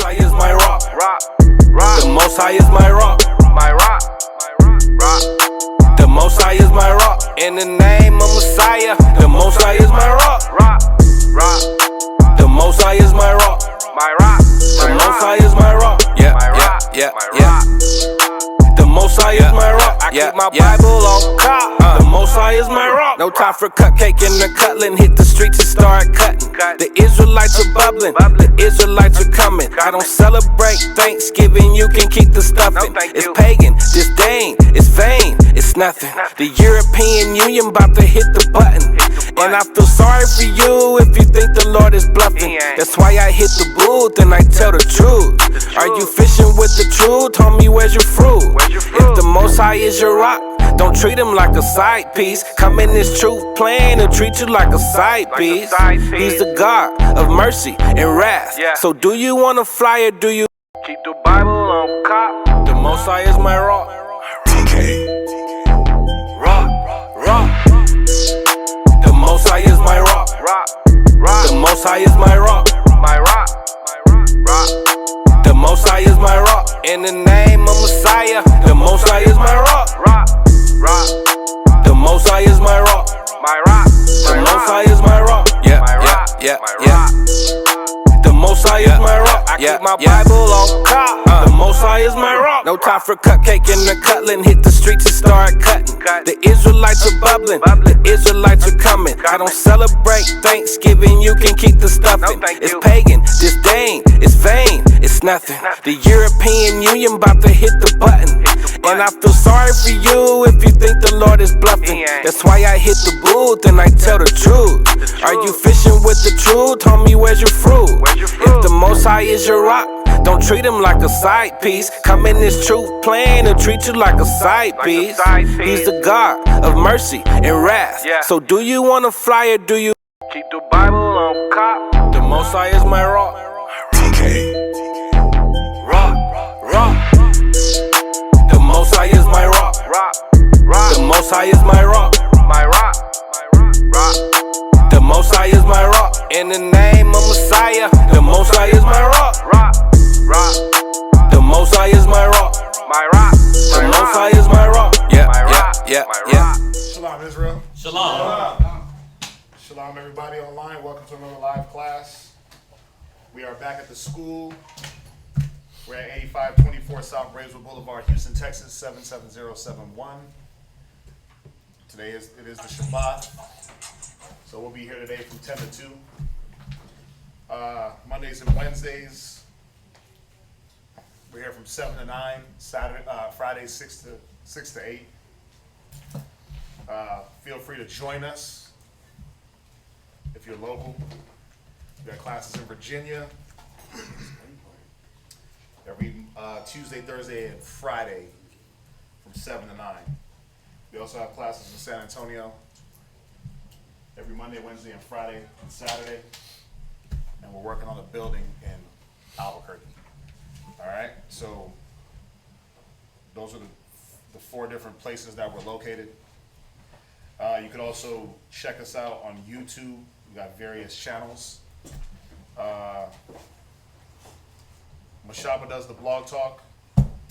High is my rock. The Most High is my rock. The Most High is my rock. In the name of Messiah, the Most High is my rock. The Most High is my rock. The Most High is my rock. Yeah. The Most High is my rock. I keep my Bible on top. The Most High is my rock. No time for cupcake and the cutling. Hit the streets and start cutting. The Israelites are bubbling. The Israelites are coming. I don't celebrate Thanksgiving. You can keep the stuffing. It's pagan, disdain, it's vain, it's nothing. The European Union about to hit the button. And I feel sorry for you if you think the Lord is bluffing. That's why I hit the booth and I tell the truth. Are you fishing with the truth? Homie, where's your fruit? If the Most High is your rock, don't treat him like a side piece. Come in this truth plan and treat you like a side piece. He's the God of mercy and wrath. So do you wanna fly or do you keep the Bible on cop? The Most High is my rock. Rock. The Most High is my rock. The Most High is my rock. The Most High is my rock. In the name of Messiah, the Most High is my rock. The Most High is my rock. The Most High is my rock. Yeah. The Most High is my rock. I keep my Bible on top. The Most High is my rock. No time for cupcake and the cutling. Hit the streets and start cutting. The Israelites are bubbling. The Israelites are coming. I don't celebrate Thanksgiving. You can keep the stuffing. It's pagan, disdain, it's vain, it's nothing. The European Union about to hit the button. And I feel sorry for you if you think the Lord is bluffing. That's why I hit the booth and I tell the truth. Are you fishing with the truth? Homie, where's your fruit? If the Most High is your rock, don't treat him like a side piece. Come in this truth plan and treat you like a side piece. He's the God of mercy and wrath. So do you wanna fly or do you keep the Bible on cop? The Most High is my rock. Rock. The Most High is my rock. The Most High is my rock. The Most High is my rock. In the name of Messiah, the Most High is my rock. The Most High is my rock. The Most High is my rock. Yeah. Shalom, Israel. Shalom, everybody online. Welcome to another live class. We are back at the school. We're at 8524 South Braesville Boulevard, Houston, Texas, 77071. Today it is the Sabbath. So we'll be here today from 10 to 2. Mondays and Wednesdays, we're here from 7 to 9. Fridays 6 to 8. Feel free to join us if you're local. We got classes in Virginia every Tuesday, Thursday, and Friday from 7 to 9. We also have classes in San Antonio every Monday, Wednesday, and Friday, and Saturday. And we're working on a building in Albuquerque. All right, so those are the 4 different places that we're located. You can also check us out on YouTube. We got various channels. Mashaba does the blog talk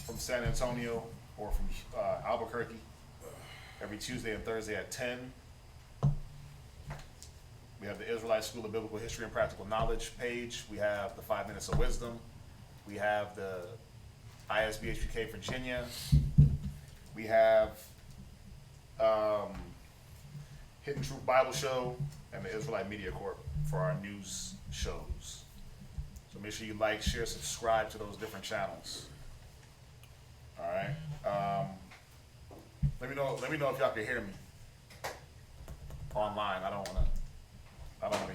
from San Antonio or from Albuquerque every Tuesday and Thursday at 10. We have the Israelite School of Biblical History and Practical Knowledge page. We have the 5 Minutes of Wisdom. We have the ISBHPK Virginia. We have Hidden Truth Bible Show and the Israelite Media Corp for our news shows. So make sure you like, share, subscribe to those different channels. All right. Let me know if y'all can hear me online. I don't want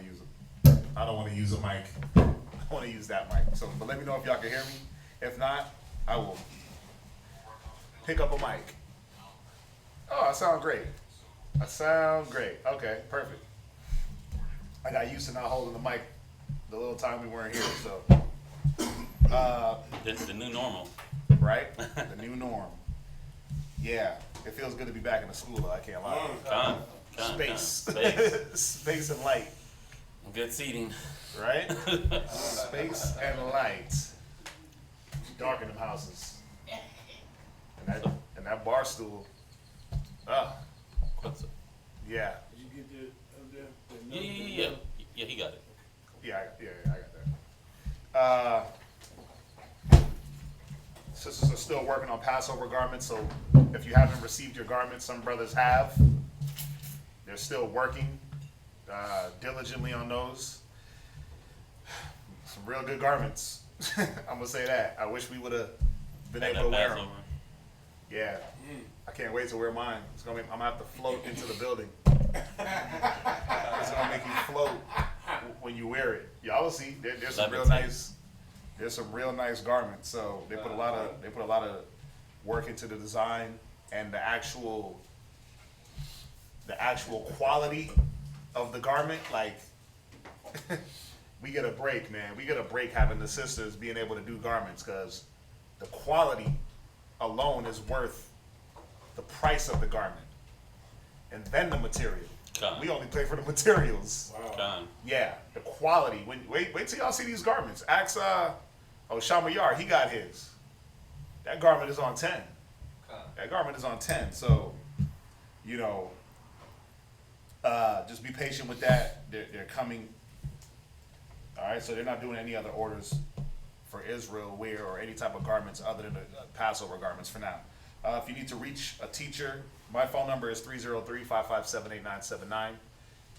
to use a mic. I want to use that mic. So, but let me know if y'all can hear me. If not, I will pick up a mic. Oh, I sound great. Okay, perfect. I got used to not holding the mic the little time we weren't here, so. The new normal. Right? The new norm. Yeah, it feels good to be back in the school, though, I can't lie. Space and light. Good seating. Right? Space and light. dark in them houses. And that bar stool. Yeah. Did you get that up there? Yeah, he got it. Yeah, I got that. Sisters are still working on Passover garments, so if you haven't received your garments, some brothers have. They're still working diligently on those. Some real good garments. I'm gonna say that. I wish we would have been able to wear them. Yeah, I can't wait to wear mine. I'm gonna have to float into the building. It's gonna make you float when you wear it. Y'all will see. There's some real nice. There's some real nice garments. So they put a lot of work into the design and the actual quality of the garment. Like we get a break, man. We get a break having the sisters being able to do garments because the quality alone is worth the price of the garment, and then the material. We only pay for the materials. Wow. Yeah, the quality. Wait till y'all see these garments. Ask Shamayar, he got his. That garment is on 10. That garment is on 10. So, just be patient with that. They're coming. All right, so they're not doing any other orders for Israel wear or any type of garments other than the Passover garments for now. If you need to reach a teacher, my phone number is 303-557-8979.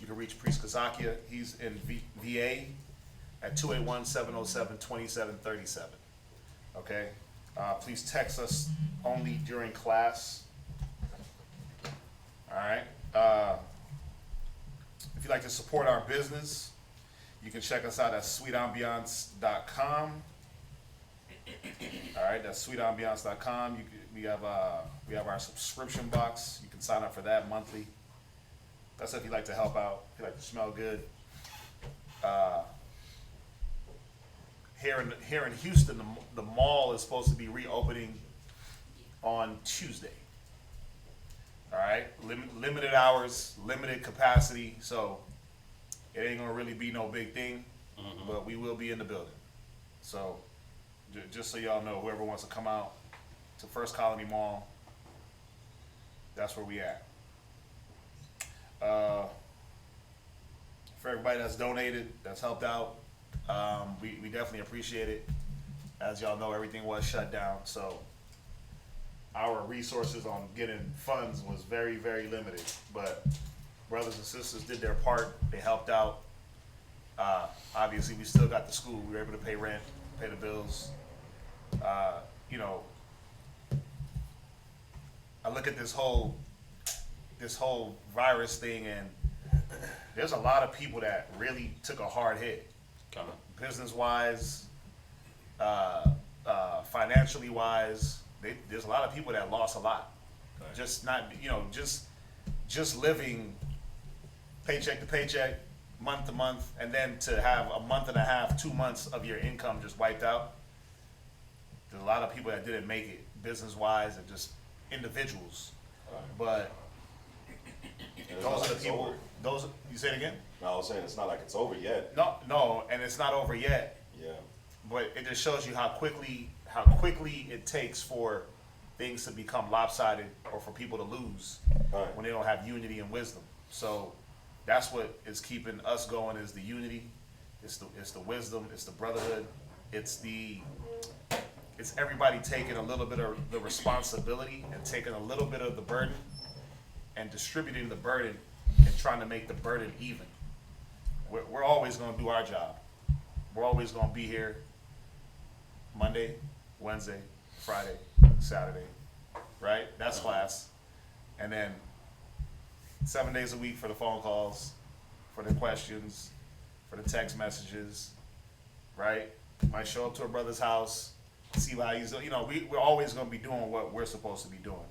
You can reach Priest Kazakia. He's in VA at 281-707-2737. Okay? Please text us only during class. All right? If you'd like to support our business, you can check us out at sweetambiance.com. All right, that's sweetambiance.com. We have our subscription box. You can sign up for that monthly. That's if you like to help out, if you like to smell good. Here in Houston, the mall is supposed to be reopening on Tuesday. All right, limited hours, limited capacity, so it ain't gonna really be no big thing, but we will be in the building. So just so y'all know, whoever wants to come out to First Colony Mall, that's where we at. For everybody that's donated, that's helped out, we definitely appreciate it. As y'all know, everything was shut down, so our resources on getting funds was very, very limited. But brothers and sisters did their part. They helped out. Obviously, we still got the school. We were able to pay rent, pay the bills. I look at this whole virus thing, and there's a lot of people that really took a hard hit, business-wise, financially wise. There's a lot of people that lost a lot. Right. Just living paycheck to paycheck, month to month, and then to have a month and a half, 2 months of your income just wiped out. There's a lot of people that didn't make it business-wise and just individuals. Right. But those are the people. You say it again? No, I was saying it's not like it's over yet. No, and it's not over yet. Yeah. But it just shows you how quickly it takes for things to become lopsided or for people to lose when they don't have unity and wisdom. So that's what is keeping us going, is the unity, it's the wisdom, it's the brotherhood, it's everybody taking a little bit of the responsibility and taking a little bit of the burden and distributing the burden and trying to make the burden even. We're always going to do our job. We're always going to be here Monday, Wednesday, Friday, Saturday, right? That's class. And then 7 days a week for the phone calls, for the questions, for the text messages, right? Might show up to a brother's house, see how he's doing. We're always going to be doing what we're supposed to be doing.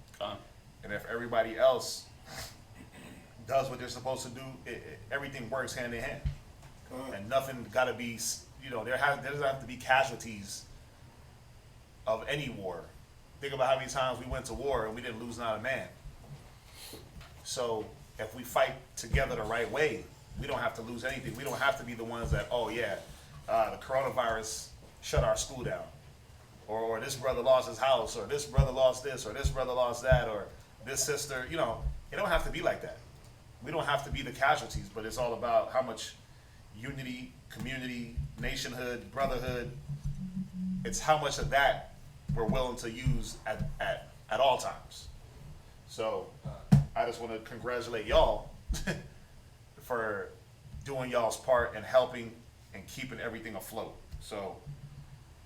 And if everybody else does what they're supposed to do, everything works hand in hand. And nothing got to be, there doesn't have to be casualties of any war. Think about how many times we went to war and we didn't lose not a man. So if we fight together the right way, we don't have to lose anything. We don't have to be the ones that, the coronavirus shut our school down. or this brother lost his house, or this brother lost this, or this brother lost that, or this sister, you know, it don't have to be like that. We don't have to be the casualties, but it's all about how much unity, community, nationhood, brotherhood. It's how much of that we're willing to use at all times. So I just want to congratulate y'all for doing y'all's part and helping and keeping everything afloat. So,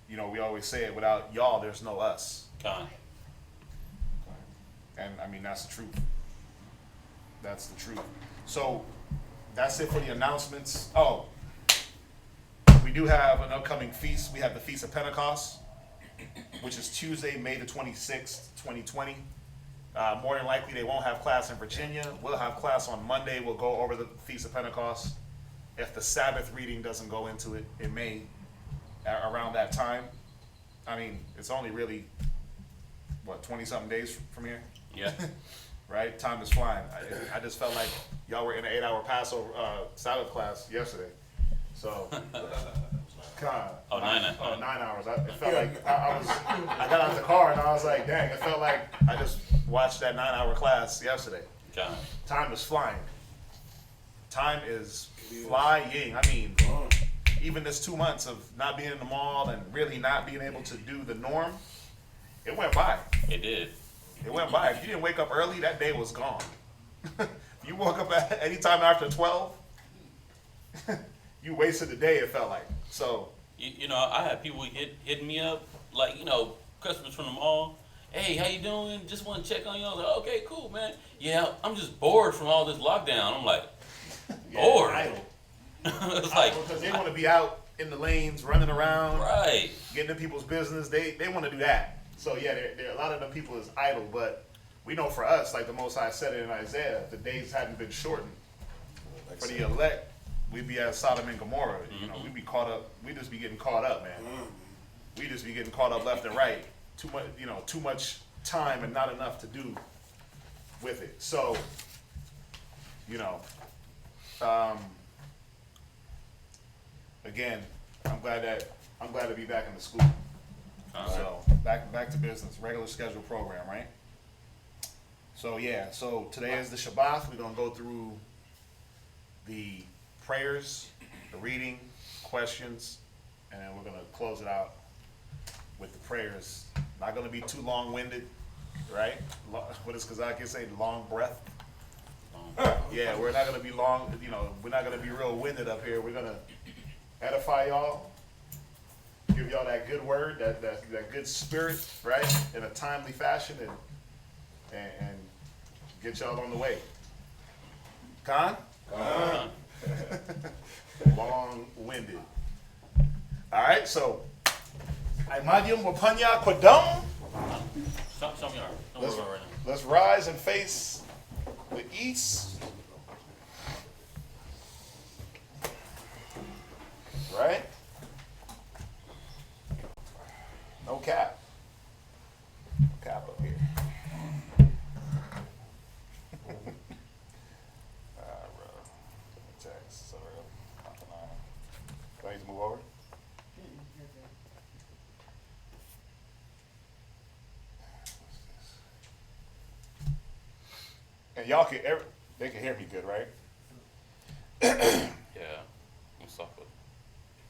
you know, we always say it, without y'all, there's no us. Con. And I mean, that's the truth. That's the truth. So that's it for the announcements. Oh, we do have an upcoming feast. We have the Feast of Pentecost, which is Tuesday, May the 26th, 2020. More than likely, they won't have class in Virginia. We'll have class on Monday. We'll go over the Feast of Pentecost. If the Sabbath reading doesn't go into it, it may around that time. I mean, it's only really, what, 20-something days from here? Yeah. Right? Time is flying. I just felt like y'all were in an 8-hour Passover Sabbath class yesterday. So, God. 9 hours. 9 hours. It felt like I got out of the car and I was like, dang, it felt like I just watched that 9-hour class yesterday. Con. Time is flying. Time is flying. I mean, even this 2 months of not being in the mall and really not being able to do the norm, it went by. It did. It went by. If you didn't wake up early, that day was gone. If you woke up at any time after 12, you wasted the day, it felt like. So, You know, I had people hitting me up, like, you know, customers from the mall. Hey, how you doing? Just want to check on you. I was like, okay, cool, man. Yeah, I'm just bored from all this lockdown. I'm like, bored? idle. It's like, Because they want to be out in the lanes, running around, right. getting in people's business. They want to do that. So yeah, a lot of them people is idle, but we know for us, like the Most High said it in Isaiah, the days hadn't been shortened. For the elect, we'd be as Sodom and Gomorrah. You know, we'd be caught up. We just be getting caught up, man. We just be getting caught up left and right. Too much time and not enough to do with it. So, you know, again, I'm glad to be back in the school. So back to business, regular scheduled program, right? So yeah, so today is the Shabbat. We're gonna go through the prayers, the reading, questions, and then we're gonna close it out with the prayers. Not gonna be too long-winded, right? What does Kazaki say? Long breath. Yeah, we're not gonna be long. You know, we're not gonna be real winded up here. We're gonna edify y'all. Give y'all that good word, that good spirit, right, in a timely fashion, and get y'all on the way. Khan? Long-winded. All right, so Imadium Wapanya Kwadum. Show me our right now. Let's rise and face the east. Right? No cap. No cap up here. Text. So do I need to move over? And y'all they can hear me good, right? Yeah. I'm soft.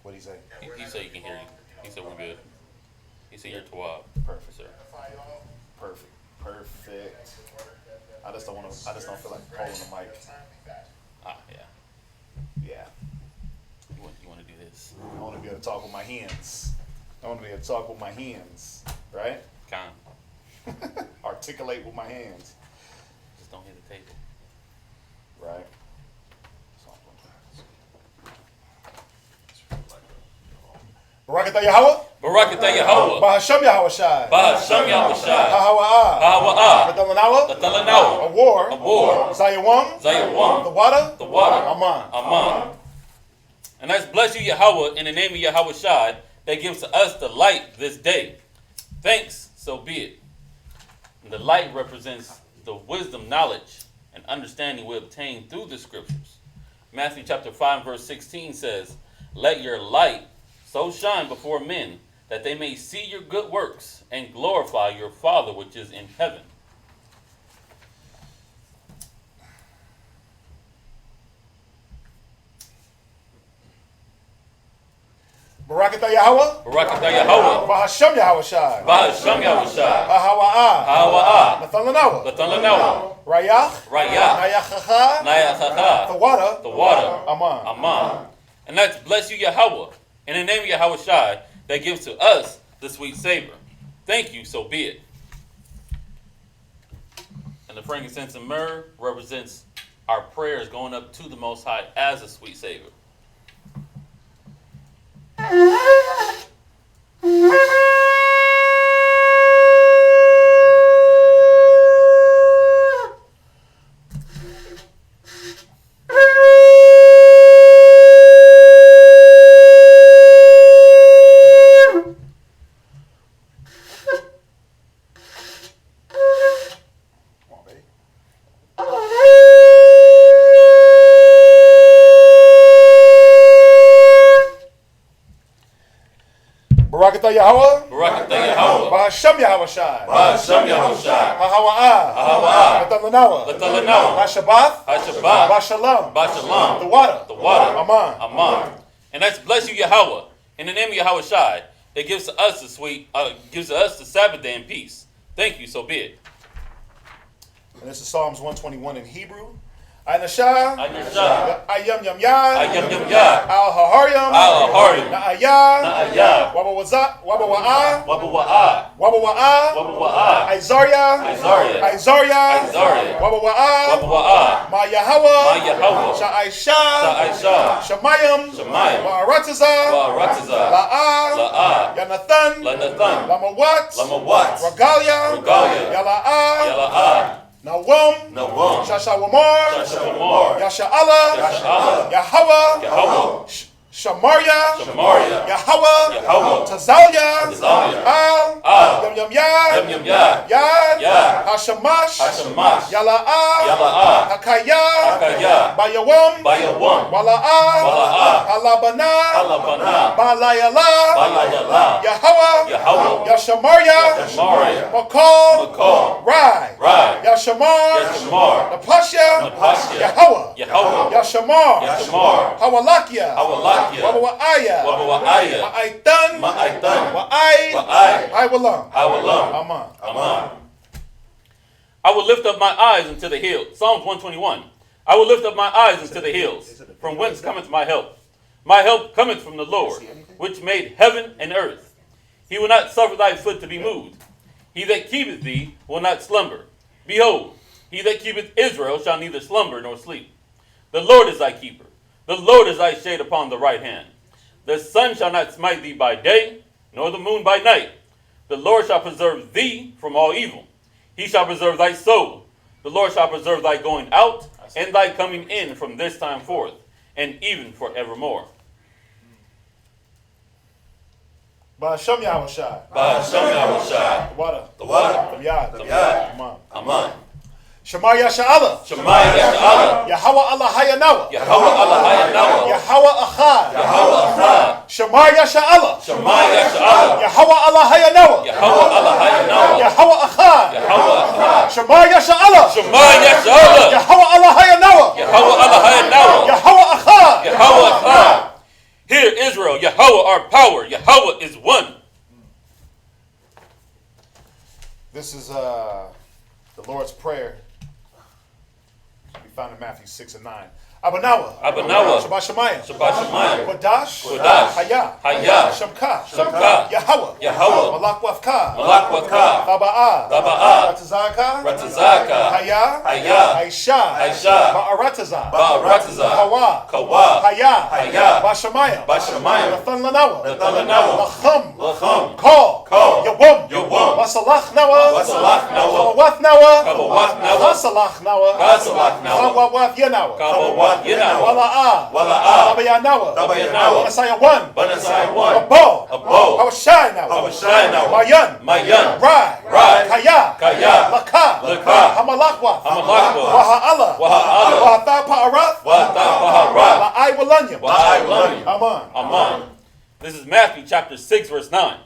What'd he say? He said you can hear you. He said we're good. He said you're Tawab. Perfect. Sir. Perfect. I just don't feel like holding the mic. Ah, yeah. Yeah. You want to do this? I want to be able to talk with my hands. Right? Con. Articulate with my hands. Just don't hit the table. Right? Barakatah Yahweh. Barakatah Yahweh. Bahasham Yahweh Shai. Bahasham Yahweh Shai. Hawa'ah. Hawa'ah. Batalanawa. Batalanawa. A war. A war. Zayawam. Zayawam. The water. The water. Aman. Aman. And let's bless you, Yahweh, in the name of Yahweh Shai, that gives to us the light this day. Thanks, so be it. And the light represents the wisdom, knowledge, and understanding we obtain through the scriptures. Matthew chapter 5, verse 16 says, let your light so shine before men that they may see your good works and glorify your Father which is in heaven. Barakatah Yahweh. Barakatah Yahweh. Bahasham Yahweh Shai. Bahasham Yahweh Shai. Bahawa'ah. Hawa'ah. Nathan Lanawa. Latan Lanawa. Rayach. Rayach. Nayachacha. Nayachacha. The water. The water. Aman. Aman. And that's bless you Yahweh, in the name of Yahweh Shai, that gives to us the sweet savor. Thank you, so be it. And the frankincense and myrrh represents our prayers going up to the Most High as a sweet savor. Barakatah Yahweh. Barakatah Yahweh. Bahasham Yahweh Shai. Bahasham Yahweh Shai. Bahawa'ah. Hawa'ah. Nathan Lanawa. Latan Lanawa. Hashabbath. Hashabbath. Bashalom. Bashalom. The water. The water. Aman. Aman. And that's bless you Yahweh, in the name of Yahweh Shai, that gives to us gives to us the Sabbath day in peace. Thank you, so be it. And this is Psalms 121 in Hebrew. Aynashah. Aynashah. Ayam Yam Yad. Ayam Yam Yad. Al Haharyam. Al Haharyam. Na'ayah. Na'ayah. Wabawa'ah. Wabawa'ah. Wabawa'ah. Wabawa'ah. Wabawa'ah. Isaiah. Isaiah. Isaiah. Isaiah. Wabawa'ah. Wabawa'ah. Ma Yahweh. Ma Yahweh. Sha'aisha. Sha'aisha. Shemayim. Shemayim. Wa'aratazah. Wa'aratazah. La'ah. La'ah. Yanathan. Lanathan. Lamawat. Lamawat. Regalia. Regalia. Yala'ah. Yala'ah. Nawam. Nawam. Shashawamar. Shashawamar. Yasha'Allah. Yasha'Allah. Yahweh. Yahweh. Shamaria. Shamaria. Yahweh. Yahweh. Tazalia. Tazalia. Al. Al. Yam Yam Yad. Yam Yam Yad. Yad. Yad. Hashamash. Hashamash. Yala'ah. Yala'ah. Hakaya. Hakaya. Bayawam. Bayawam. Wala'ah. Wala'ah. Halabana. Halabana. Balayala. Balayala. Yahweh. Yahweh. Yashamaria. Yashamaria. Makal. Makal. Rai. Rai. Yashamar. Yashamar. Napashya. Napashya. Yahweh. Yahweh. Yashamar. Yashamar. Hawalakia. Hawalakia. Wabawa'aya. Wabawa'aya. Ma'aitan. Ma'aitan. Wa'ai. Wa'ai. Haiwalam. Haiwalam. Aman. Aman. I will lift up my eyes into the hills. Psalms 121. I will lift up my eyes into the hills. From whence cometh my help? My help cometh from the Lord, which made heaven and earth. He will not suffer thy foot to be moved. He that keepeth thee will not slumber. Behold, he that keepeth Israel shall neither slumber nor sleep. The Lord is thy keeper. The Lord is thy shade upon the right hand. The sun shall not smite thee by day, nor the moon by night. The Lord shall preserve thee from all evil. He shall preserve thy soul. The Lord shall preserve thy going out and thy coming in from this time forth, and even forevermore. Ba'asham Yahweh Shai. Ba'asham Yahweh Shai. The water. The water. The Yad. The Yad. Aman. Aman. Shema Yasha'Allah. Shema Yasha'Allah. Yahweh Allah Hayanawa. Yahweh Allah Hayanawa. Yahweh Achad. Yahweh Achad. Shema Yasha'Allah. Shema Yasha'Allah. Yahweh Allah Hayanawa. Yahweh Allah Hayanawa. Yahweh Achad. Yahweh Achad. Shema Yasha'Allah. Shema Yasha'Allah. Yahweh Allah Hayanawa. Yahweh Allah Hayanawa. Yahweh Achad. Yahweh Achad. Hear Israel, Yahweh our power. Yahweh is one. This is the Lord's Prayer. We found in Matthew 6 and 9. Abanawa. Abanawa. Shabbat Shemayim. Shabbat Shemayim. Kodash. Kodash. Haya. Haya. Shamka. Shamka. Yahweh. Yahweh. Malak Wafka. Malak Wafka. Taba'ah. Taba'ah. Ratazaka. Ratazaka. Haya. Haya. Aisha. Aisha. Ba'aratazah. Ba'aratazah. Kawa. Kawa. Haya. Haya. Bashamayim. Bashamayim. Nathan Lanawa. Nathan Lanawa. Lacham. Lacham. Call. Call. Yawam. Yawam. Wasalach Nawa. Wasalach Nawa. Kawawath Nawa. Kawawath Nawa. Wasalach Nawa. Wasalach Nawa. Kawawath Yenawa. Kawawath Yenawa. Wala'ah. Wala'ah. Tabayanawa. Tabayanawa. Banasaya 1. Banasai 1. Abo. Abo. Hawashai Nawa. Hawashai Nawa. Mayan. Mayan. Rai. Rai. Kaya. Kaya. Laka. Laka. Hamalakwath. Hamalakwath. Waha'Allah. Waha'Allah. Wahatha Pa'arath. Wahatha Pa'arath. La'ai Walanyam. Wa'ai Walanyam. Aman. Aman. This is Matthew chapter 6 verse 9.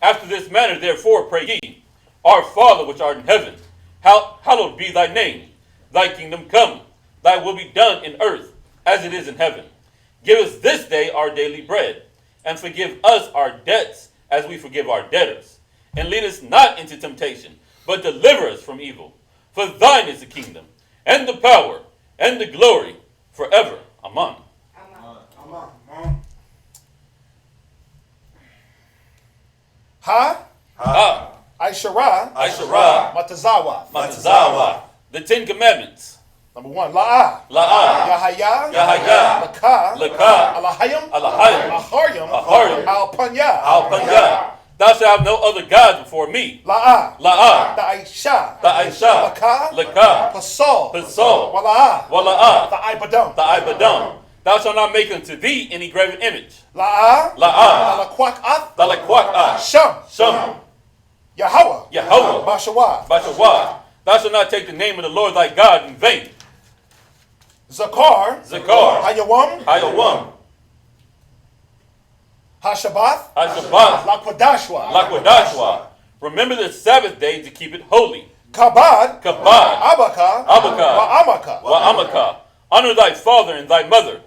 After this manner, therefore, pray ye, Our Father which art in heaven, hallowed be thy name. Thy kingdom come, thy will be done in earth as it is in heaven. Give us this day our daily bread, and forgive us our debts as we forgive our debtors. And lead us not into temptation, but deliver us from evil. For thine is the kingdom, and the power, and the glory, forever. Amen. Ha? Ha. Aishara. Aishara. Matazawa. Matazawa. The Ten Commandments. Number 1, La'ah. La'ah. Yahaya. Yahaya. Lakah. Lakah. Alahayim. Alahayim. Aharyim. Aharyim. Alpanya. Alpanya. Thou shalt have no other gods before me. La'ah. La'ah. Da'aisha. Da'aisha. Lakah. Lakah. Pasol. Pasol. Wala'ah. Wala'ah. Da'ibadam. Da'ibadam. Thou shalt not make unto thee any graven image. La'ah. La'ah. Alakwak'ath. Dalakwak'ah. Sham. Sham. Yahweh. Yahweh. Bashawah. Bashawah. Thou shalt not take the name of the Lord thy God in vain. Zakar. Zakar. Hayawam. Hayawam. Hashabath. Hashabath. Lakwadashwa. Lakwadashwa. Remember the Sabbath day to keep it holy. Kabad. Kabad. Abaka. Abaka. Wa'amaka. Wa'amaka. Honor thy father and thy mother.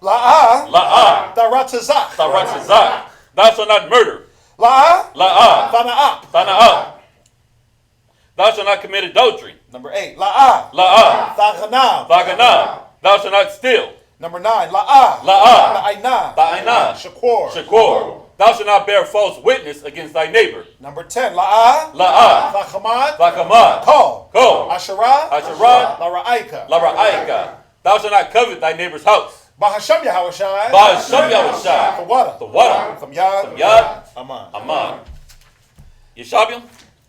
La'ah. La'ah. Daratazach. Taratzazak. Thou shalt not murder. La'ah. La'ah. Thana'ap. Thana'ah. Thou shalt not commit adultery. Number 8. La'ah. La'ah. Thaghanam. Thaganah. Thou shalt not steal. Number 9. La'ah. La'ah. Ta'ainah. Ta'ainah. Shakur. Shakor. Thou shalt not bear false witness against thy neighbor. Number 10. La'ah. La'ah. Thachamad. Thakamad. Kol. Ko. Asherah. Asherah. Lara'aika. Lara'aika. Thou shalt not covet thy neighbor's house. Bahasham Yahawashi. Ba'asham Yahushai. The water. The water. From Yad. From Yad. Aman. Aman. Yeshabium,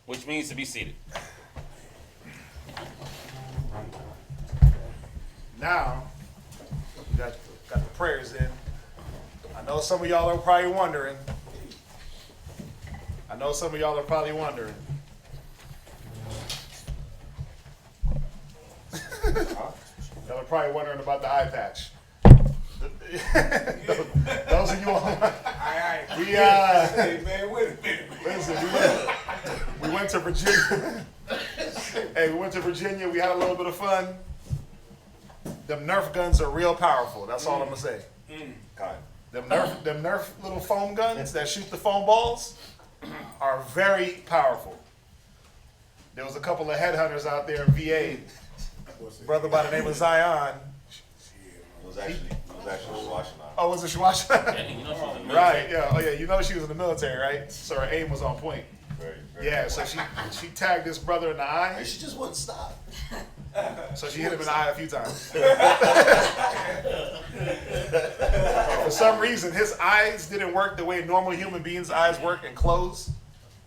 which means to be seated. Now, we got the prayers in. I know some of y'all are probably wondering. Y'all are probably wondering about the eye patch. Those of you online, we went to Virginia. Hey, we went to Virginia. We had a little bit of fun. Them Nerf guns are real powerful. That's all I'm gonna say. Them Nerf little foam guns that shoot the foam balls are very powerful. There was a couple of headhunters out there in VA. Brother by the name of Zion. It was actually Washington. Oh, was it Shwash? Yeah, you know she was in the military. Right, yeah. Oh, yeah. You know she was in the military, right? So her aim was on point. Very Yeah, so she tagged this brother in the eye. And she just wouldn't stop. So she hit him in the eye a few times. For some reason, his eyes didn't work the way normal human beings' eyes work and close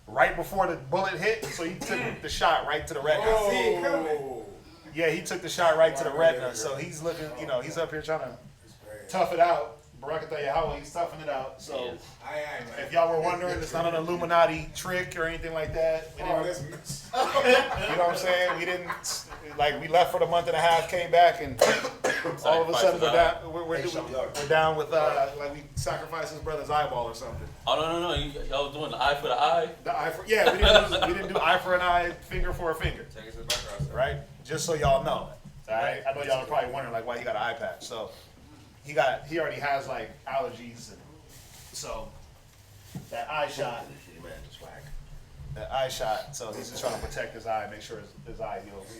right before the bullet hit. So he took the shot right to the retina. Yeah, he took the shot right to the retina. So he's looking, he's up here trying to tough it out. Barakatah Yahweh, he's toughing it out. So if y'all were wondering, it's not an Illuminati trick or anything like that. You know what I'm saying? We didn't, we left for the month and a half, came back, and all of a sudden we're down with, we sacrificed his brother's eyeball or something. Oh, no. Y'all was doing the eye for the eye? The eye for, yeah, we didn't do eye for an eye, finger for a finger. Right? Just so y'all know. All right? I know y'all are probably wondering, why he got an eye patch. So he already has, allergies, and so that eye shot. That eye shot, so he's just trying to protect his eye, make sure his eye heals.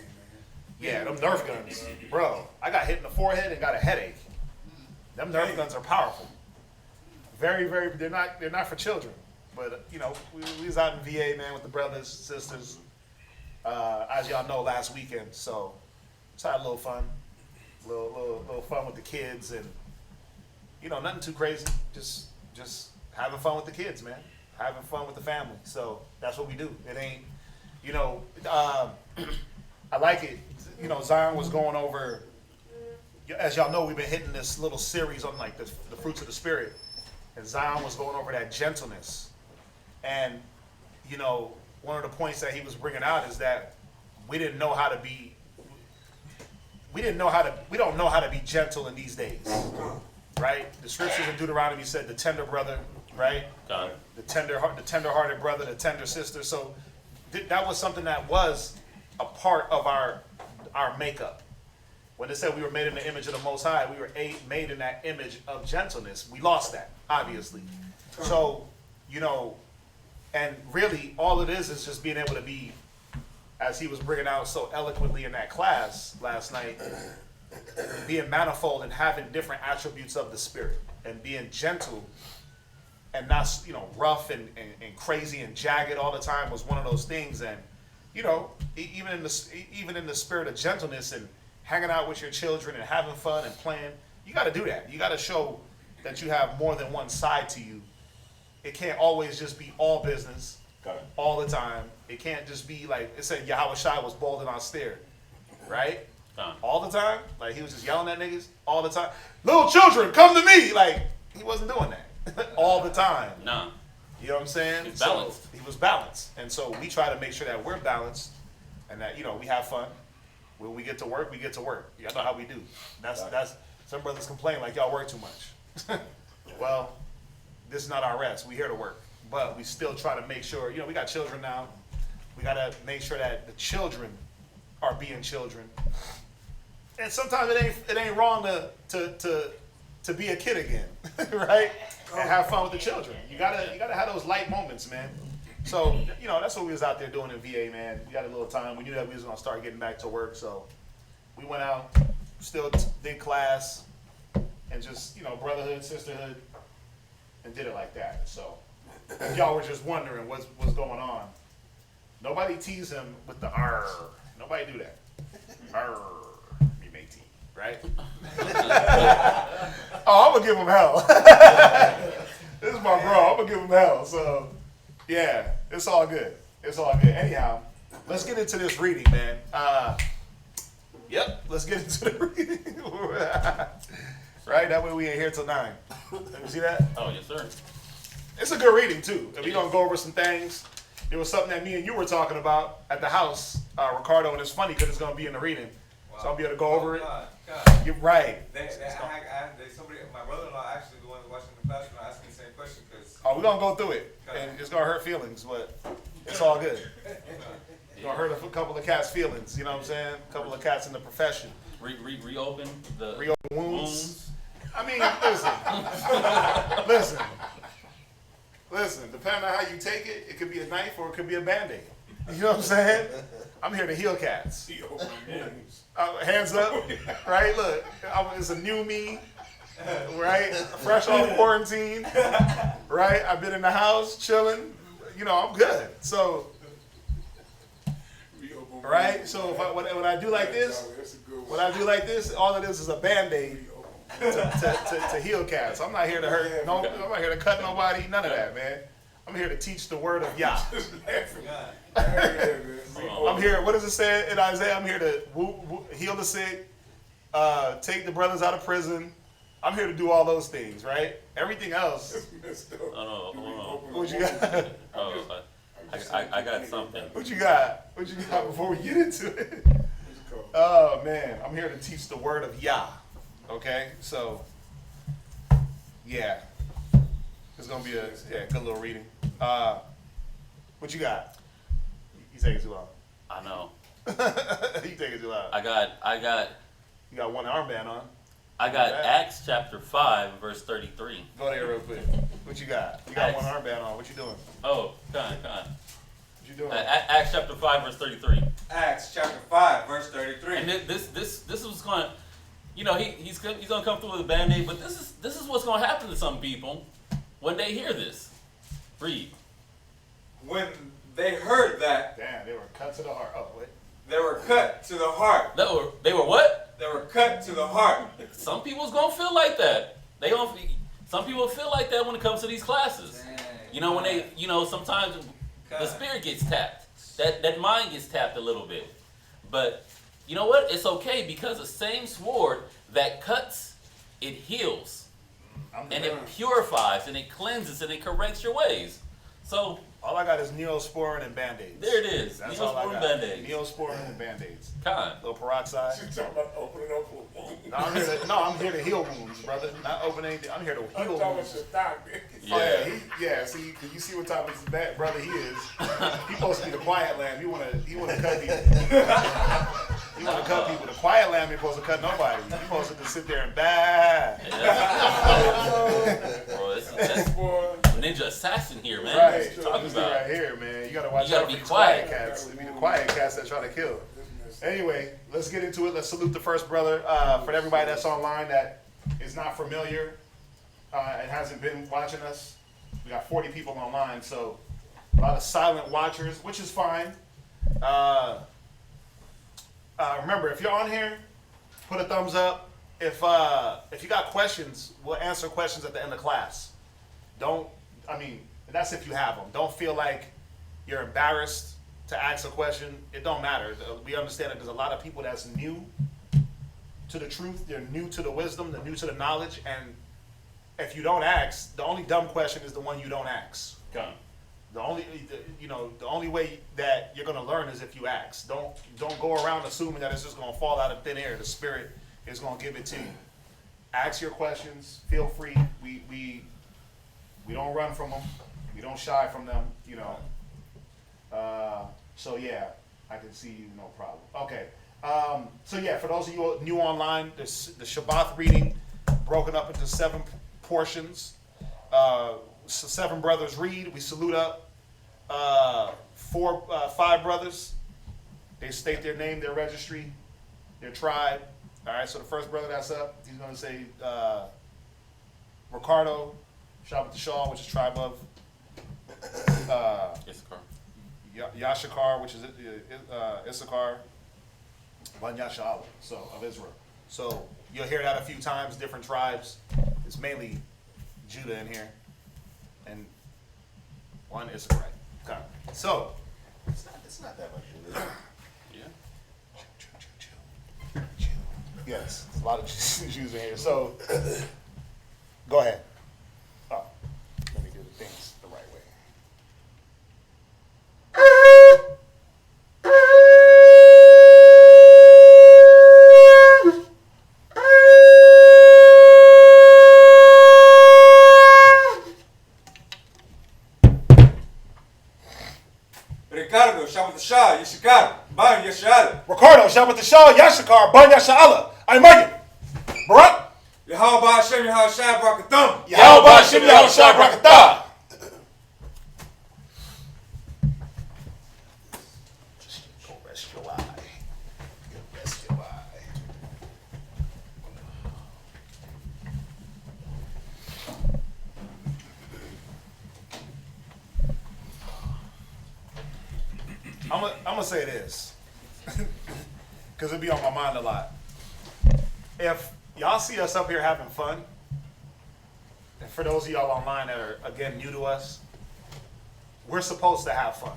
Yeah, them Nerf guns, bro. I got hit in the forehead and got a headache. Them Nerf guns are powerful. Very, very. They're not for children, but we was out in VA, man, with the brothers, sisters. As y'all know, last weekend, so just had a little fun, little fun with the kids, and nothing too crazy. Just having fun with the kids, man. Having fun with the family. So that's what we do. It ain't, I like it. Zion was going over, as y'all know, we've been hitting this little series on the fruits of the spirit. And Zion was going over that gentleness. And, one of the points that he was bringing out is that we don't know how to be gentle in these days. Right? The scriptures in Deuteronomy said the tender brother right? God. The tender-hearted brother, the tender sister. So that was something that was a part of our makeup. When it said we were made in the image of the Most High, we were made in that image of gentleness. We lost that, obviously. So, and really all it is just being able to be, as he was bringing out so eloquently in that class last night, being manifold and having different attributes of the Spirit and being gentle and not, rough and crazy and jagged all the time was one of those things. And, even in the spirit of gentleness and hanging out with your children and having fun and playing, you got to do that. You got to show that you have more than one side to you. It can't always just be all business all the time. It can't just be like it said Yahweh Shai was bold and austere, right? All the time. Like he was just yelling at niggas all the time. Little children, come to me. Like he wasn't doing that all the time. No. You know what I'm saying? He's balanced. So he was balanced. And so we try to make sure that we're balanced and that, we have fun. When we get to work, we get to work. Y'all know how we do. That's some brothers complain like y'all work too much. Well, this is not our rest. We here to work. But we still try to make sure, we got children now. We got to make sure that the children are being children. And sometimes it ain't wrong to be a kid again, right? And have fun with the children. You gotta have those light moments, man. So, that's what we was out there doing in VA, man. We had a little time. We knew that we was gonna start getting back to work, so we went out, still did class, and just, brotherhood, sisterhood, and did it like that. So, if y'all were just wondering what's going on, nobody tease him with the R. Nobody do that. R. Me matey, right? Oh, I'm gonna give him hell. This is my bro. I'm gonna give him hell. So, yeah, it's all good. It's all good. Anyhow, let's get into this reading, man. Let's get into the reading. Right? That way we ain't here till 9. Let me see that. Oh, yes, sir. It's a good reading, too. If we're going to go over some things, there was something that me and you were talking about at the house, Ricardo, and it's funny because it's going to be in the reading. Wow. So I'll be able to go over it. God. You're right. Somebody, my brother-in-law, actually the one watching the class, asked me the same question. Oh, we're going to go through it. And it's going to hurt feelings, but it's all good. It's going to hurt a couple of cats' feelings, you know what I'm saying? A couple of cats in the profession. Reopen wounds. I mean, listen, depending on how you take it, it could be a knife or it could be a Band-Aid. You know what I'm saying? I'm here to heal cats. Hands up, right? Look, it's a new me, right? Fresh off quarantine, right? I've been in the house chilling. I'm good. So, right? So when I do like this, all it is a Band-Aid to heal cats. I'm not here to hurt. No, I'm not here to cut nobody. None of that, man. I'm here to teach the word of Yah. I'm here. What does it say in Isaiah? I'm here to heal the sick, take the brothers out of prison. I'm here to do all those things, right? Everything else. Oh, no. What you got? Oh, I got something. What you got? What you got before we get into it? Oh man, I'm here to teach the word of Yah. Okay, so yeah, it's gonna be a good little reading. What you got? You taking too long. I know. You taking too long. I got. You got one armband on. I got Acts chapter 5 verse 33. Go there real quick. What you got? You got one armband on. What you doing? Oh, come on. What you doing? Acts chapter 5 verse 33. Acts chapter 5 verse 33. And this was going. He's gonna come through with a Band-Aid, but this is what's gonna happen to some people when they hear this. Read. When they heard that, damn, they were cut to the heart. Oh wait. They were cut to the heart. They were what? They were cut to the heart. Some people's gonna feel like that. Some people feel like that when it comes to these classes. Dang, when they, sometimes the spirit gets tapped. That mind gets tapped a little bit. But you know what? It's okay because the same sword that cuts, it heals. And it purifies and it cleanses and it corrects your ways. So All I got is Neosporin and Band-Aids. there it is. That's all I Neosporin got. Band-Aids. Neosporin and Band-Aids. Con. Little peroxide. She's talking about opening up a wound. I'm here to heal wounds, brother. Not open anything. I'm here to I'm heal talking wounds. to doctor. Yeah. See, you see what type of bad brother he is. He's supposed to be the quiet lamb. He wanna cut people. He wanna cut people. The quiet lamb ain't supposed to cut nobody. He's supposed to just sit there and bah. Bro, that's Boy, ninja assassin here, man. Right. What you talking This dude about? right here, man. You gotta watch You gotta out for be these quiet. quiet cats. They be the quiet cats that try to kill. Anyway, let's get into it. Let's salute the first brother. For everybody that's online that is not familiar and hasn't been watching us, we got 40 people online, so a lot of silent watchers, which is fine. Remember, if you're on here, put a thumbs up. If you got questions, we'll answer questions at the end of class. That's if you have them. Don't feel like you're embarrassed to ask a question. It don't matter. We understand that there's a lot of people that's new to the truth. They're new to the wisdom. They're new to the knowledge. And if you don't ask, the only dumb question is the one you don't ask. Con. The only way that you're gonna learn is if you ask. Don't go around assuming that it's just gonna fall out of thin air. The Spirit is gonna give it to you. Ask your questions. Feel free. We don't run from them. We don't shy from them. So yeah, I can see you, no problem. Okay. So yeah, for those of you new online, the Shabbat reading broken up into 7 portions. 7 brothers read. We salute up 5 brothers. They state their name, their registry, their tribe. All right. So the first brother that's up, he's going to say Ricardo, Shabbat Shaw, which is tribe of Issachar. Yashakar, which is Issachar, Ban Yasha'Allah, so of Israel. So you'll hear that a few times, different tribes. It's mainly Judah in here, and one Issachar. Okay. So It's not that much. Is it? Yeah. yes, there's a lot of Jews in here. So go ahead. Oh, let me do the things the right way. Ricardo, Shabbat Shah, Yishikar, Ban Yashal, Ricardo, Shabbat Shaw, Yashakar, Ban Yasha'Allah, Aymagan, Barak, Yahweh Hashem, Yahweh Shai Barakatam. Yahweh Hashem, Yahweh Shai Barakatah. Go rest your eye. Go rest your eye. I'm gonna say this, because it be on my mind a lot. If y'all see us up here having fun, and for those of y'all online that are, again, new to us, we're supposed to have fun.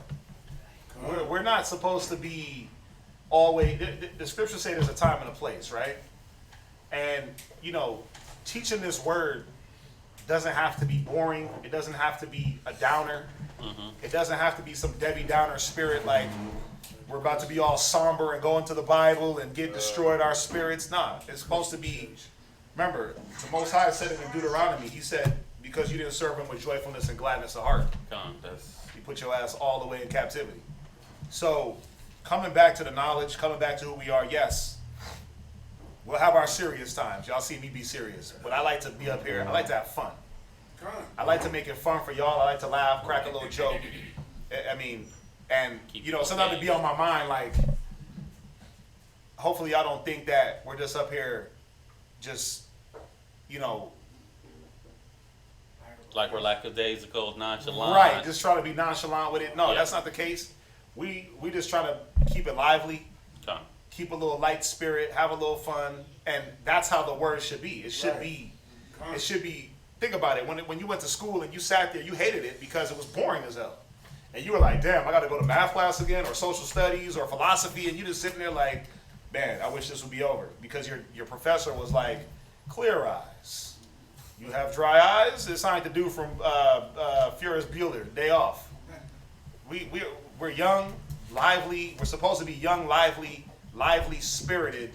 We're not supposed to be always, the scriptures say there's a time and a place, right? And, teaching this word doesn't have to be boring. It doesn't have to be a downer. It doesn't have to be some Debbie Downer spirit like we're about to be all somber and go into the Bible and get destroyed our spirits. Nah, it's supposed to be, remember, the Most High said it in Deuteronomy. He said, because you didn't serve him with joyfulness and gladness of heart, Con. That's he put your ass all the way in captivity. So, coming back to the knowledge, coming back to who we are, yes, we'll have our serious times. Y'all see me be serious. But I like to be up here. I like to have fun. I like to make it fun for y'all. I like to laugh, crack a little joke. Sometimes it be on my mind, like, hopefully y'all don't think that we're just up here just, like we're lackadaisical, nonchalant. right, just trying to be nonchalant with it. No, Yeah. that's not the case. We just try to keep it lively, Con. keep a little light spirit, have a little fun, and that's how the word should be. It should be, think about it, when you went to school and you sat there, you hated it because it was boring as hell. And you were like, damn, I got to go to math class again, or social studies, or philosophy, and you just sitting there like, man, I wish this would be over. Because your professor was like, clear eyes, You have dry eyes. It's something to do from Ferris Bueller, Day Off. We're young, lively. We're supposed to be young, lively, spirited,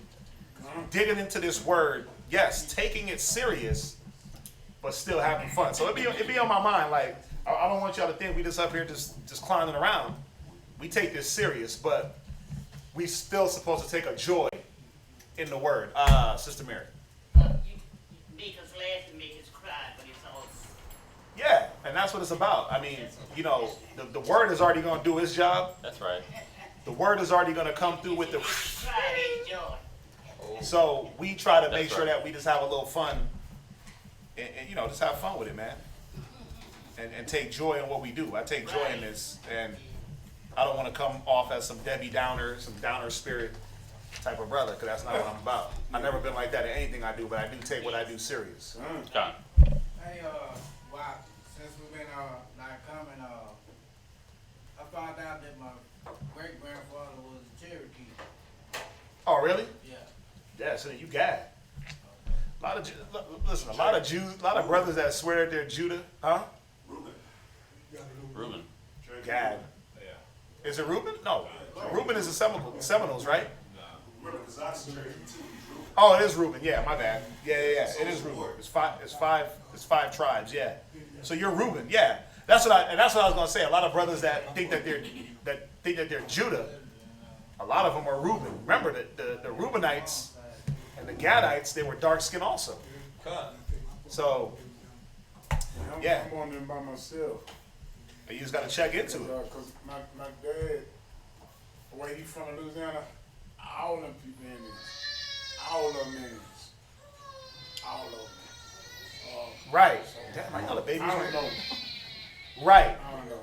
digging into this word. Yes, taking it serious, but still having fun. So it be on my mind. Like I don't want y'all to think we just up here just clowning around. We take this serious, but we still supposed to take a joy in the word. Sister Mary. You make us laugh and make us cry, but it's all. Yeah, and that's what it's about. I mean, you know, the word is already going to do its job. That's right. The word is already going to come through with the. Cry and joy. So we try to make That's sure right. that we just have a little fun, and you know, just have fun with it, man, and take joy in what we do. I take joy in this, and I don't want to come off as some Debbie Downer, some downer spirit type of brother, because that's not what I'm about. I've never been like that in anything I do, but I do take what I do serious. Con. Hey, wow, since we've been, like, coming, I found out that my great-grandfather was a Cherokee. Oh, really? Yeah. Yeah, so you got it. A lot of Jews, a lot of brothers that swear that they're Judah, huh? Reuben. Gad. Is it Reuben? No. Reuben is the Seminoles, right? Oh, it is Reuben. Yeah, my bad. Yeah. It is Reuben. It's five tribes. Yeah. So you're Reuben. Yeah. That's what I was gonna say. A lot of brothers that think that they're Judah. A lot of them are Reuben. Remember that the Reubenites and the Gadites, they were dark skinned also. So yeah, I'm on them by myself. you just got to check into it. Because my dad, the way he from Louisiana, all them people in this. All of them in this. All of them. Right. Damn, I know the babies. I don't know. Right. I don't know.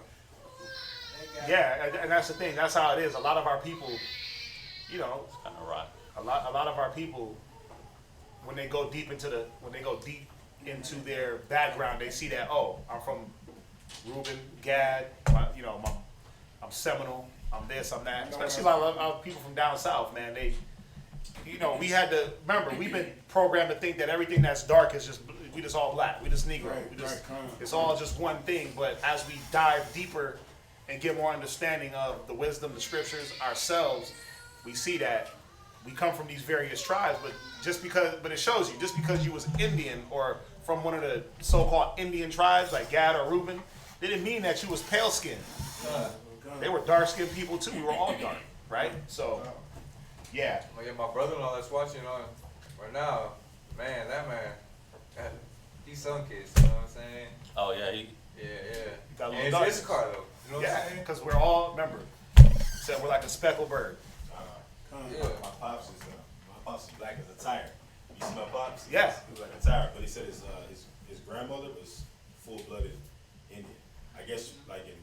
Yeah, and that's the thing. That's how it is. A lot of our people, you know, Kind of rock. a lot of our people, when they go deep into their background, they see that, oh, I'm from Reuben, Gad, I'm Seminole, I'm this, I'm that. Especially a lot of people from down south, man. They, you know, we had to remember we've been programmed to think that everything that's dark is just we just all black, we just Negro, it's all just one thing. But as we dive deeper and get more understanding of the wisdom, the scriptures ourselves, we see that we come from these various tribes. But it shows you, just because you was Indian or from one of the so-called Indian tribes like Gad or Reuben, they didn't mean that you was pale skinned. They were dark skinned people too. We were all dark, right? So, yeah. Well, yeah, my brother-in-law that's watching on right now, man, that man, he's some kids, you know what I'm saying? Oh yeah, he. Yeah. Got a little And dark. it's his car though, you know what Yeah, I'm saying? because we're all, remember, said we're like a speckled bird. Yeah. My pops is black as a tire. You see my pops? Yeah. He was like a tire, but he said his grandmother was full-blooded Indian. I guess like in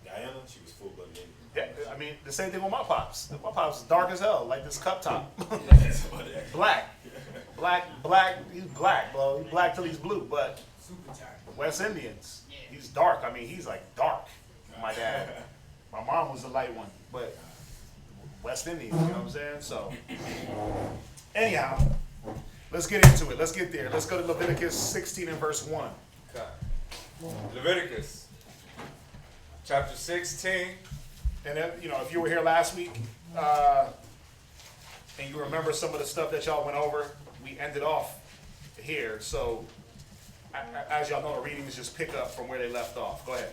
Guyana, she was full-blooded Indian. Yeah, I mean, the same thing with my pops. My pops is dark as hell, like this cup top. Black. He's black, bro. He's black till he's blue, but West Indians, he's dark. I mean, he's like dark. My dad. My mom was the light one, but West Indians, you know what I'm saying? So, anyhow, let's get into it. Let's get there. Let's go to Leviticus 16 and verse 1. Okay. Leviticus, chapter 16. And then, you know, if you were here last week, and you remember some of the stuff that y'all went over, we ended off here. So, as y'all know, the readings just pick up from where they left off. Go ahead.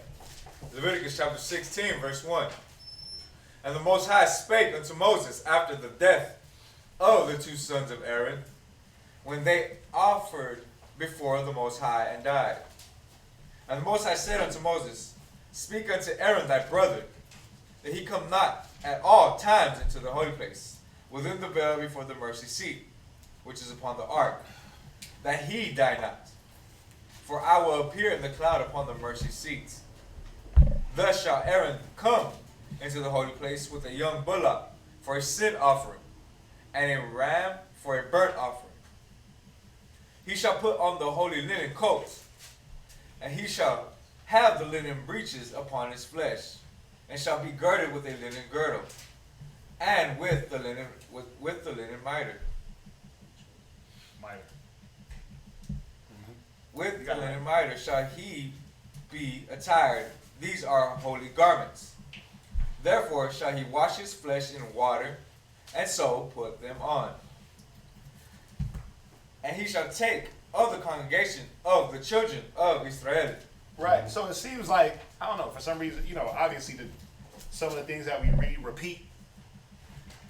Leviticus chapter 16, verse 1. And the Most High spake unto Moses after the death of the two sons of Aaron, when they offered before the Most High and died. And the Most High said unto Moses, Speak unto Aaron thy brother, that he come not at all times into the holy place, within the veil before the mercy seat, which is upon the ark, that he die not. For I will appear in the cloud upon the mercy seat. Thus shall Aaron come into the holy place with a young bullock for a sin offering, and a ram for a burnt offering. He shall put on the holy linen coat, and he shall have the linen breeches upon his flesh, and shall be girded with a linen girdle, and with the linen mitre. With the linen mitre shall he be attired. These are holy garments. Therefore shall he wash his flesh in water, and so put them on. And he shall take of the congregation of the children of Israel. Right. So it seems like, I don't know, for some reason, obviously some of the things that we read repeat.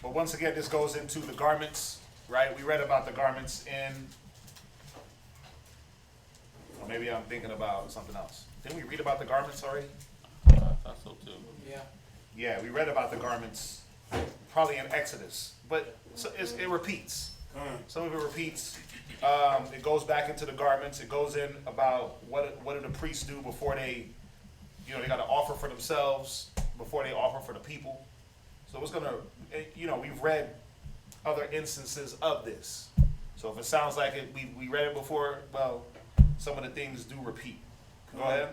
But once again, this goes into the garments, right? We read about the garments in, or maybe I'm thinking about something else. Didn't we read about the garments already? I thought so too. Yeah. Yeah, we read about the garments probably in Exodus. But it repeats. Some of it repeats. It goes back into the garments. It goes in about what do the priests do before they got to offer for themselves, before they offer for the people. So it's gonna, we've read other instances of this. So if it sounds like it, we read it before, well, some of the things do repeat. Go ahead.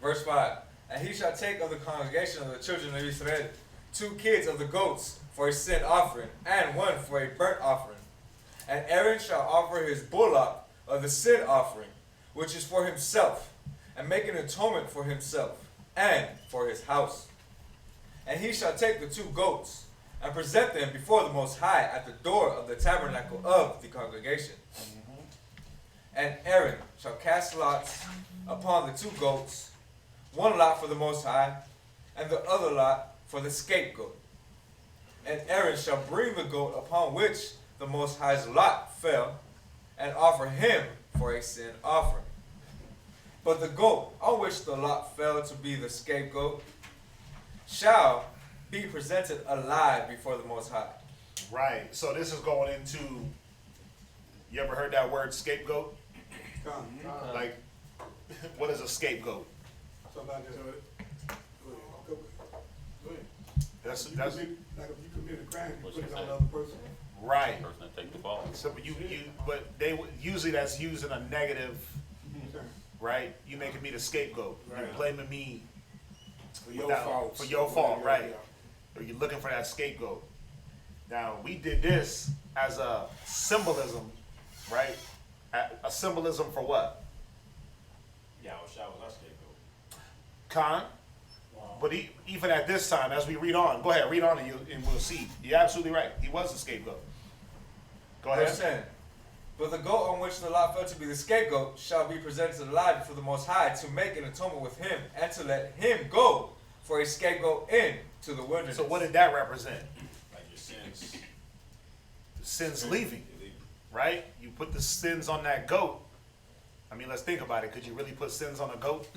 Verse 5. And he shall take of the congregation of the children of Israel 2 kids of the goats for a sin offering, and 1 for a burnt offering. And Aaron shall offer his bullock of the sin offering, which is for himself, and make an atonement for himself and for his house. And he shall take the 2 goats and present them before the Most High at the door of the tabernacle of the congregation. And Aaron shall cast lots upon the 2 goats, 1 lot for the Most High, and the other lot for the scapegoat. And Aaron shall bring the goat upon which the Most High's lot fell, and offer him for a sin offering. But the goat on which the lot fell to be the scapegoat shall be presented alive before the Most High. Right. So this is going into, you ever heard that word scapegoat? Like, what is a scapegoat? Somebody just heard it. Go ahead. That's Like if you commit a crime, you What put you it on say? the other person. right. Person that take the fall. So but they usually that's using a negative, right? You making me the scapegoat. You're Right. blaming me For your without- fault. for your fault, right? Or you're looking for that scapegoat. Now we did this as a symbolism, right? A symbolism for what? Yeah, Shah was our scapegoat. Khan. But even at this time, as we read on, go ahead, read on and we'll see. You're absolutely right. He was the scapegoat. Go Verse ahead. 10. But the goat on which the lot fell to be the scapegoat shall be presented alive before the Most High to make an atonement with him, and to let him go for a scapegoat into the wilderness. So what did that represent? Like your sins. Sins leaving, right? You put the sins on that goat. I mean, let's think about it. Could you really put sins on a goat?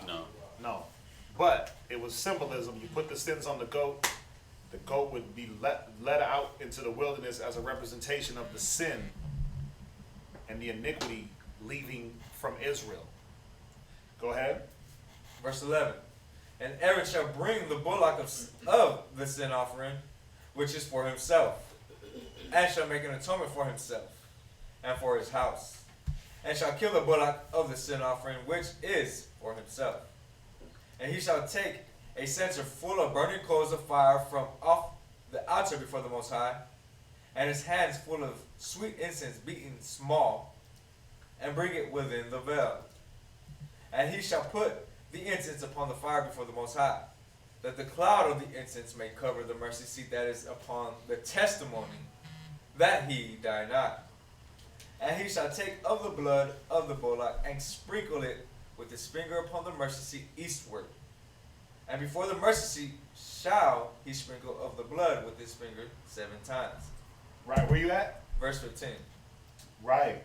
No. No. But it was symbolism. You put the sins on the goat would be let out into the wilderness as a representation of the sin and the iniquity leaving from Israel. Go ahead. Verse 11. And Aaron shall bring the bullock of the sin offering, which is for himself, and shall make an atonement for himself and for his house, and shall kill the bullock of the sin offering, which is for himself. And he shall take a censer full of burning coals of fire from off the altar before the Most High, and his hands full of sweet incense beaten small, and bring it within the veil. And he shall put the incense upon the fire before the Most High, that the cloud of the incense may cover the mercy seat that is upon the testimony, that he die not. And he shall take of the blood of the bullock, and sprinkle it with his finger upon the mercy seat eastward. And before the mercy seat shall he sprinkle of the blood with his finger 7 times. Right, where you at? Verse 15. Right.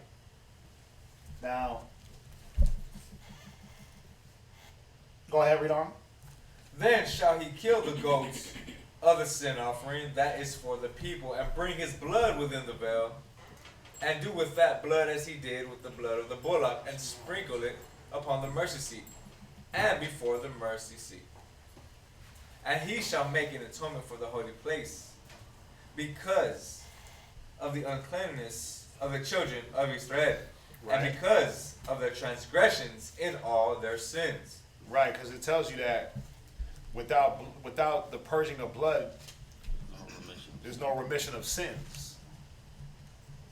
Now, go ahead, read on. Then shall he kill the goats of the sin offering that is for the people, and bring his blood within the veil, and do with that blood as he did with the blood of the bullock, and sprinkle it upon the mercy seat, and before the mercy seat. And he shall make an atonement for the holy place, because of the uncleanness of the children of Israel, Right. and because of their transgressions in all their sins. Right, because it tells you that without the purging of blood, No remission. there's no remission of sins.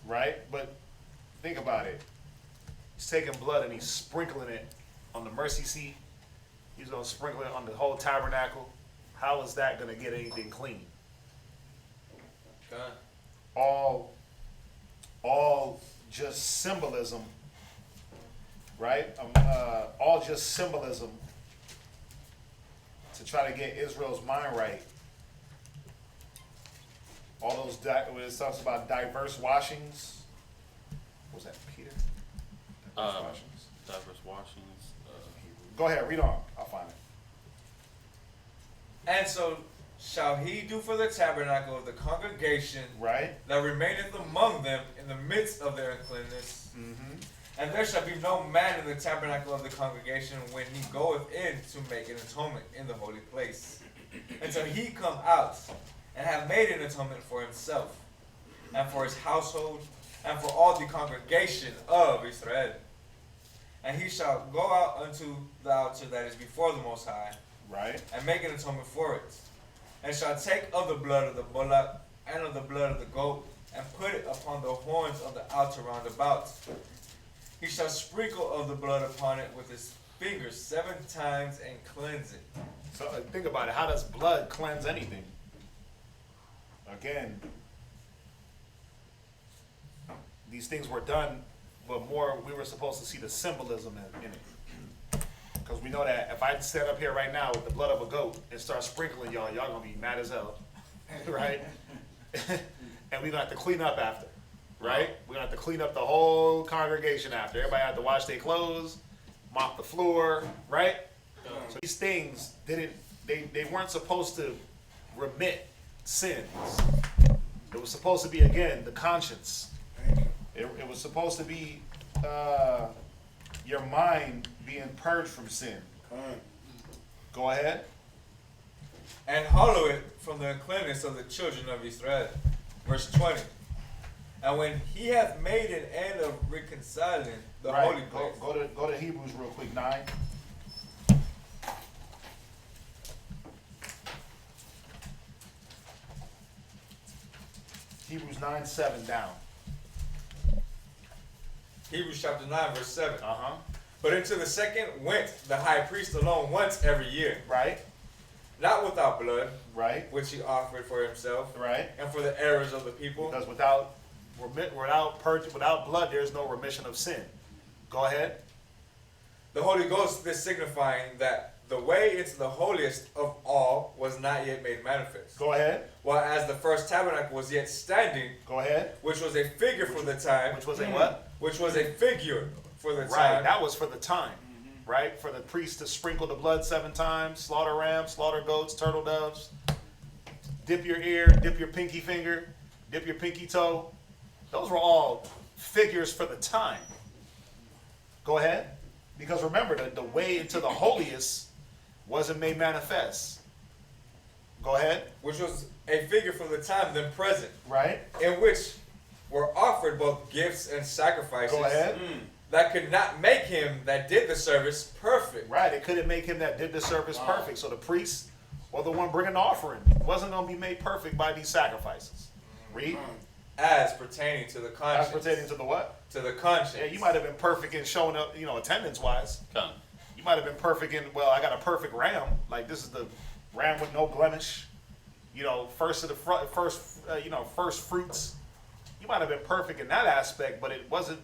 Right? But think about it. He's taking blood and he's sprinkling it on the mercy seat. He's going to sprinkle it on the whole tabernacle. How is that going to get anything clean? God. All just symbolism, right? All just symbolism to try to get Israel's mind right. All those, when it talks about diverse washings. What was that, Peter? Diverse washings. Diverse washings. Go ahead, read on. I'll find it. And so shall he do for the tabernacle of the congregation Right? that remaineth among them in the midst of their uncleanness. Mm-hmm. And there shall be no man in the tabernacle of the congregation when he goeth in to make an atonement in the holy place, until he come out and have made an atonement for himself, and for his household, and for all the congregation of Israel. And he shall go out unto the altar that is before the Most High, Right? and make an atonement for it, and shall take of the blood of the bullock and of the blood of the goat, and put it upon the horns of the altar round about. He shall sprinkle of the blood upon it with his fingers 7 times and cleanse it. So think about it. How does blood cleanse anything? Again, these things were done, but more we were supposed to see the symbolism in it. Because we know that if I stand up here right now with the blood of a goat and start sprinkling y'all gonna be mad as hell, right? And we're gonna have to clean up after, right? We're gonna have to clean up the whole congregation after. Everybody had to wash their clothes, mop the floor, right? So these things they weren't supposed to remit sins. It was supposed to be, again, the conscience. It was supposed to be your mind being purged from sin. Go ahead. And hollow it from the uncleanness of the children of Israel. Verse 20. And when he hath made an end of reconciling the holy place. Go to Hebrews real quick, 9. Hebrews 9:7 down. Hebrews chapter 9, verse 7. Uh-huh. But into the second went the high priest alone once every year, Right? not without blood, Right? which he offered for himself, Right? and for the errors of the people. Because without blood, there's no remission of sin. Go ahead. The Holy Ghost, this signifying that the way into the holiest of all was not yet made manifest. Go ahead. While as the first tabernacle was yet standing, Go ahead. which was a figure for the time, Which was a what? which was a figure for the Right. time. That was for the time. Right? For the priest to sprinkle the blood 7 times, slaughter rams, slaughter goats, turtle doves, dip your ear, dip your pinky finger, dip your pinky toe. Those were all figures for the time. Go ahead. Because remember, the way into the holiest wasn't made manifest. Go ahead. Which was a figure for the time then present, Right? in which were offered both gifts and sacrifices Go ahead. that could not make him that did the service perfect. Right. It couldn't make him that did the service perfect. So the priest or the one bringing the offering wasn't going to be made perfect by these sacrifices. Read. As pertaining to the conscience. As pertaining to the what? To the conscience. Yeah, you might have been perfect in showing up, attendance wise. Come. You might have been perfect in, well, I got a perfect ram. Like, this is the ram with no blemish. First of the front, first fruits. You might have been perfect in that aspect, but it wasn't,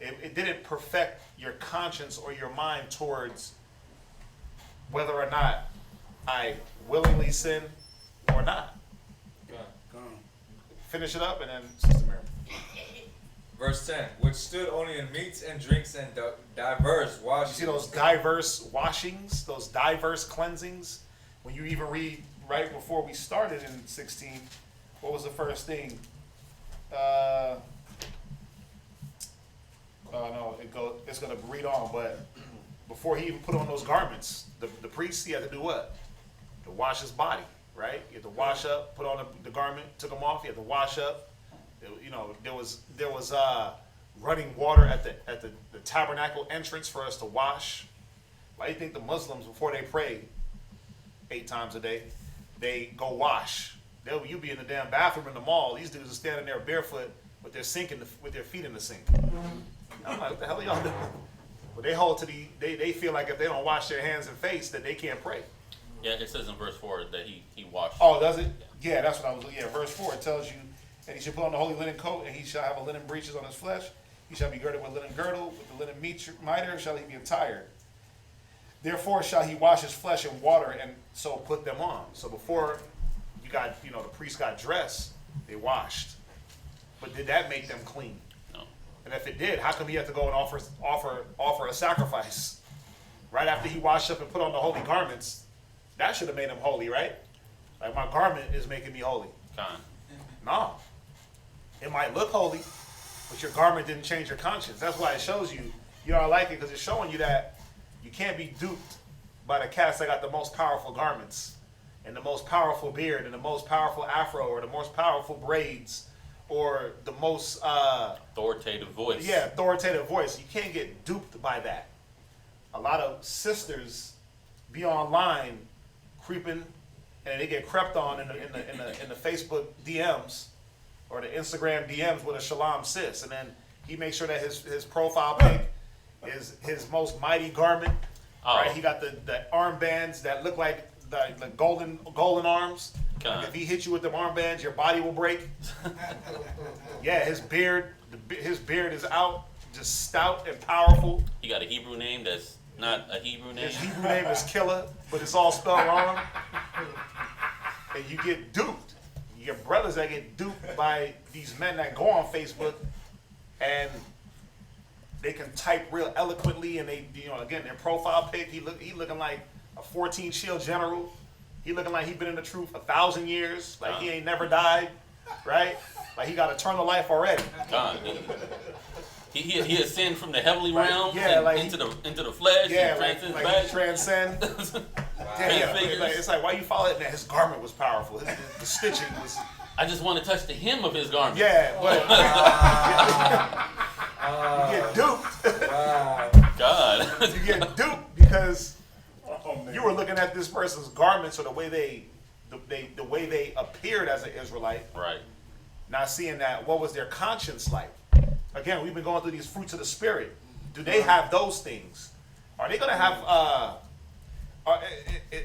it didn't perfect your conscience or your mind towards whether or not I willingly sin or not. Finish it up and then Sister Mary. Verse 10, which stood only in meats and drinks and diverse You washings. see those diverse washings, those diverse cleansings? When you even read right before we started in 16, what was the first thing? No, it's going to read on, but before he even put on those garments, the priest, he had to do what? To wash his body, right? He had to wash up, put on the garment, took them off, he had to wash up. There was running water at the tabernacle entrance for us to wash. Why do you think the Muslims, before they pray 8 times a day, they go wash? You be in the damn bathroom in the mall. These dudes are standing there barefoot with their feet in the sink. I'm like, what the hell are y'all doing? But they hold to they feel like if they don't wash their hands and face, that they can't pray. Yeah, it says in verse 4 that he washed. Oh, does it? Yeah, that's what I was. Yeah, verse 4 it tells you, and he shall put on the holy linen coat, and he shall have a linen breeches on his flesh. He shall be girded with linen girdle, with the linen mitre shall he be attired. Therefore shall he wash his flesh in water, and so put them on. So before you got, the priest got dressed, they washed. But did that make them clean? No. And if it did, how come he had to go and offer a sacrifice right after he washed up and put on the holy garments? That should have made him holy, right? Like, my garment is making me holy. Con. No. It might look holy, but your garment didn't change your conscience. That's why it shows you. I like it because it's showing you that you can't be duped by the cats that got the most powerful garments and the most powerful beard and the most powerful afro or the most powerful braids or the most Authoritative voice. Yeah, authoritative voice. You can't get duped by that. A lot of sisters be online creeping, and they get crept on in the Facebook DMs or the Instagram DMs with a shalom sis, and then he makes sure that his profile pic is his most mighty garment. Oh. Right? He got the armbands that look like the golden arms. Like if he hits you with them armbands, your body will break. Yeah, his beard is out, just stout and powerful. He got a Hebrew name that's not a Hebrew name. His Hebrew name is Killer, but it's all spelled wrong. And you get duped. You get brothers that get duped by these men that go on Facebook and they can type real eloquently, and they, again, their profile pic, he looking like a 14 shield general. He looking like he been in the truth 1,000 years, like he ain't never died, right? Like he got eternal life already. God, he ascended from the heavenly realm into the flesh. Yeah, and like back. he transcend. It's like, why you follow it? His garment was powerful. The stitching was. I just want to touch the hem of his garment. Yeah, but you get duped. God, You get duped because you were looking at this person's garments or the way they appeared as an Israelite. right? Not seeing that, what was their conscience like? Again, we've been going through these fruits of the Spirit. Do they have those things? Are they going to have,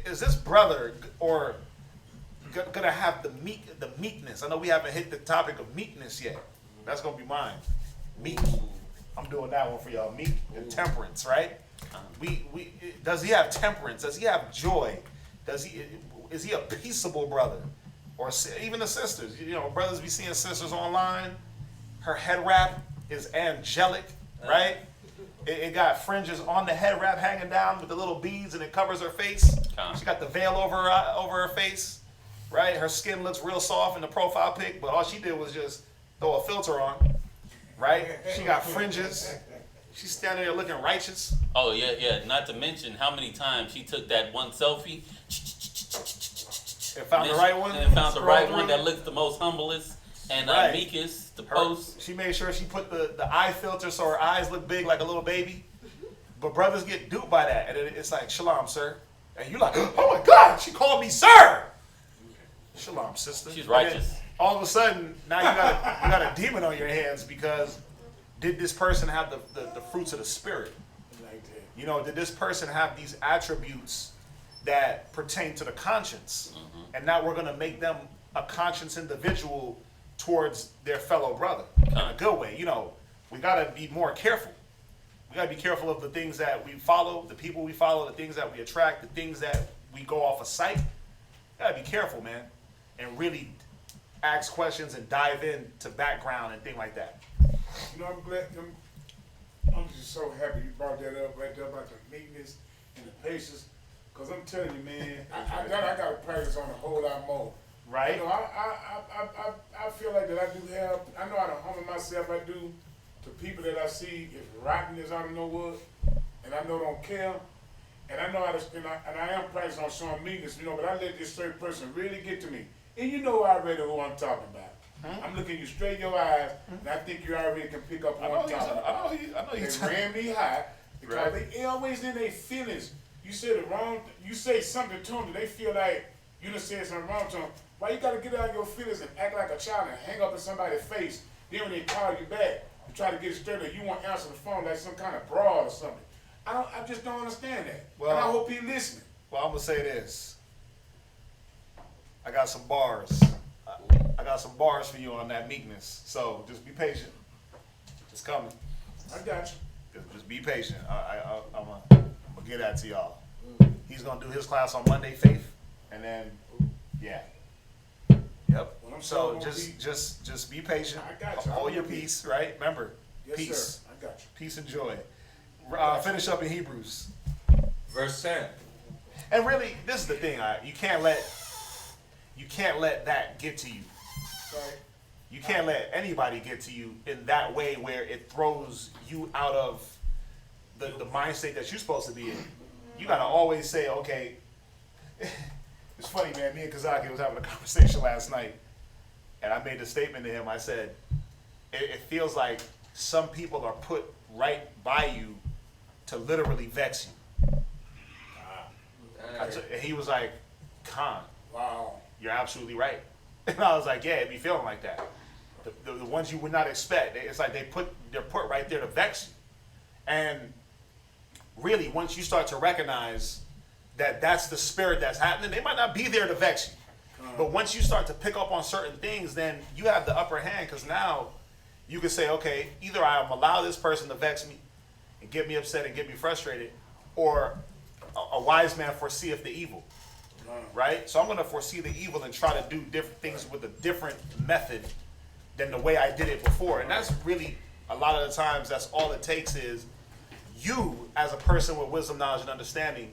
is this brother or going to have the meekness? I know we haven't hit the topic of meekness yet. That's going to be mine. Meek. I'm doing that one for y'all. Meek and temperance, right? Does he have temperance? Does he have joy? Is he a peaceable brother? Or even the sisters, brothers be seeing sisters online. Her head wrap is angelic, right? It got fringes on the head wrap hanging down with the little beads, and it covers her face. She got the veil over her face, right? Her skin looks real soft in the profile pic, but all she did was just throw a filter on, right? She got fringes. She's standing there looking righteous. Oh yeah. Not to mention how many times she took that one selfie. And found the right one. And found the right one that looks the most humblest and meekest to post. She made sure she put the eye filter so her eyes look big like a little baby. But brothers get duped by that. And it's like, shalom, sir. And you're like, oh my God, she called me sir. Shalom, sister. She's righteous. All of a sudden, now you got a demon on your hands because did this person have the fruits of the Spirit? Did this person have these attributes that pertain to the conscience? Mm-hmm. And now we're going to make them a conscious individual towards their fellow brother in a good way. We got to be more careful. We got to be careful of the things that we follow, the people we follow, the things that we attract, the things that we go off of sight. Got to be careful, man, and really ask questions and dive into background and things like that. I'm glad. I'm just so happy you brought that up right there about the meekness and the patience. Because I'm telling you, man, I got to practice on a whole lot more. Right? I feel like that I do have, I know how to humble myself. I do to people that I see is rotten as I don't know what, and I know don't care. And I know how to, and I am practicing on showing meekness, but I let this certain person really get to me. And already who I'm talking about. I'm looking you straight in your eyes, and I think you already can pick up what I'm talking about. I know They ran me high because they always in their feelings. You say something to them, they feel like you done said something wrong to them. Why you gotta get out of your feelings and act like a child and hang up in somebody's face? Then when they call you back, You try to get it straight, or you want to answer the phone like some kind of broad or something. I just don't understand that. Well, and I hope he listening. Well, I'm gonna say this. I got some bars. I got some bars for you on that meekness. So just be patient. It's coming. I got you. Just be patient. I'm gonna get that to y'all. He's gonna do his class on Monday, Faith, and then yeah. Yep. Well, I'm So sure just be patient. I got you. Hold your peace, right? Remember, Yes, peace, sir. I got you. peace and joy. Finish up in Hebrews. Verse 10. And really, this is the thing. You can't let that get to you. Right. You can't let anybody get to you in that way where it throws you out of the mindset that you're supposed to be in. You gotta always say, okay. It's funny, man. Me and Kazaki was having a conversation last night, and I made a statement to him. I said, it feels like some people are put right by you to literally vex you. And he was like, Khan, Wow. you're absolutely right. And I was like, yeah, it be feeling like that. The ones you would not expect. It's like they're put right there to vex you. And really, once you start to recognize that that's the spirit that's happening, they might not be there to vex you. But once you start to pick up on certain things, then you have the upper hand, because now you can say, okay, either I'm allow this person to vex me and get me upset and get me frustrated, or a wise man foreseeth the evil. Right? So I'm going to foresee the evil and try to do different things with a different method than the way I did it before. And that's really, a lot of the times, that's all it takes is you, as a person with wisdom, knowledge, and understanding,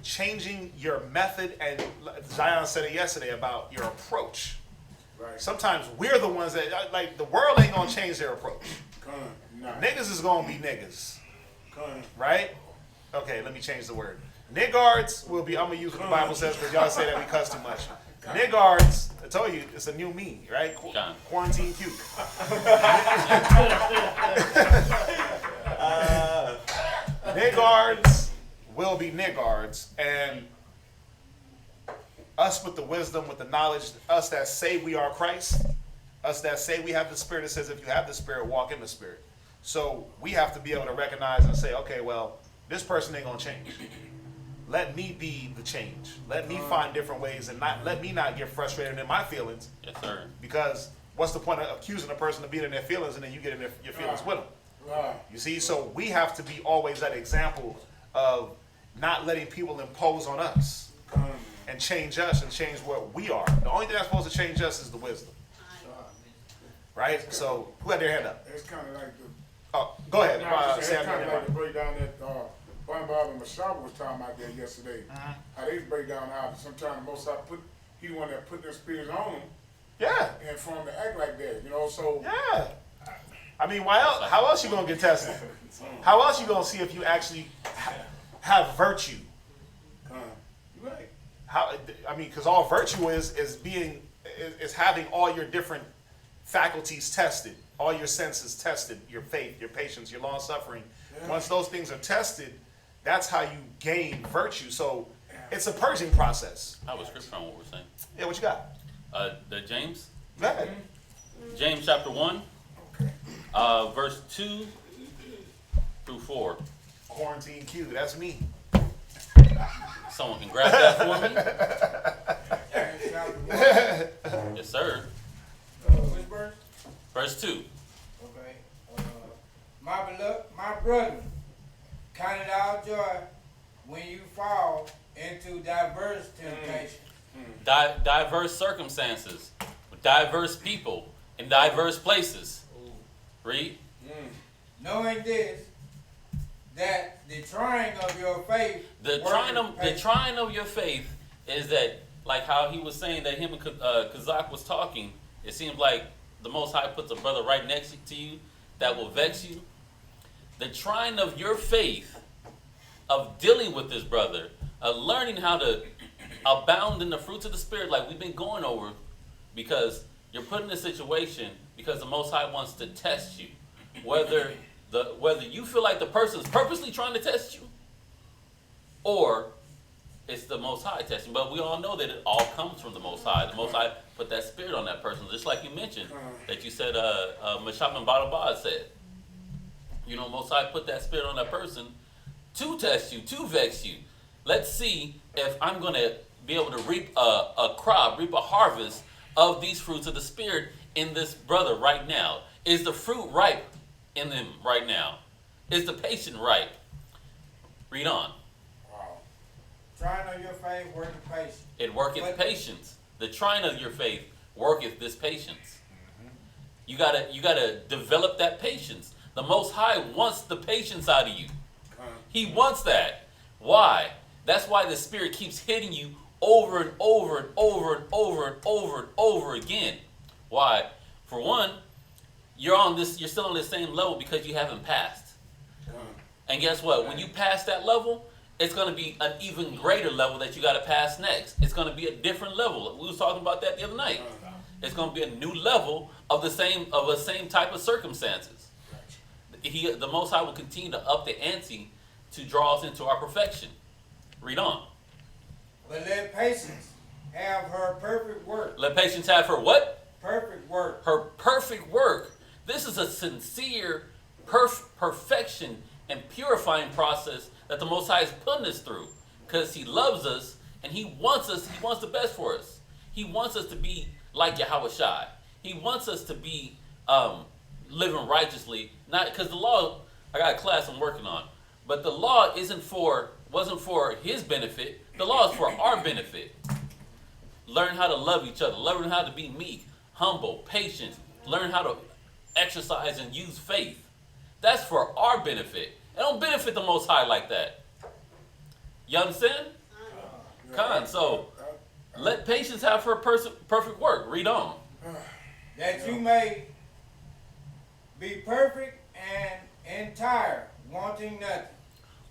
changing your method. And Zion said it yesterday about your approach. Right. Sometimes we're the ones that, like, the world ain't going to change their approach. Nah. Niggas is going to be niggas. Come. Right? Okay, let me change the word. Niggards will be, I'm going to use what the Bible says because y'all say that we cuss too much. Niggards, I told you, it's a new me, right? Quarantine cute. Niggards will be niggards, and us with the wisdom, with the knowledge, us that say we are Christ, us that say we have the Spirit, it says if you have the Spirit, walk in the Spirit. So we have to be able to recognize and say, okay, well, this person ain't going to change. Let me be the change. Let me find different ways, and let me not get frustrated in my feelings. Yes, sir. Because what's the point of accusing a person of being in their feelings and then you get in your feelings with them? Right. You see, so we have to be always that example of not letting people impose on us and change us and change what we are. The only thing that's supposed to change us is the wisdom. Right? So, who had their hand up? It's kind of like the. Oh, go ahead. It's kind of like the breakdown that Bob and S.O.W was talking about there yesterday. How they break down how sometimes the Most High he the one that put their spirits on them. Yeah. And for them to act like that, you know. So. Yeah. I mean, why else? How else you gonna get tested? How else you gonna see if you actually have virtue? You're right. How? I mean, because all virtue is having all your different faculties tested, all your senses tested, your faith, your patience, your long suffering. Yeah. Once those things are tested, that's how you gain virtue. So it's a purging process. I was scripture on what we're saying. Yeah, what you got? The James. Go ahead. James chapter 1, verse 2 through 4. Quarantine Q, that's me. Someone can grab that for me? Yes, sir. Which verse? Verse 2. Okay. My brethren, count it all joy when you fall into diverse temptations. Diverse circumstances, diverse people, in diverse places. Read. Knowing this, that the trying of your faith. The trying of your faith is that, like how he was saying that him and Kazak was talking, it seems like the Most High puts a brother right next to you that will vex you. The trying of your faith, of dealing with this brother, of learning how to abound in the fruits of the Spirit, like we've been going over, because you're put in a situation because the Most High wants to test you, whether you feel like the person's purposely trying to test you, or it's the Most High testing. But we all know that it all comes from the Most High. The Most High put that spirit on that person, just like you mentioned, that you said Meshach and Badabad said. You know, Most High put that spirit on that person to test you, to vex you. Let's see if I'm going to be able to reap a crop, reap a harvest of these fruits of the spirit in this brother right now. Is the fruit ripe in them right now? Is the patient ripe? Read on. Wow. Trying on your faith, working patience. It worketh patience. The trying of your faith worketh this patience. You gotta develop that patience. The Most High wants the patience out of you. He wants that. Why? That's why the Spirit keeps hitting you over and over and over and over and over and over again. Why? For one, you're still on the same level because you haven't passed. And guess what? When you pass that level, it's going to be an even greater level that you got to pass next. It's going to be a different level. We was talking about that the other night. It's going to be a new level of the same type of circumstances. The Most High will continue to up the ante to draw us into our perfection. Read on. But let patience have her perfect work. Let patience have her what? Perfect work. Her perfect work. This is a sincere perfection and purifying process that the Most High is putting us through, because He loves us and He wants us. He wants the best for us. He wants us to be like Yahweh Shai. He wants us to be living righteously. Not because the law. I got a class I'm working on, but the law wasn't for His benefit. The law is for our benefit. Learn how to love each other. Learn how to be meek, humble, patient. Learn how to exercise and use faith. That's for our benefit. It don't benefit the Most High like that. You understand? Khan, so let patience have her perfect work. Read on. That you may be perfect and entire, wanting nothing.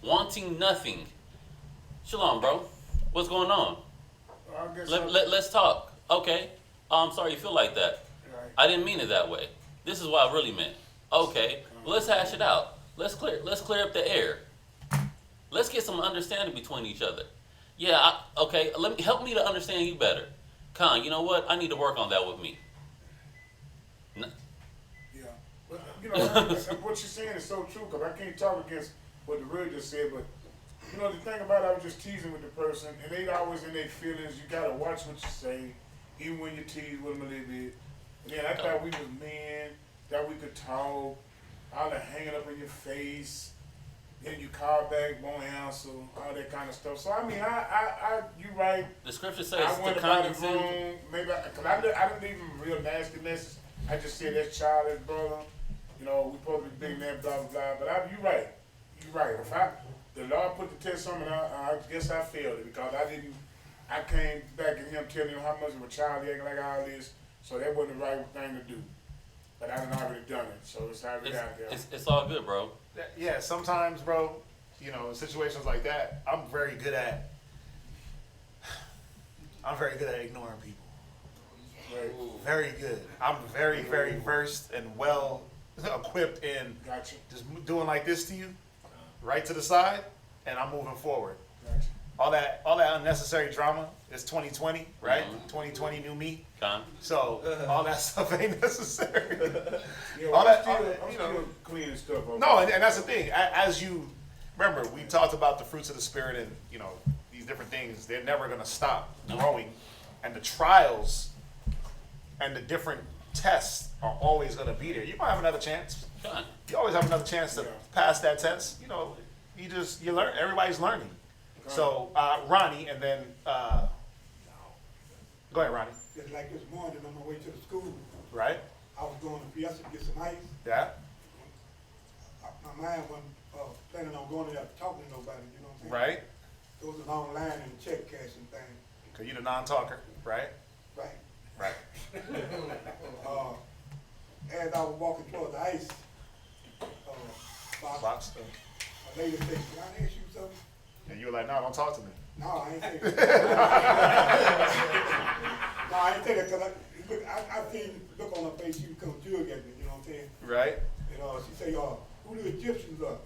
Wanting nothing. Shalom, bro. What's going on? I guess Let's talk. Okay. I'm sorry you feel like that. Right. I didn't mean it that way. This is what I really meant. Okay. Well, let's hash it out. Let's clear up the air. Let's get some understanding between each other. Yeah, okay. Help me to understand you better. Khan, you know what? I need to work on that with me. Yeah. But, what you're saying is so true, because I can't talk against what the real just said, but the thing about it, I was just teasing with the person, and they always in their feelings. You gotta watch what you say, even when you tease with them a little bit. And then I thought we was men, that we could talk, all that hanging up in your face, then you call back, won't answer, all that kind of stuff. So I mean, you right. The scripture says I went the about it condescending. wrong. Maybe because I didn't leave him real nasty message. I just said that's childish, brother. We supposed to be big man, blah blah blah. But you right. You right. If the Lord put the test on me, I guess I failed it because I came back at him telling him how much of a child he acting like all this. So that wasn't the right thing to do. But I done already done it, so it's already out there. It's all good, bro. Yeah, sometimes, bro, in situations like that, I'm very good at ignoring people. Right. Very good. I'm very, very versed and well equipped in Gotcha. just doing like this to you, right to the side, and I'm moving forward. Gotcha. All that unnecessary drama is 2020, right? Mhm. 2020 new me. Khan. So all that stuff ain't necessary. Yeah, All well, that- I'm still cleaning stuff up. No, and that's the thing. As you remember, we talked about the fruits of the spirit, and these different things. They're never gonna stop growing, and the trials and the different tests are always gonna be there. You might have another chance. Khan. You always have another chance to Yeah. pass that test. You learn. Everybody's learning. So Ronnie, and then go ahead, Ronnie. Just like this morning on my way to the school, Right? I was going to Fiesta to get some ice. Yeah. My mind wasn't planning on going there talking to nobody, you know what I'm saying? Right. There was a long line in the check cashing thing. Cause you're the non-talker, right? Right. Right. As I was walking towards the ice, Box. a lady said, "Can I ask you something?" And you were like, no, don't talk to me. No, I ain't saying that. No, I ain't saying that because I seen the look on her face, she was come jug at me, you know what I'm saying? Right. And she say, who the Egyptians are?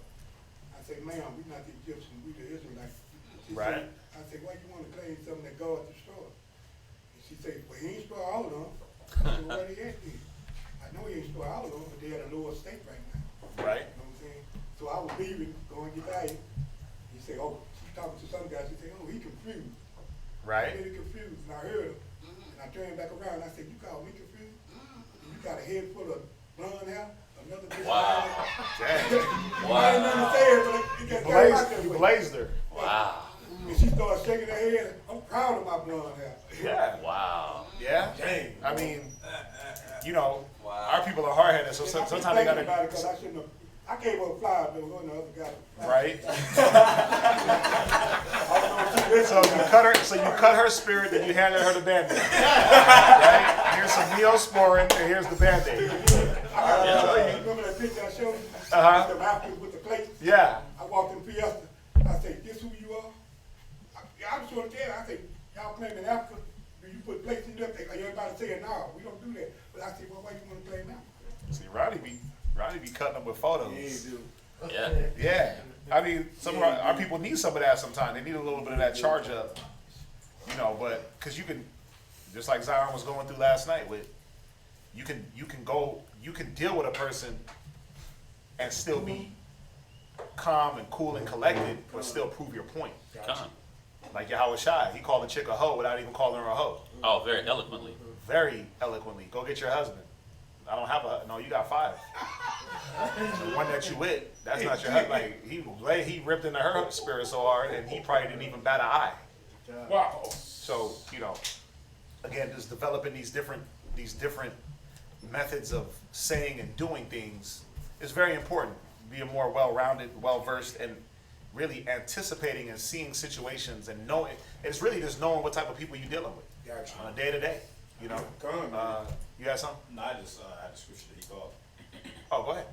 I say, ma'am, we not the Egyptians, we the Israelites. She Right. Say, I say, why you want to claim something that God destroyed? And she say, well, he ain't destroyed all of them. I said, well, where they at then? I know he ain't destroyed all of them, but they at a lower state right now. Right. You know what I'm saying? So I was leaving, going to get out. He said, oh, she's talking to some guy. She said, oh, he confused. Right. Really confused. And I heard her. And I turned back around. And I said, you call me confused? And you got a head full of blonde hair? Another bitch. Wow. Dang. I didn't understand, but it just came out that You way. blazed her. Wow. And she started shaking her head. I'm proud of my blonde hair. Yeah. Wow. Yeah. Dang. I mean, you know, our people are hard headed, so And I sometimes keep they thinking about it gotta. 'cause I shouldn't have. I gave her a flower, but one of the other guy. Right. I don't know if she listened. So you cut her spirit, then you handed her the Band-Aid. Right? Here's some Neosporin, and here's the Band-Aid. Remember that picture I showed you? Uh-huh. With the Africans with the plates? Yeah. I walked in Fiesta. I said, this who you are? I was trying to tell her. I said, y'all claim in Africa, do you put plates in there? Like everybody saying, no, we don't do that. But I said, well, why you want to claim Africa? See, Rodney be cutting them with photos. Yeah. Yeah. I mean, some of our people need some of that sometimes. They need a little bit of that charge up. You know, but because you can, just like Zion was going through last night with, you can deal with a person and still be calm and cool and collected, but still prove your point. Come. Like Yahweh Shai, he called a chick a hoe without even calling her a hoe. Oh, very eloquently. Very eloquently. Go get your husband. I don't have no, you got 5. The one that you with, that's not your husband. Like he ripped into her spirit so hard, and he probably didn't even bat an eye. Wow. So, you know, again, just developing these different methods of saying and doing things is very important. Being more well-rounded, well-versed, and really anticipating and seeing situations and knowing. It's really just knowing what type of people you're dealing with Gotcha. on a day-to-day. You know. You got something? No, I just had the scripture that he called. Oh, go ahead.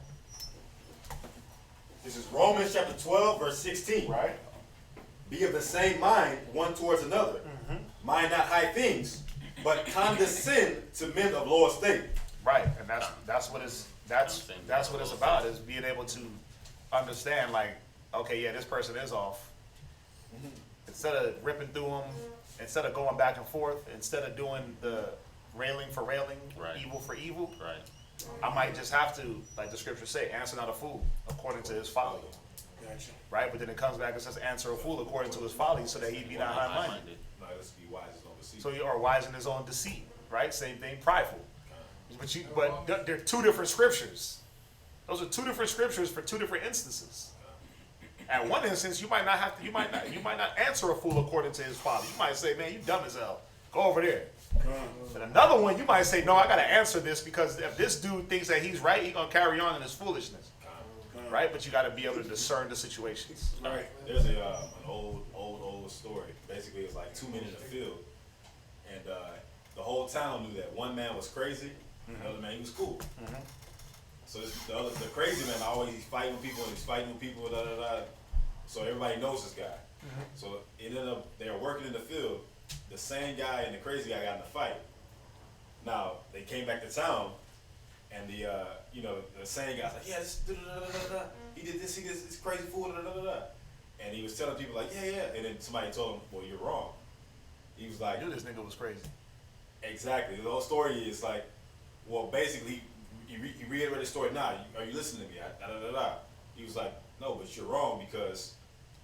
This is Romans chapter 12, verse 16. Right. Be of the same mind one towards another. Mind not high things, but condescend to men of low estate. Right, and that's what it's about, is being able to understand, like, okay, yeah, this person is off. Instead of ripping through them, instead of going back and forth, instead of doing the railing for railing, Right. evil for evil, Right. I might just have to, like the scriptures say, answer not a fool according to his folly. Gotcha. Right, but then it comes back and says, answer a fool according to his folly, so that he be not high-minded. No, let's be wise as don't deceive. So you are wise in his own deceit, right? Same thing, prideful. But they're 2 different scriptures. Those are 2 different scriptures for 2 different instances. At one instance, you might not answer a fool according to his folly. You might say, man, you dumb as hell. Go over there. But another one, you might say, no, I got to answer this, because if this dude thinks that he's right, he's going to carry on in his foolishness. Right? But you got to be able to discern the situations. Right. There's an old story. Basically, it was like 2 men in the field, and the whole town knew that one man was crazy, the other man he was cool. So the crazy man always he's fighting with people, da da da. So everybody knows this guy. So it ended up they were working in the field. The same guy and the crazy guy got in a fight. Now they came back to town, and the same guy's like, yeah, this da da da da da. He did this crazy fool da da da da. And he was telling people like, yeah. And then somebody told him, well, you're wrong. He was like, I knew this nigga was crazy. exactly. The whole story is like, well, basically, he reiterated the story. Nah, are you listening to me? Da da da da. He was like, no, but you're wrong, because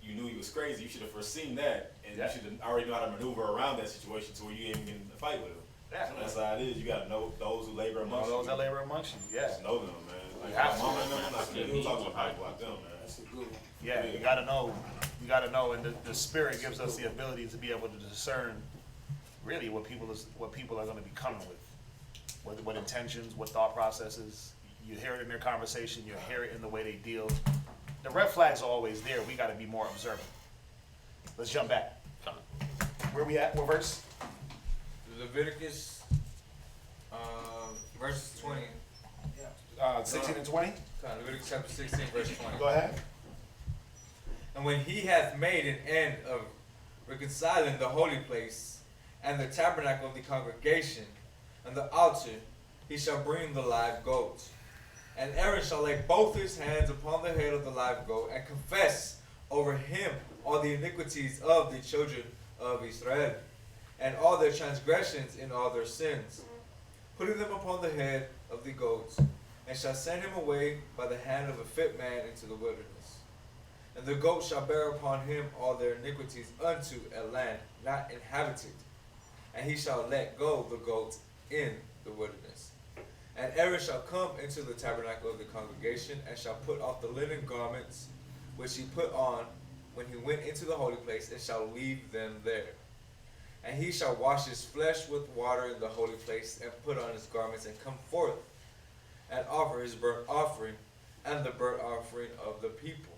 you knew he was crazy. You should have foreseen that, and you should have already know how to maneuver around that situation to where you ain't even get in a fight with him. Yeah. So that's how it is. You got to know those who labor amongst Those you. that labor amongst you, yeah. Just know them, man. Like You have my to. mama and them, I'm not gonna talk to people like them, man. That's a good one. Yeah, you gotta know, and the spirit gives us the ability to be able to discern really what people are gonna be coming with. What intentions, what thought processes. You hear it in their conversation, you hear it in the way they deal. The red flags are always there. We gotta be more observant. Let's jump back. Come. Where we at? What verse? Leviticus, verse 20. 16 and 20? Leviticus chapter 16, verse 20. Go ahead. And when he hath made an end of reconciling the holy place, and the tabernacle of the congregation, and the altar, he shall bring the live goat. And Aaron shall lay both his hands upon the head of the live goat, and confess over him all the iniquities of the children of Israel, and all their transgressions in all their sins, putting them upon the head of the goats, and shall send him away by the hand of a fit man into the wilderness. And the goat shall bear upon him all their iniquities unto a land not inhabited, and he shall let go the goat in the wilderness. And Aaron shall come into the tabernacle of the congregation, and shall put off the linen garments which he put on when he went into the holy place, and shall leave them there. And he shall wash his flesh with water in the holy place, and put on his garments, and come forth, and offer his burnt offering, and the burnt offering of the people,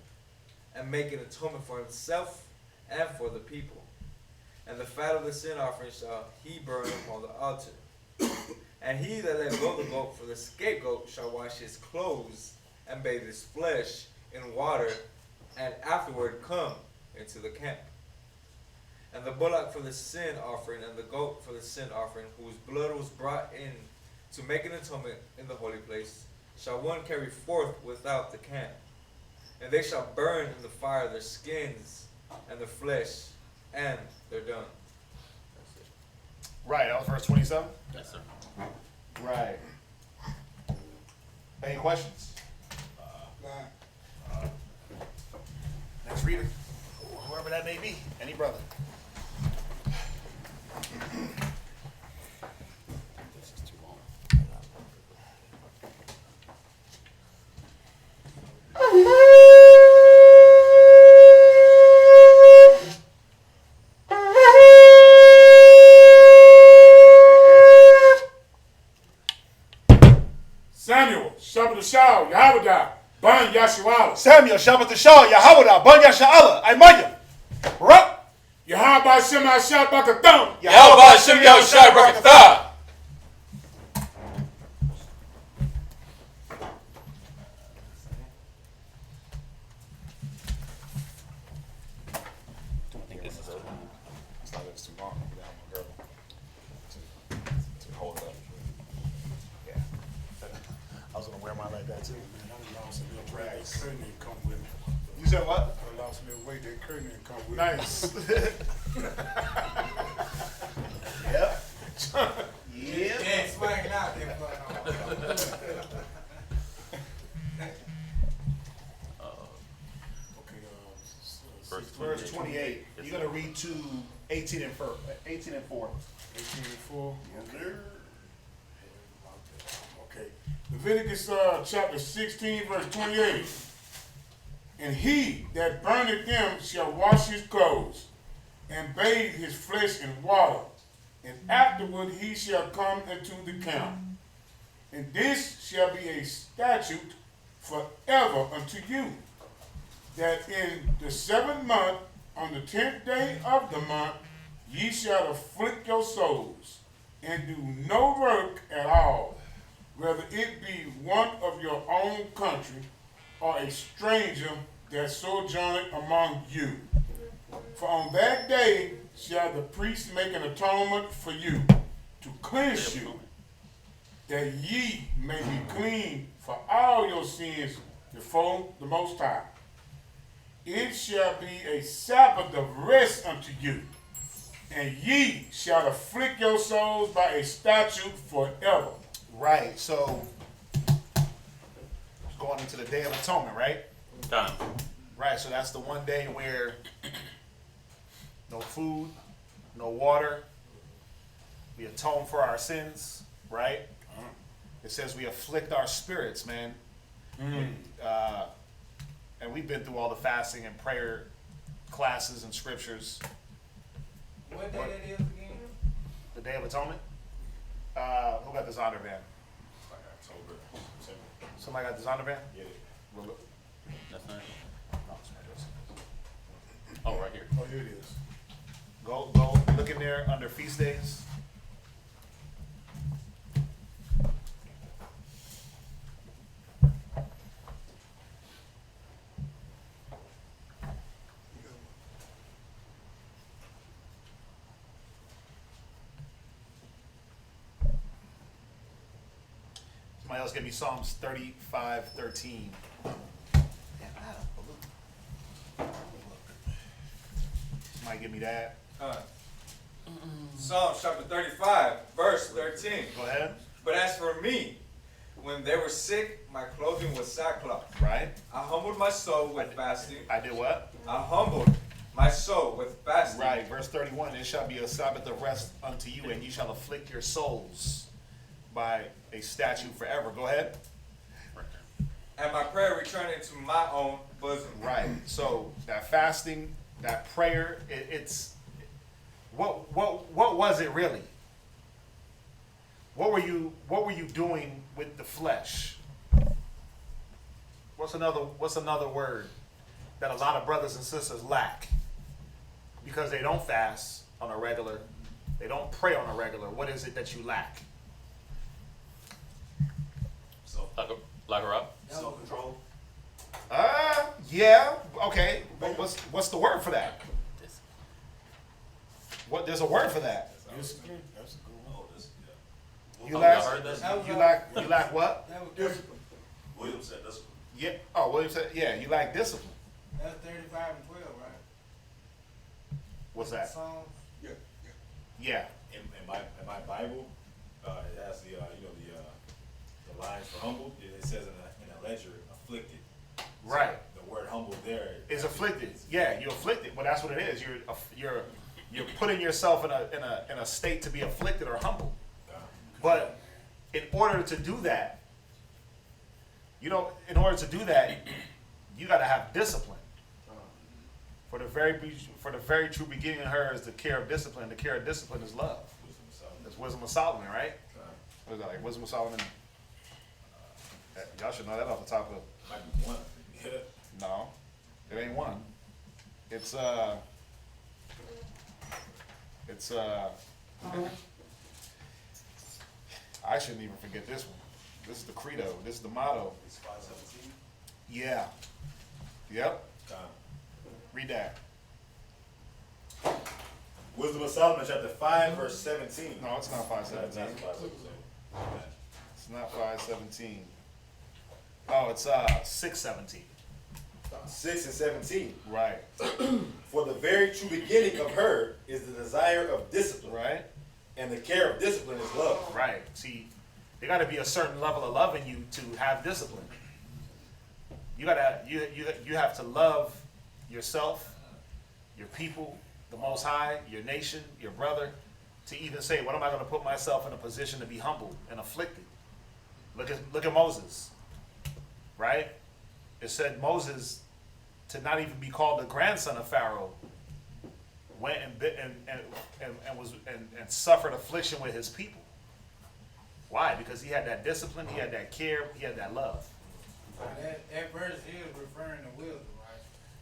and make an atonement for himself and for the people. And the fat of the sin offering shall he burn upon the altar. And he that let go the goat for the scapegoat shall wash his clothes, and bathe his flesh in water, and afterward come into the camp. And the bullock for the sin offering, and the goat for the sin offering, whose blood was brought in to make an atonement in the holy place, shall one carry forth without the camp. And they shall burn in the fire their skins and the flesh, and they're done. That's it. Right, that was verse 27? Yes, sir. Right. Any questions? Next reader, whoever that may be, any brother. This is too long. Samuel, Shabbat Shah, Yahweh, Ban Yashua, Samuel, Shabbat Shah, Yahweh, Ban Yasha'Allah, Aymaya. Rup. Yahweh Shema Shabbat Yahweh Hashem Yahushua Barakatah. I think this is too long. It's not it's too long. Yeah, I'm a girl. To hold up. Yeah. I was gonna wear mine like that too. Man, I lost a little weight. That curtain didn't come with me. You said what? I lost a little weight. That curtain didn't come with me. Nice. Yep. Yep. Yeah, swinging out there, but Okay, Verse 28. You're gonna read to 18 and 4. 18 and 4. 18 and 4. Okay. Okay. Leviticus chapter 16, verse 28. And he that burneth them shall wash his clothes, and bathe his flesh in water, and afterward he shall come into the camp. And this shall be a statute forever unto you, that in the 7th month, on the 10th day of the month, ye shall afflict your souls, and do no work at all, whether it be one of your own country, or a stranger that sojourneth among you. For on that day shall the priest make an atonement for you, to cleanse you, that ye may be clean for all your sins before the Most High. It shall be a Sabbath of rest unto you, and ye shall afflict your souls by a statute forever. Right. So going into the Day of Atonement, right? Time. Right. So that's the one day where no food, no water. We atone for our sins, right? It says we afflict our spirits, man. And we've been through all the fasting and prayer classes and scriptures. what day that is again? The Day of Atonement. Who got this honor band? It's like October. Somebody got this honor band? Yeah. That's not. No, somebody else. Oh, right here. Oh, here it is. Go look in there under feast days. Somebody else give me Psalms 35:13. Somebody give me that. Psalm chapter 35, verse 13. Go ahead. But as for me, when they were sick, my clothing was sackcloth. Right. I humbled my soul with fasting. I did what? I humbled my soul with fasting. Right. Verse 31, it shall be a Sabbath of rest unto you, and you shall afflict your souls by a statute forever. Go ahead. And my prayer returned into my own bosom. Right. So that fasting, that prayer, it's what was it really? What were you doing with the flesh? What's another word that a lot of brothers and sisters lack? Because they don't fast on a regular, they don't pray on a regular. What is it that you lack? Lock her up. Self-control. Yeah, okay. But what's the word for that? What there's a word for that. Discipline, that's a good one. Oh, this, yeah. You Oh, lack y'all heard that? you lack what? That was discipline. William said this. Yeah. Oh, William said, yeah, you lack discipline. That's 35 and 12, right? What's that? Psalms. Yeah, Yeah. In my Bible, it has the lines for humble. It says in a ledger, afflicted. Right. The word humble there Is afflicted. Yeah, you're afflicted. Well, that's what it is. You're putting yourself in a state to be afflicted or humble. But in order to do that, you got to have discipline. For the very true beginning of her is the care of discipline. The care of discipline is love. That's Wisdom of Solomon, right? What is that, like Wisdom of Solomon? Y'all should know that off the top of. might be one. Yeah. No, it ain't one. It's I shouldn't even forget this one. This is the credo. This is the motto. It's 5:17. Yeah. Yep. Read that. Wisdom of Solomon, chapter 5, verse 17. No, it's not 5:17. That's 5:17. It's not 5:17. Oh, it's 6:17. 6 and 17. Right. For the very true beginning of her is the desire of discipline, Right. and the care of discipline is love. Right. See, there got to be a certain level of love in you to have discipline. You have to love yourself, your people, the Most High, your nation, your brother, to even say, what am I going to put myself in a position to be humbled and afflicted? Look at Moses, right? It said Moses, to not even be called the grandson of Pharaoh, went and suffered affliction with his people. Why? Because he had that discipline, he had that care, he had that love. That verse here is referring to wisdom, right?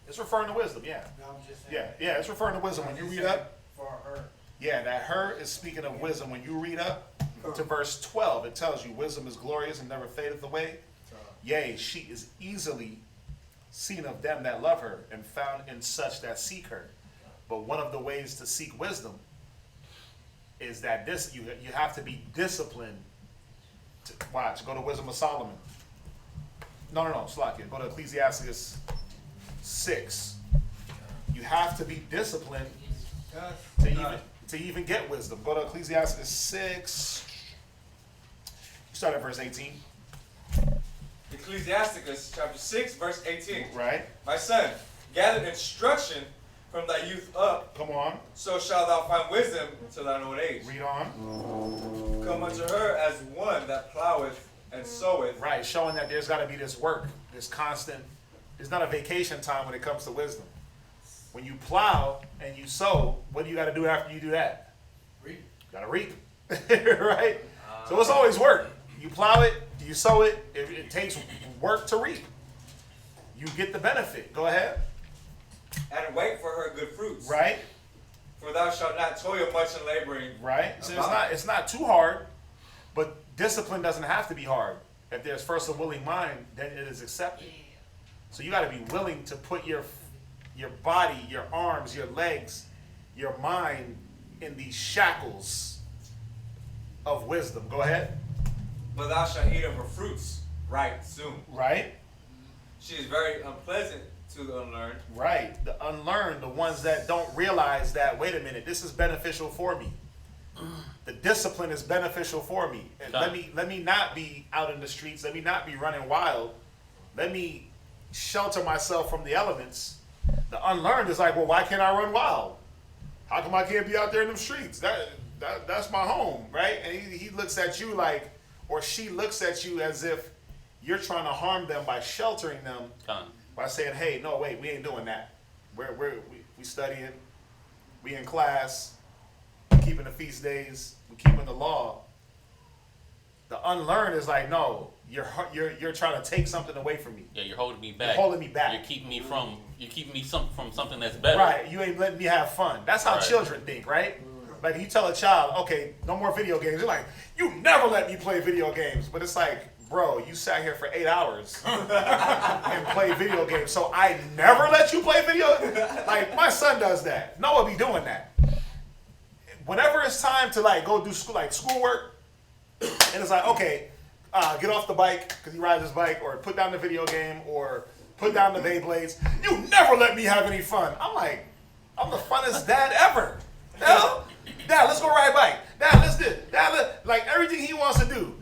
It's referring to wisdom, yeah. No, I'm just saying. Yeah, it's referring to wisdom. When you read up, For her. yeah, that her is speaking of wisdom. When you read up to verse 12, it tells you wisdom is glorious and never fadeth away. Yea, she is easily seen of them that love her, and found in such that seek her. But one of the ways to seek wisdom is that you have to be disciplined. Watch, go to Wisdom of Solomon. No, Slakia. Go to Ecclesiasticus 6. You have to be disciplined to even get wisdom. Go to Ecclesiasticus 6. You start at verse 18. Ecclesiasticus chapter 6, verse 18. Right? My son, gather instruction from thy youth up, Come on. so shalt thou find wisdom till thine old age. Read on. Come unto her as one that ploweth and soweth. Right, showing that there's got to be this work, this constant. There's not a vacation time when it comes to wisdom. When you plow and you sow, what do you got to do after you do that? Read. You got to reap. Right? So it's always work. You plow it, you sow it, it takes work to reap. You get the benefit. Go ahead. And wait for her good fruits. Right? For thou shalt not toil much in laboring. Right? So it's not too hard, but discipline doesn't have to be hard. If there's first a willing mind, then it is accepted. So you got to be willing to put your body, your arms, your legs, your mind in these shackles of wisdom. Go ahead. But thou shalt eat of her fruits right soon. Right? She is very unpleasant to the unlearned. Right. The unlearned, the ones that don't realize that, wait a minute, this is beneficial for me. the discipline is beneficial for me. And let me not be out in the streets. Let me not be running wild. Let me shelter myself from the elements. The unlearned is like, well, why can't I run wild? How come I can't be out there in them streets? That's my home, right? And he looks at you like, or she looks at you as if you're trying to harm them by sheltering them, by saying, hey, no, wait, we ain't doing that. We studying, we in class, we keeping the feast days, we keeping the law. The unlearned is like, no, you're trying to take something away from me. Yeah, you're holding me back. You're holding me back. You're keeping me from from something that's better. Right. You ain't letting me have fun. That's how children think, right? Like you tell a child, okay, no more video games. They're like, you never let me play video games. But it's like, bro, you sat here for 8 hours and played video games. So I never let you play video. Like my son does that. Noah be doing that. Whenever it's time to like go do school, like schoolwork, and it's like, okay, get off the bike because he rides his bike, or put down the video game, or put down the Beyblades. You never let me have any fun. I'm like, I'm the funnest dad ever. Hell, Dad, let's go ride a bike. Dad, let's do it. Dad, like everything he wants to do.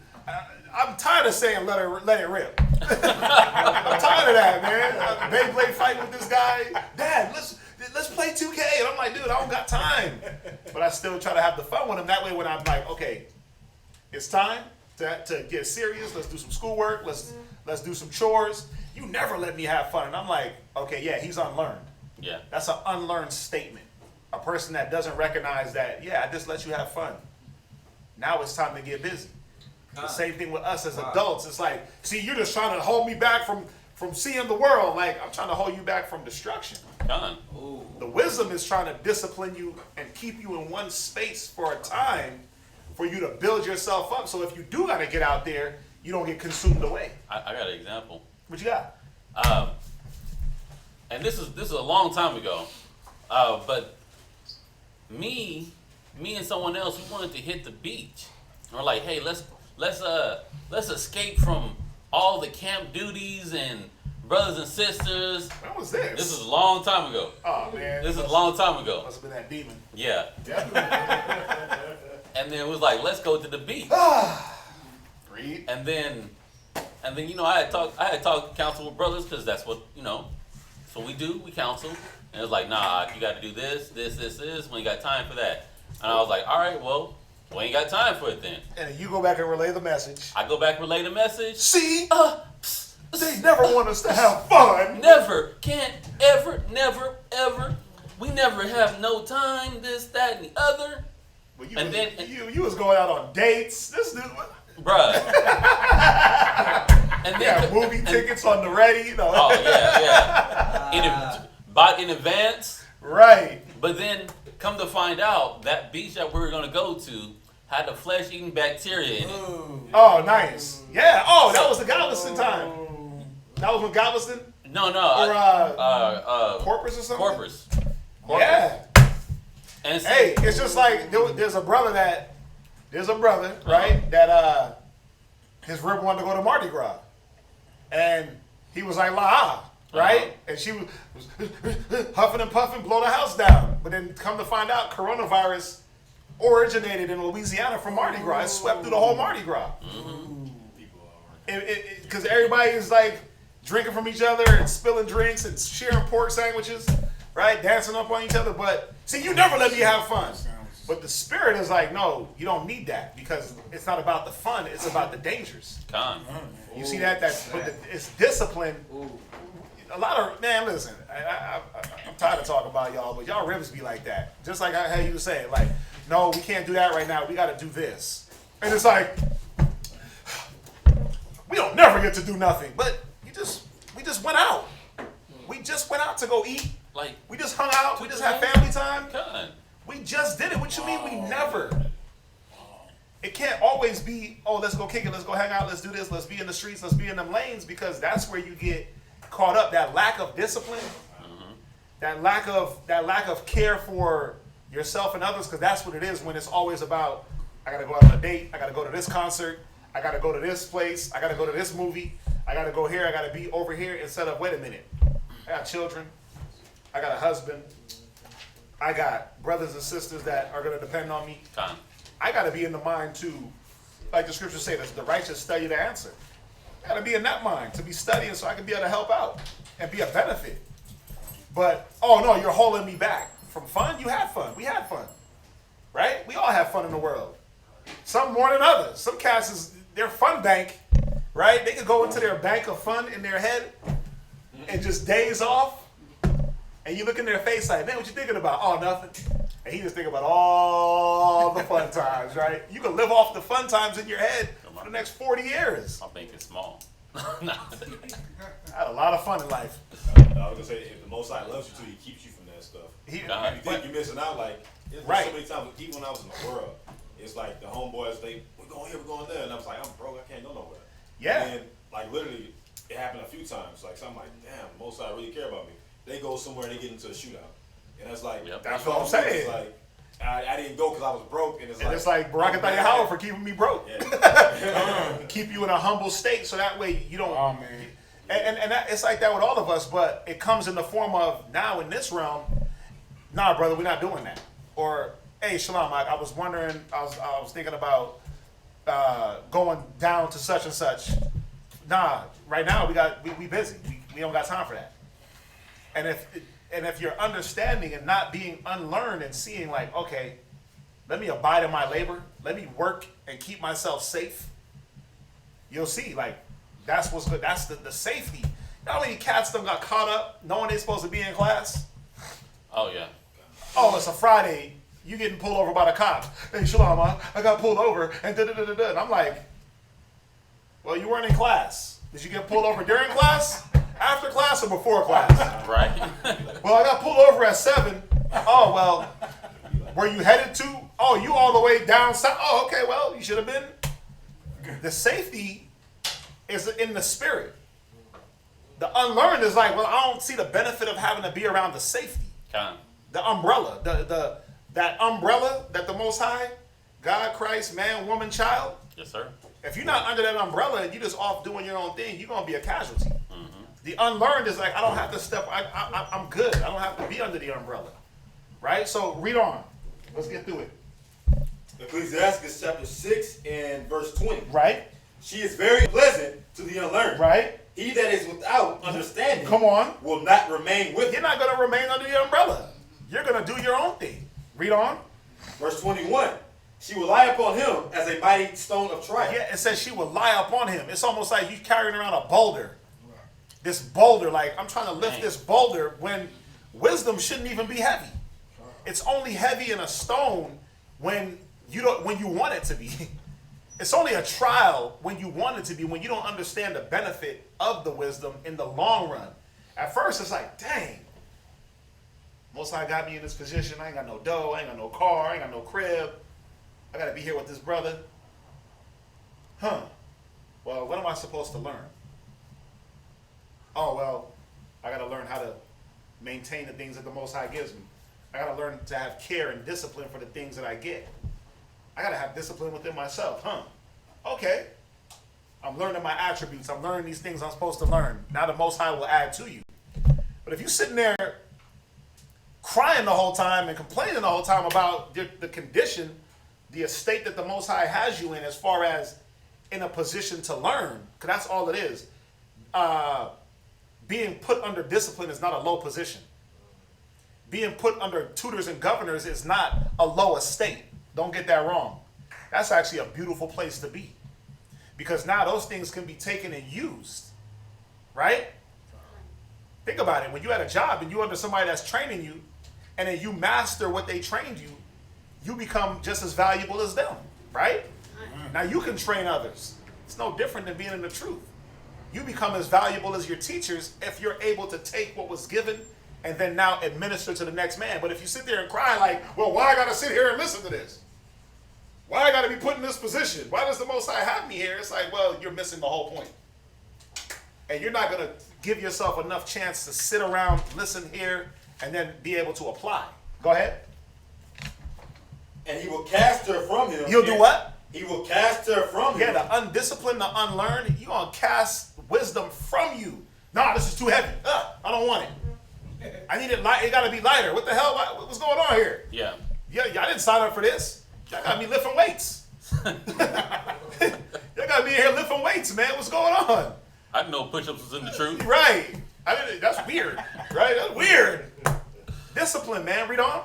I'm tired of saying let it rip. I'm tired of that, man. Beyblade fighting with this guy. Dad, let's play 2K. And I'm like, dude, I don't got time. But I still try to have the fun with him. That way when I'm like, okay, it's time to get serious. Let's do some schoolwork. Let's do some chores. You never let me have fun. And I'm like, okay, yeah, he's unlearned. Yeah. That's an unlearned statement. A person that doesn't recognize that, yeah, I just let you have fun. Now it's time to get busy. The same thing with us as adults. It's like, see, you're just trying to hold me back from seeing the world. Like, I'm trying to hold you back from destruction. The wisdom is trying to discipline you and keep you in one space for a time for you to build yourself up. So if you do got to get out there, you don't get consumed away. I got an example. What you got? And this is a long time ago. But me and someone else, we wanted to hit the beach. We're like, hey, let's escape from all the camp duties and brothers and sisters. When was this? This is a long time ago. Oh man. This is a long time ago. Must have been that demon. Yeah. And then it was like, let's go to the beach. Read. And then I had talked counsel with brothers, because that's what so we do. We counsel. And it was like, nah, you got to do this. We ain't got time for that. And I was like, all right, well, we ain't got time for it then. And you go back and relay the message. I go back, relay the message. See? They never want us to have fun. Never. Can't ever, never, ever. We never have no time, this, that, and the other. Well, you was going out on dates. This dude, bruh. And then movie tickets on the ready. Oh, yeah. Bought in advance. Right. But then, come to find out, that beach that we were going to go to had the flesh-eating bacteria in it. Oh, nice. Yeah. Oh, that was the Galveston time. That was when Galveston? No. Or Corpus or something? Corpus. Yeah. And hey, it's just like there's a brother, right? That his rib wanted to go to Mardi Gras, and he was like, "La," right? And she was huffing and puffing, blow the house down. But then come to find out, coronavirus originated in Louisiana from Mardi Gras. It swept through the whole Mardi Gras. Because everybody is like drinking from each other and spilling drinks and sharing pork sandwiches, right? Dancing up on each other. But see, you never let me have fun. But the spirit is like, no, you don't need that, because it's not about the fun, it's about the dangers. You see that? It's discipline. A lot of, man, listen, I'm tired of talking about y'all, but y'all ribs be like that. Just like how you were saying, like, no, we can't do that right now, we gotta do this. And it's like, we don't never get to do nothing, but we just went out. We just went out to go eat. Like, we just hung out, we just had family time. God. We just did it. What you mean we never? It can't always be, oh, let's go kick it, let's go hang out, let's do this, let's be in the streets, let's be in them lanes, because that's where you get caught up. That lack of discipline, that lack of care for yourself and others, because that's what it is when it's always about, I gotta go out on a date, I gotta go to this concert, I gotta go to this place, I gotta go to this movie, I gotta go here, I gotta be over here, instead of, wait a minute, I got children, I got a husband, I got brothers and sisters that are gonna depend on me. I got to be in the mind to, like the scriptures say, the righteous study to answer. I got to be in that mind to be studying so I can be able to help out and be a benefit. But, oh no, you're holding me back from fun? You had fun. We had fun. Right? We all have fun in the world. Some more than others. Some cats is their fun bank, right? They could go into their bank of fun in their head and just days off. And you look in their face like, man, what you thinking about? Oh, nothing. And he just think about all the fun times, right? You can live off the fun times in your head for the next 40 years. My bank is small. I had a lot of fun in life. I was gonna say, if the Most High loves you too, He keeps you from that stuff. He, God. You think you're missing out, like, there's been so many times, even when I was in the world, it's like the homeboys, we're going here, we're going there, and I was like, I'm broke, I can't go nowhere. Yeah. And like literally, it happened a few times. Like, so I'm like, damn, Most High really care about me. They go somewhere and they get into a shootout, and it's like, Yep. That's what I'm saying. It's like, I didn't go because I was broke, and it's like Barakatah Yahweh for keeping me broke. Yeah. Keep you in a humble state so that way you don't. Oh man. And that, it's like that with all of us, but it comes in the form of now in this realm, nah, brother, we're not doing that. Or, hey, Shalom, I was wondering, I was thinking about going down to such and such. Nah, right now we busy. We don't got time for that. And if you're understanding and not being unlearned and seeing like, okay, let me abide in my labor, let me work and keep myself safe, you'll see like that's what's good. That's the safety. You know how many cats done got caught up knowing they're supposed to be in class? Oh yeah. Oh, it's a Friday. You getting pulled over by the cops. Hey, Shalom, I got pulled over and da-da-da-da-da. And I'm like, well, you weren't in class. Did you get pulled over during class, after class, or before class? Right. Well, I got pulled over at 7. Oh, well, were you headed to? Oh, you all the way down south? Oh, okay, well, you should have been. The safety is in the spirit. The unlearned is like, well, I don't see the benefit of having to be around the safety. Con. The umbrella, that umbrella that the Most High, God, Christ, man, woman, child. Yes, sir. If you're not under that umbrella and you just off doing your own thing, you're gonna be a casualty. The unlearned is like, I don't have to step. I'm good. I don't have to be under the umbrella, right? So read on. Let's get through it. Ecclesiastes chapter 6 and verse 20. Right, She is very pleasant to the unlearned. right. He that is without understanding Come on. will not remain with You're him. not gonna remain under the umbrella. You're gonna do your own thing. Read on. Verse 21. She will lie upon him as a mighty stone of triumph. Yeah, it says she will lie upon him. It's almost like you carrying around a boulder. This boulder, like I'm trying to lift Dang. this boulder when wisdom shouldn't even be heavy. It's only heavy in a stone when you want it to be. It's only a trial when you want it to be, when you don't understand the benefit of the wisdom in the long run. At first, it's like, dang, Most High got me in this position. I ain't got no dough. I ain't got no car. I ain't got no crib. I got to be here with this brother. Huh. Well, what am I supposed to learn? Oh, well, I got to learn how to maintain the things that the Most High gives me. I got to learn to have care and discipline for the things that I get. I got to have discipline within myself. Huh. Okay. I'm learning my attributes. I'm learning these things I'm supposed to learn. Now the Most High will add to you. But if you're sitting there crying the whole time and complaining the whole time about the condition, the estate that the Most High has you in as far as in a position to learn, because that's all it is. Being put under discipline is not a low position. Being put under tutors and governors is not a low estate. Don't get that wrong. That's actually a beautiful place to be. Because now those things can be taken and used. Right? Think about it. When you had a job and you under somebody that's training you, and then you master what they trained you, you become just as valuable as them. Right? Now you can train others. It's no different than being in the truth. You become as valuable as your teachers if you're able to take what was given and then now administer to the next man. But if you sit there and cry like, well, why I got to sit here and listen to this? Why I got to be put in this position? Why does the Most High have me here? It's like, well, you're missing the whole point. And you're not going to give yourself enough chance to sit around, listen here, and then be able to apply. Go ahead. And he will cast her from him. You'll do what? He will cast her from him. Yeah, the undisciplined, the unlearned, you're going to cast wisdom from you. Nah, this is too heavy. I don't want it. I need it light. It got to be lighter. What the hell? What's going on here? Yeah. Yeah, I didn't sign up for this. Y'all got me lifting weights. Y'all got me in here lifting weights, man. What's going on? I didn't know push-ups was in the truth. Right. That's weird. Right? That's weird. Discipline, man. Read on.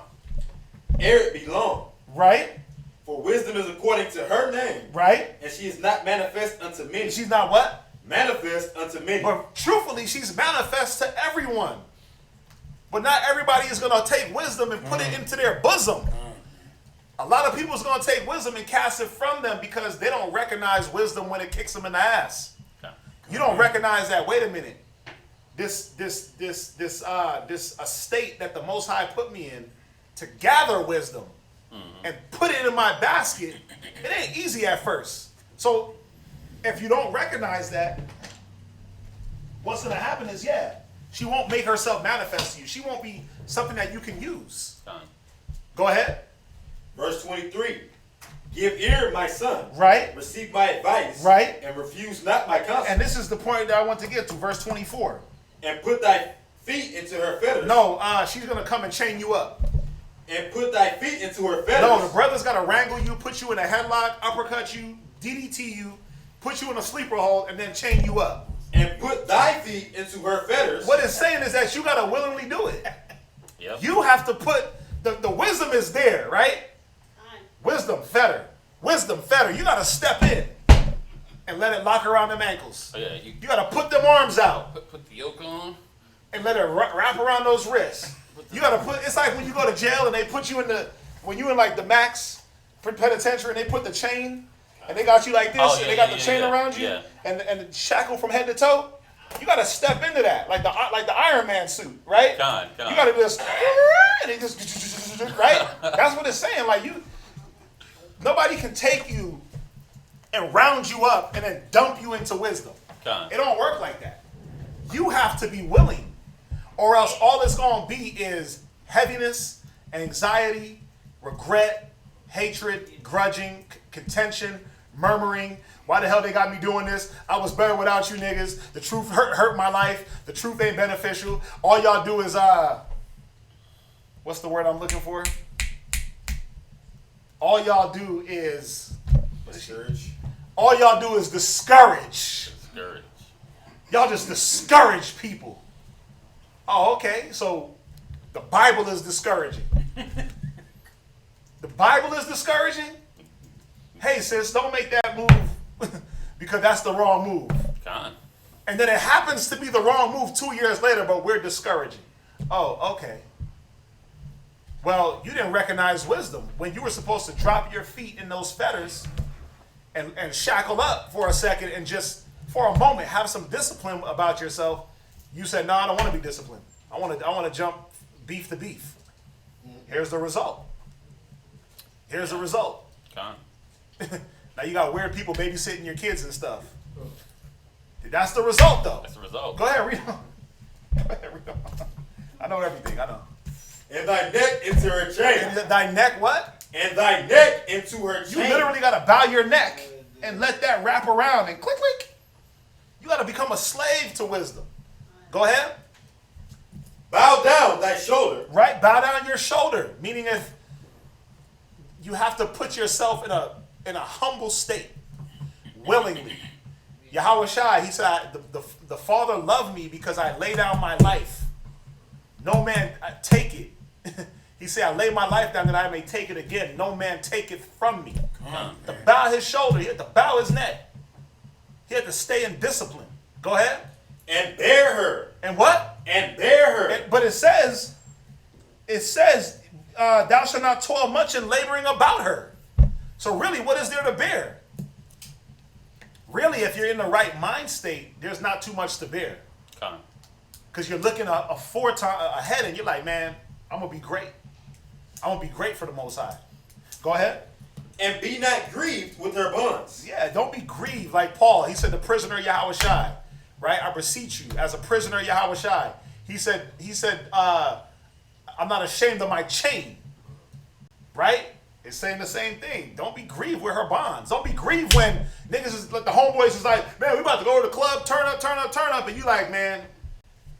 Ere it belong. Right. For wisdom is according to her name. Right. And she is not manifest unto many. She's not what? Manifest unto many. But truthfully, she's manifest to everyone. But not everybody is going to take wisdom and put it into their bosom. A lot of people is going to take wisdom and cast it from them because they don't recognize wisdom when it kicks them in the ass. You don't recognize that. Wait a minute. This estate that the Most High put me in to gather wisdom and put it in my basket, it ain't easy at first. So if you don't recognize that, what's going to happen is, she won't make herself manifest to you. She won't be something that you can use. Go ahead. Verse 23. Give ear, my son. Right. Receive my advice. Right. And refuse not my counsel. And this is the point that I want to get to, verse 24. And put thy feet into her fetters. No, she's going to come and chain you up. And put thy feet into her fetters. No, the brother's got to wrangle you, put you in a headlock, uppercut you, DDT you, put you in a sleeper hold, and then chain you up. And put thy feet into her fetters. What it's saying is that you got to willingly do it. Yep. You have to put, the wisdom is there, right? Wisdom, fetter. Wisdom, fetter. You got to step in and let it lock around them ankles. Oh, yeah, You got to put them arms out put the yoke on. and let it wrap around those wrists. You got to put, it's like when you go to jail and they put you in when you in like the max penitentiary and they put the chain and they got you like this and they got the chain around you and the shackle from head to toe. You got to step into that like the Iron Man suit, right? You got to just and it just right. That's what it's saying. Like nobody can take you and round you up and then dump you into wisdom. It don't work like that. You have to be willing, or else all it's going to be is heaviness, anxiety, regret, hatred, grudging, contention, murmuring. Why the hell they got me doing this? I was better without you niggas. The truth hurt my life. The truth ain't beneficial. All y'all do is, what's the word I'm looking for? All y'all do is Discourage. All y'all do is discourage. Y'all just discourage people. Oh, okay. So the Bible is discouraging. The Bible is discouraging? Hey, sis, don't make that move because that's the wrong move. And then it happens to be the wrong move 2 years later, but we're discouraging. Oh, okay. Well, you didn't recognize wisdom when you were supposed to drop your feet in those fetters and shackle up for a second and just for a moment have some discipline about yourself. You said, no, I don't want to be disciplined. I want to jump beef to beef. Here's the result. Here's the result. Now you got weird people babysitting your kids and stuff. That's the result, though. That's the result. Go ahead, read on. Go ahead, read on. I know everything. I know. And thy neck into her chain. And thy neck what? And thy neck into her chain. You literally got to bow your neck and let that wrap around and click, click. You got to become a slave to wisdom. Go ahead. Bow down thy shoulder. Right? Bow down your shoulder. Meaning if you have to put yourself in a humble state. Willingly. Yahweh Shai, he said, the Father loved me because I lay down my life. No man take it. He said, I lay my life down that I may take it again. No man take it from me. To bow his shoulder, he had to bow his neck. He had to stay in discipline. Go ahead. And bear her. And what? And bear her. But it says, thou shalt not toil much in laboring about her. So really, what is there to bear? Really, if you're in the right mind state, there's not too much to bear. Because you're looking a 4 times ahead and you're like, man, I'm going to be great. I'm going to be great for the Most High. Go ahead. And be not grieved with her bonds. Yeah, don't be grieved like Paul. He said, the prisoner Yahweh Shai. Right? I beseech you, as a prisoner Yahweh Shai. He said, I'm not ashamed of my chain. Right? It's saying the same thing. Don't be grieved with her bonds. Don't be grieved when niggas is like the homeboys is like, man, we about to go to the club, turn up, turn up, turn up. And you like, man,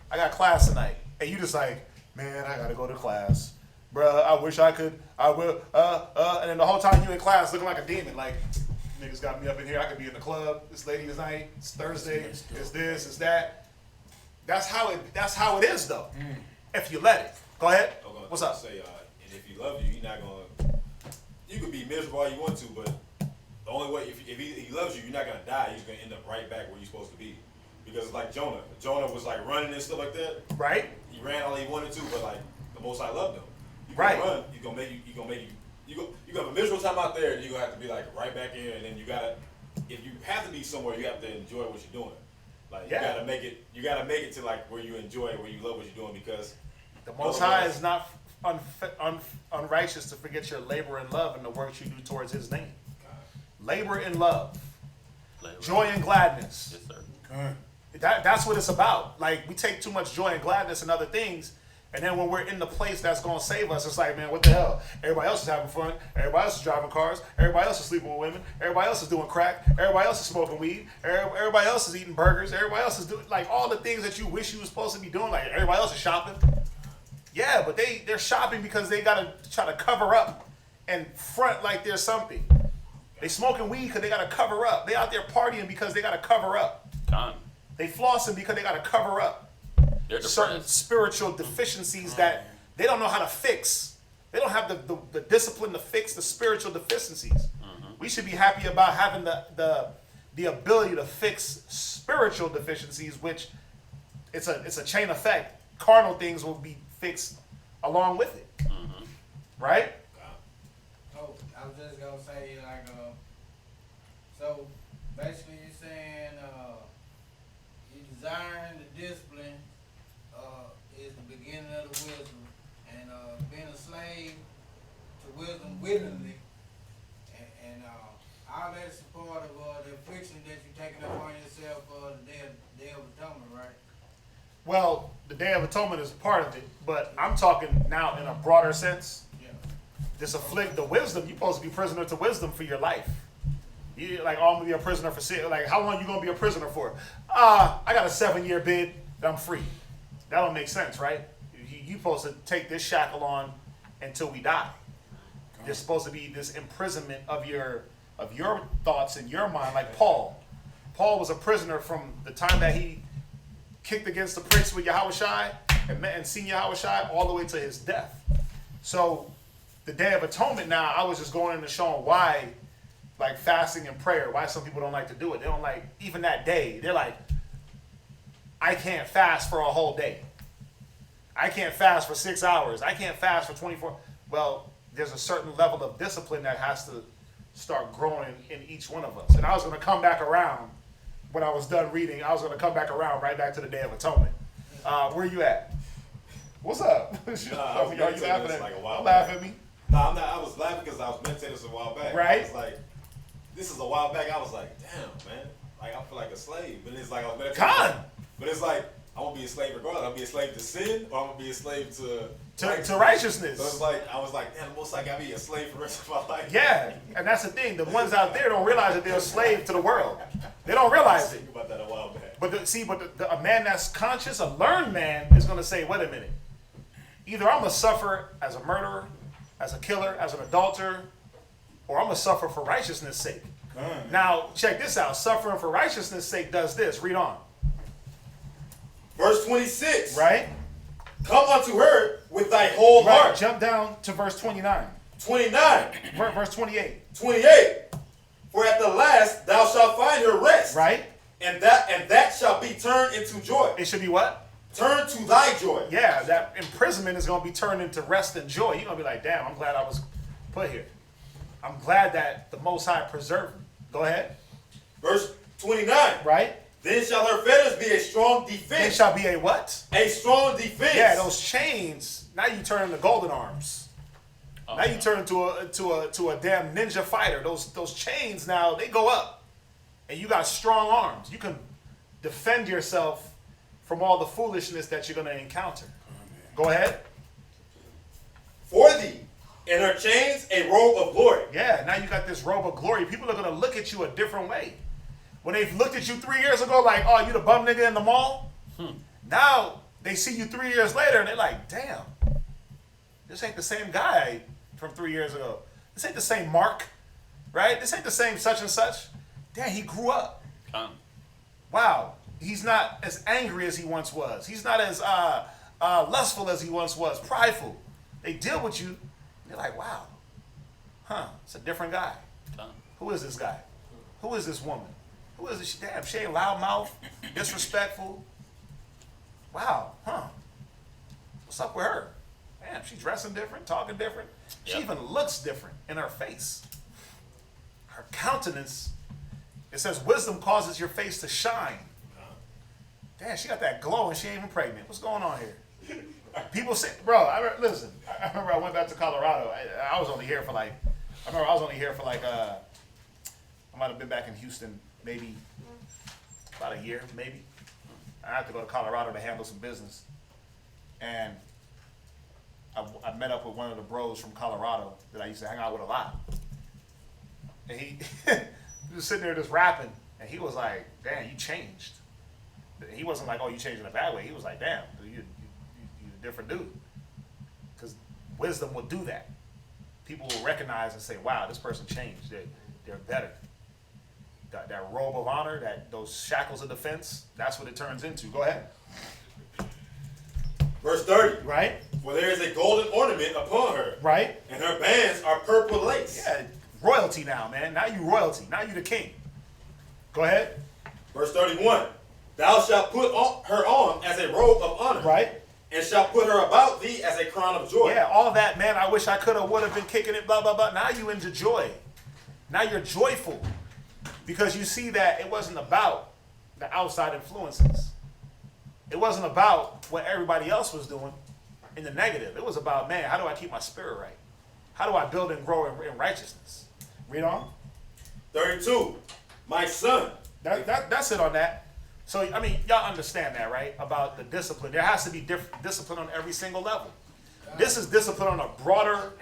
I got class tonight. And you just like, man, I got to go to class. bruh, I wish I could, I will, and then the whole time you in class looking like a demon, like, niggas got me up in here, I could be in the club, this lady tonight, it's Thursday, it's this, it's that. That's how it is though, if you let it. Go ahead, what's up? Say, and if he loves you, he's not gonna, you could be miserable all you want to, but the only way, if he loves you, you're not gonna die, he's gonna end up right back where you're supposed to be. Because it's like Jonah. Jonah was like running and stuff like that. Right. He ran all he wanted to, but like the Most High loved him. You right. Run. You have a miserable time out there, and you're gonna have to be like right back in, and then you gotta, if you have to be somewhere, you have to enjoy what you're doing. Like you gotta make it to like where you enjoy it, where you love what you're doing, because the Most High is not unrighteous to forget your labor and love and the works you do towards His name. Labor and love, joy and gladness. Yes, sir. That's what it's about. Like, we take too much joy and gladness and other things, and then when we're in the place that's going to save us, it's like, man, what the hell? Everybody else is having fun. Everybody else is driving cars. Everybody else is sleeping with women. Everybody else is doing crack. Everybody else is smoking weed. Everybody else is eating burgers. Everybody else is doing, like, all the things that you wish you were supposed to be doing. Like, everybody else is shopping. Yeah, but they're shopping because they got to try to cover up and front like there's something. They smoking weed because they got to cover up. They out there partying because they got to cover up. They flossing because they got to cover up certain spiritual deficiencies that they don't know how to fix. They don't have the discipline to fix the spiritual deficiencies. We should be happy about having the ability to fix spiritual deficiencies, which it's a chain effect. Carnal things will be fixed along with it, right? Oh, I was just gonna say like so basically you're saying you desiring the discipline is the beginning of the wisdom, and being a slave to wisdom willingly, and all that's a part of the affliction that you're taking upon yourself for the day of atonement, right? Well, the Day of Atonement is part of it, but I'm talking now in a broader sense. Yeah. The wisdom, you're supposed to be prisoner to wisdom for your life. You like, oh, I'm gonna be a prisoner for sin. Like, how long you gonna be a prisoner for? I got a 7-year bid that I'm free. That don't make sense, right? You supposed to take this shackle on until we die. There's supposed to be this imprisonment of your thoughts in your mind, like Paul. Paul was a prisoner from the time that he kicked against the pricks with Yahushai and seen Yahushai all the way to his death. So the Day of Atonement now, I was just going into showing why, like fasting and prayer, why some people don't like to do it. They don't like, even that day, they're like, I can't fast for a whole day. I can't fast for 6 hours. I can't fast for 24. Well, there's a certain level of discipline that has to start growing in each one of us. And I was going to come back around when I was done reading. I was going to come back around right back to the Day of Atonement. Where you at? What's up? Nah, Are you laughing at like me? a while Don't back. laugh at me. No, I'm not. I was laughing because I was meditating this a while back. Right. I was like, this is a while back. I was like, damn, man. Like, I feel like a slave. But it's like I was meditating. But it's like, I'm going to be a slave regardless. I'm going to be a slave to sin, or I'm going to be a slave to righteousness. So it's like, I was like, damn, most like I be a slave for the rest of my life. Yeah, and that's the thing. The ones out there don't realize that they're a slave to the world. They don't realize it. Think about that a while back. But a man that's conscious, a learned man, is going to say, wait a minute. Either I'm going to suffer as a murderer, as a killer, as an adulterer, or I'm going to suffer for righteousness' sake. Now, check this out. Suffering for righteousness' sake does this. Read on. Verse 26. Right? Come unto her with thy whole heart. Jump down to verse 29. 29. Verse 28. 28. For at the last thou shalt find her rest. Right? And that shall be turned into joy. It should be what? Turn to thy joy. Yeah, that imprisonment is going to be turned into rest and joy. You're going to be like, damn, I'm glad I was put here. I'm glad that the Most High preserved me. Go ahead. Verse 29. Right? Then shall her fetters be a strong defense. Then shall be a what? A strong defense. Yeah, those chains, now you turn into golden arms. Now you turn into a damn ninja fighter. Those chains now, they go up. And you got strong arms. You can defend yourself from all the foolishness that you're going to encounter. Go ahead. For thee, in her chains, a robe of glory. Yeah, now you got this robe of glory. People are going to look at you a different way. When they've looked at you 3 years ago like, oh, you the bum nigga in the mall? Now they see you 3 years later and they're like, damn, This ain't the same guy from 3 years ago. This ain't the same Mark, right? This ain't the same such and such. Damn, he grew up. Wow, he's not as angry as he once was. He's not as lustful as he once was, prideful. They deal with you, and they're like, wow, it's a different guy. Who is this guy? Who is this woman? Who is this? Damn, she ain't loudmouth, disrespectful. Wow, what's up with her? Damn, she's dressing different, talking different. She even looks different in her face. Her countenance, it says wisdom causes your face to shine. Damn, she got that glow and she ain't even pregnant. What's going on here? People say, bro, listen, I remember I went back to Colorado. I was only here for like, I might have been back in Houston maybe about a year, maybe. I had to go to Colorado to handle some business. And I met up with one of the bros from Colorado that I used to hang out with a lot. And he was sitting there just rapping, and he was like, damn, you changed. He wasn't like, oh, you changed in a bad way. He was like, damn, you're a different dude. Because wisdom will do that. People will recognize and say, wow, this person changed. They're better. That robe of honor, those shackles of defense, that's what it turns into. Go ahead. Verse 30. Right? For there is a golden ornament upon her. Right? And her bands are purple lace. Yeah, royalty now, man. Now you royalty. Now you the king. Go ahead. Verse 31. Thou shalt put her on as a robe of honor. Right? And shalt put her about thee as a crown of joy. Yeah, all that, man. I wish I could have, would have been kicking it, blah, blah, blah. Now you into joy. Now you're joyful. Because you see that it wasn't about the outside influences. It wasn't about what everybody else was doing in the negative. It was about, man, how do I keep my spirit right? How do I build and grow in righteousness? Read on. 32. My son. That's it on that. So, I mean, y'all understand that, right? About the discipline. There has to be discipline on every single level. This is discipline on a broader,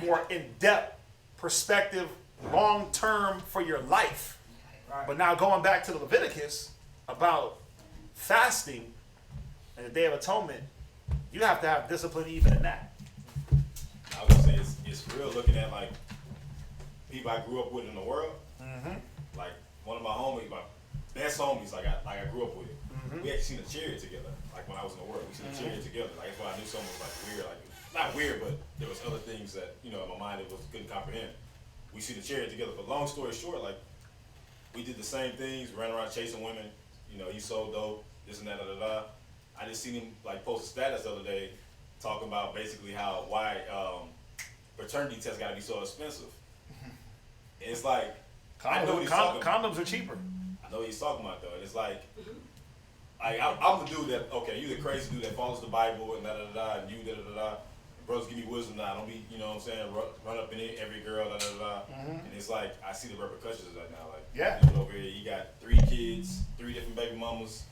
more in-depth perspective, long-term for your life. Right. But now going back to the Leviticus about fasting and the Day of Atonement, you have to have discipline even in that. I would say it's real looking at like people I grew up with in the world. Mm-hmm. Like one of my homies, my best homies, like I grew up with. Mm-hmm. We actually seen a chariot together. Like when I was in the world, we seen a chariot together. Like that's why I knew something was like weird. Like not weird, but there was other things that in my mind it was couldn't comprehend. We see the chariot together. But long story short, like we did the same things, ran around chasing women. He sold dope, this and that, da da da. I just seen him like post a status the other day talking about basically why paternity tests got to be so expensive. And it's like I know what he's talking about. Condoms are cheaper. I know what he's talking about though. And it's like I'm the dude that you the crazy dude that follows the Bible and da da da, and you da da da. Brothers give me wisdom now. Don't be, what I'm saying, run up in every girl, da da da. And it's like I see the repercussions of that now. Like, yeah, over here, you got 3 kids, 3 different baby mamas.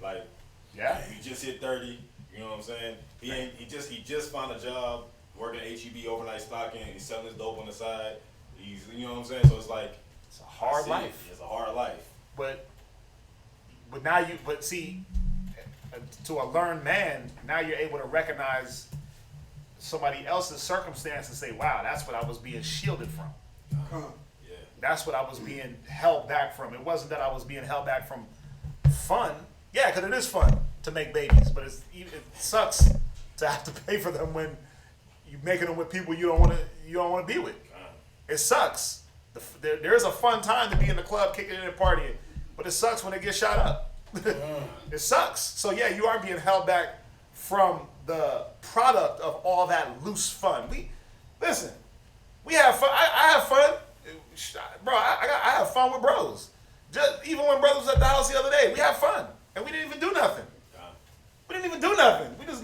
Like, yeah, you just hit 30. You know what I'm saying? He just found a job working at HEB overnight stocking. He's selling his dope on the side. He's, you know what I'm saying? So it's like it's a hard life. It's a hard life. But see, to a learned man, now you're able to recognize somebody else's circumstance and say, wow, that's what I was being shielded from. Yeah. That's what I was being held back from. It wasn't that I was being held back from fun. Yeah, because it is fun to make babies, but it sucks to have to pay for them when you're making them with people you don't want to be with. It sucks. There's a fun time to be in the club, kicking it and partying, but it sucks when it gets shot up. It sucks. So yeah, you are being held back from the product of all that loose fun. We have fun. I have fun, bro. I have fun with bros. Just even when brothers was at the house the other day, we had fun and we didn't even do nothing. We didn't even do nothing. We just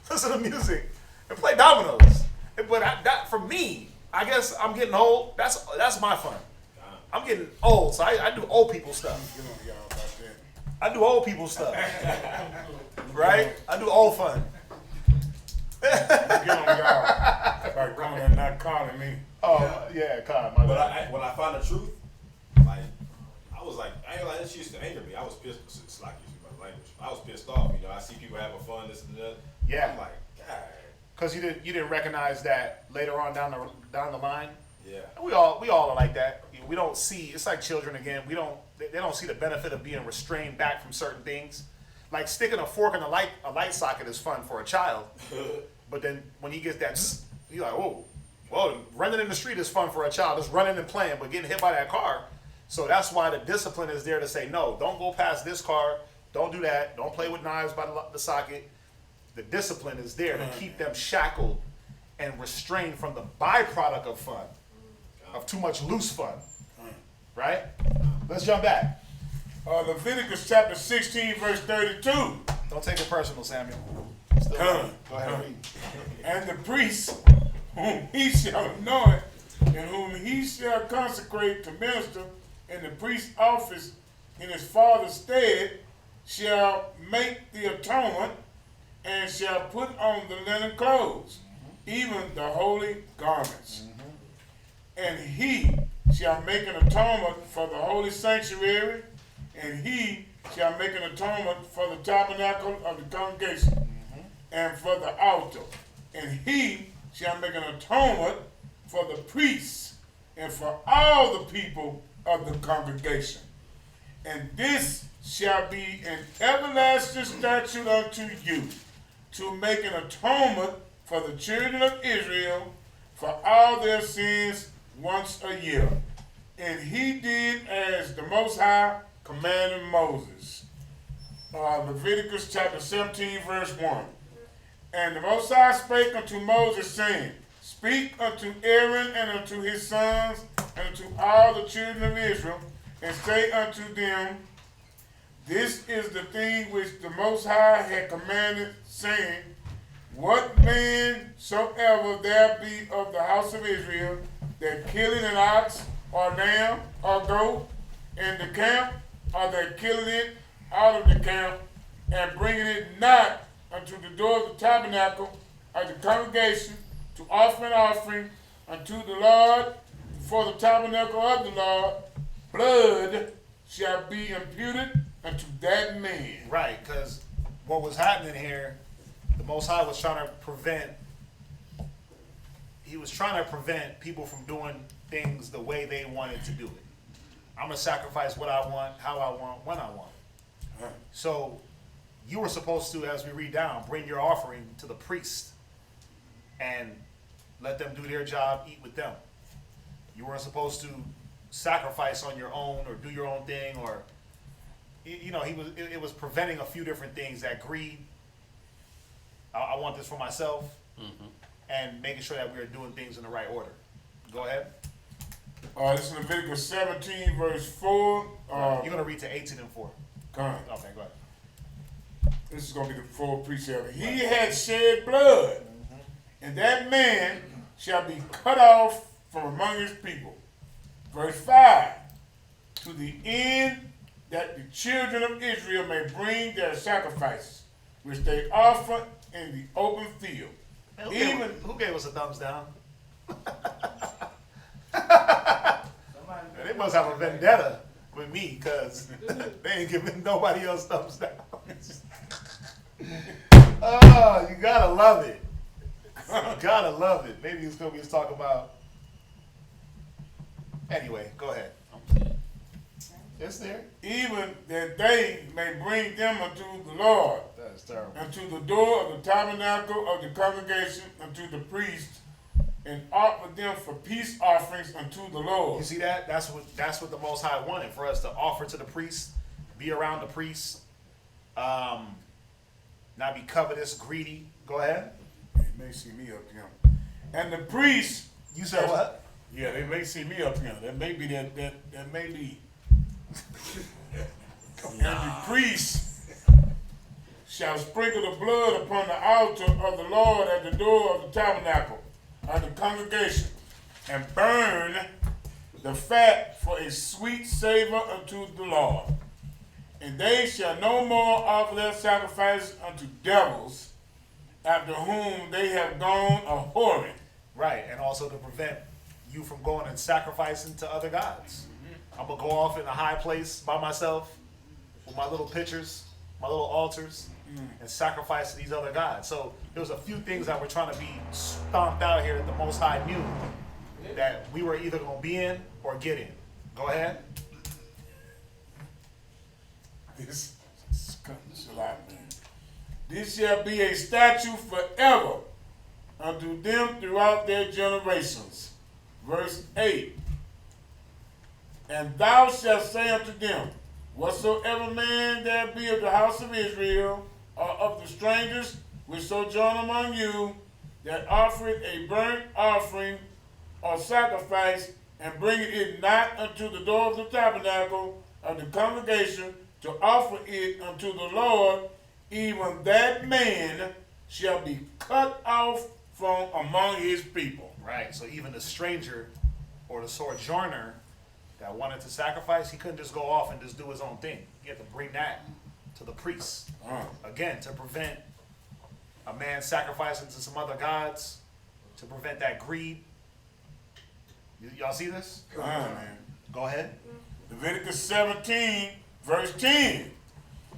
listen to music and play dominoes. But that for me, I guess I'm getting old. That's my fun. I'm getting old, so I do old people stuff. I do old people stuff. Right? I do old fun. Get on y'all. Like coming and not calling me. Oh, yeah, Con. My bad. When I found the truth, like, I was like, I ain't like, this used to anger me. I was pissed. It's like, excuse my language. I was pissed off. I see people having fun, this and that. Yeah. I'm like, God Because you didn't recognize that later on down the line. Yeah. And we all are like that. We don't see. It's like children again. They don't see the benefit of being restrained back from certain things. Like sticking a fork in a light socket is fun for a child, but then when he gets that, he's like, oh, well, running in the street is fun for a child. Just running and playing, but getting hit by that car. So that's why the discipline is there to say, no, don't go past this car. Don't do that. Don't play with knives by the socket. The discipline is there to keep them shackled and restrained from the byproduct of fun, of too much loose fun. Right? Let's jump back. Leviticus chapter 16, verse 32. Don't take it personal, Samuel. Still go ahead and read. And the priest whom he shall anoint and whom he shall consecrate to minister in the priest's office in his father's stead shall make the atonement and shall put on the linen clothes, even the holy garments. And he shall make an atonement for the holy sanctuary, and he shall make an atonement for the tabernacle of the congregation, and for the altar. And he shall make an atonement for the priests, and for all the people of the congregation. And this shall be an everlasting statute unto you, to make an atonement for the children of Israel for all their sins once a year. And he did as the Most High commanded Moses. Leviticus chapter 17, verse 1. And the Most High spake unto Moses, saying, Speak unto Aaron and unto his sons and unto all the children of Israel, and say unto them, This is the thing which the Most High had commanded, saying, What man soever there be of the house of Israel that killeth an ox or lamb or goat in the camp, or that killeth it out of the camp, and bringing it not unto the door of the tabernacle of the congregation to offer an offering unto the Lord for the tabernacle of the Lord, blood shall be imputed unto that man. Right, because what was happening here, the Most High was trying to prevent. He was trying to prevent people from doing things the way they wanted to do it. I'm gonna sacrifice what I want, how I want, when I want. So you were supposed to, as we read down, bring your offering to the priest and let them do their job, eat with them. You weren't supposed to sacrifice on your own or do your own thing, or it was preventing a few different things, that greed. I want this for myself, and making sure that we are doing things in the right order. Go ahead. This is Leviticus 17, verse 4. You're going to read to 18 and 4. Come on. Okay, go ahead. This is going to be the full precept. He had shed blood, and that man shall be cut off from among his people. Verse 5. To the end that the children of Israel may bring their sacrifices, which they offer in the open field. Who gave us a thumbs down? They must have a vendetta with me, because they ain't giving nobody else thumbs down. Oh, you gotta love it. You gotta love it. Maybe it's gonna be talking about. Anyway, go ahead. It's there. Even that they may bring them unto the Lord, That is terrible. unto the door of the tabernacle of the congregation, unto the priest, and offer them for peace offerings unto the Lord. You see that? That's what the Most High wanted, for us to offer to the priest, be around the priest, not be covetous, greedy. Go ahead. They may see me up here. And the priest. You said what? Yeah, they may see me up here. That may be that may be. And the priest shall sprinkle the blood upon the altar of the Lord at the door of the tabernacle of the congregation, and burn the fat for a sweet savor unto the Lord. And they shall no more offer their sacrifice unto devils, after whom they have gone a whoring. Right, and also to prevent you from going and sacrificing to other gods. I'm gonna go off in a high place by myself with my little pictures my little altars and sacrifice to these other gods. So there was a few things that were trying to be stomped out here that the Most High knew that we were either going to be in or get in. Go ahead. This shall be a statute forever unto them throughout their generations. Verse 8. And thou shalt say unto them, whatsoever man there be of the house of Israel, or of the strangers which sojourn among you, that offereth a burnt offering or sacrifice, and bringeth it not unto the door of the tabernacle of the congregation to offer it unto the Lord, even that man shall be cut off from among his people. Right. So even the stranger or the sojourner that wanted to sacrifice, he couldn't just go off and just do his own thing. He had to bring that to the priest. Again, to prevent a man sacrificing to some other gods, to prevent that greed. Y'all see this? Man. Go ahead. Leviticus 17, verse 10.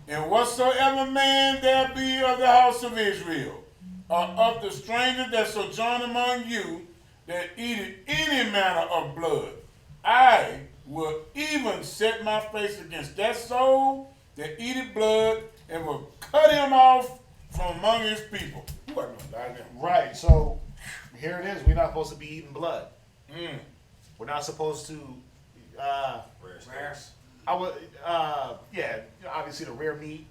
And whatsoever man there be of the house of Israel, or of the stranger that sojourn among you, that eateth any manner of blood, I will even set my face against that soul that eateth blood, and will cut him off from among his people. You wasn't gonna die now. Right. So here it is. We're not supposed to be eating blood. We're not supposed to. Rare. I would. Yeah. Obviously the rare meat.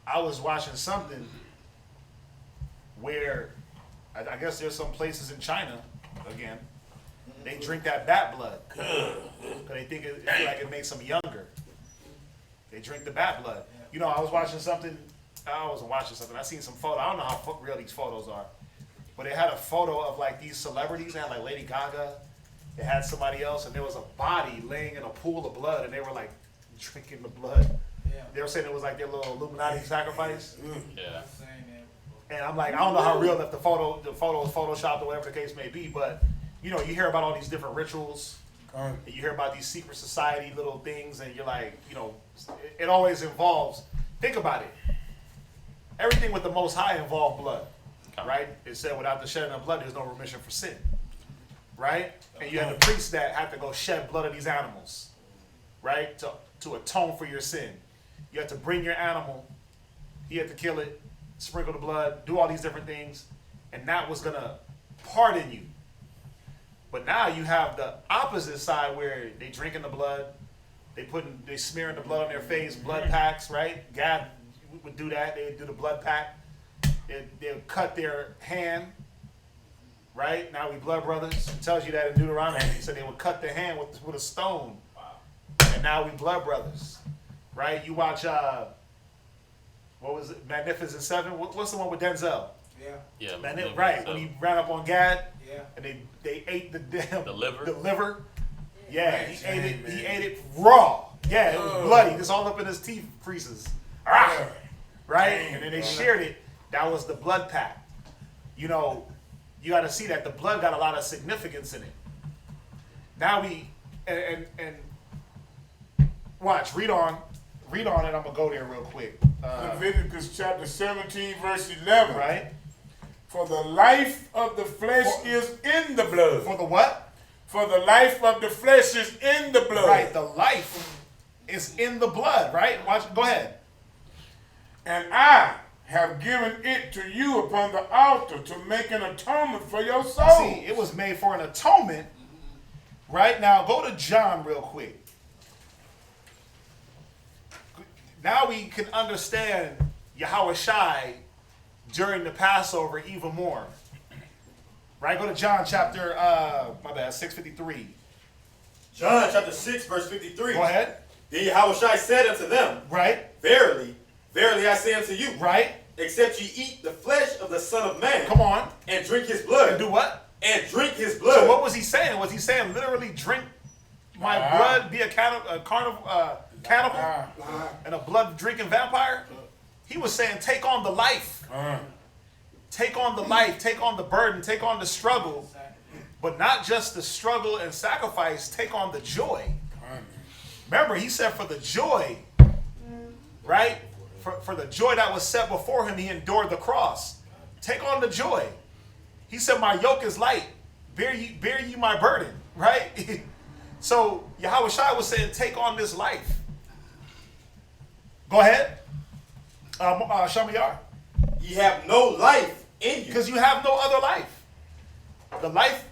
I was watching something where I guess there's some places in China again. They drink that bat blood because they think it feel like it makes them younger. They drink the bat blood. You know, I was watching something. I wasn't watching something. I seen some photo. I don't know how real these photos are, but they had a photo of like these celebrities. They had like Lady Gaga. They had somebody else, and there was a body laying in a pool of blood, and they were like drinking the blood. Yeah. They were saying it was like their little Illuminati sacrifice. Yeah. And I'm like, I don't know how real if the photo is photoshopped or whatever the case may be, but you know, you hear about all these different rituals. And you hear about these secret society little things, and you're like, you know, it always involves. Think about it. Everything with the Most High involved blood, right? It said, without the shedding of blood, there's no remission for sin, right? And you had the priests that had to go shed blood of these animals, right, to atone for your sin. You had to bring your animal. He had to kill it, sprinkle the blood, do all these different things, and that was gonna pardon you. But now you have the opposite side where they drinking the blood, they smearing the blood on their face, blood packs, right? God would do that. They would do the blood pack. They would cut their hand, right? Now we blood brothers. It tells you that in Deuteronomy. He said they would cut their hand with a stone. And now we blood brothers, right? You watch, what was it, Magnificent Seven? What's the one with Denzel? Yeah. Right, when he ran up on Gad, Yeah. and they ate the damn The liver? The liver. Yeah, he ate it raw. Yeah, it was bloody. It's all up in his teeth creases. Right? And then they shared it. That was the blood pack. You know, you got to see that the blood got a lot of significance in it. Now we and watch, read on, and I'm gonna go there real quick. Leviticus chapter 17, verse 11. Right? For the life of the flesh is in the blood. For the what? For the life of the flesh is in the blood. Right, the life is in the blood, right? Watch, go ahead. And I have given it to you upon the altar to make an atonement for your soul. See, it was made for an atonement. Right? Now go to John real quick. Now we can understand Yahweh Shai during the Passover even more. Right? Go to John chapter 6:53. John chapter 6, verse 53. Go ahead. Then Yahushua said unto them, Right? Verily, verily I say unto you, Right? except ye eat the flesh of the Son of Man, Come on. and drink his blood, And do what? and drink his blood. So what was he saying? Was he saying literally drink my blood, be a cannibal, and a blood drinking vampire? He was saying take on the life. Take on the life, take on the burden, take on the struggle, but not just the struggle and sacrifice, take on the joy. Remember, he said for the joy, right? For the joy that was set before him, he endured the cross. Take on the joy. He said, my yoke is light. Bear ye my burden, right? So Yahweh Shai was saying, take on this life. Go ahead. Shamiyar. Ye have no life in you. Because you have no other life. The life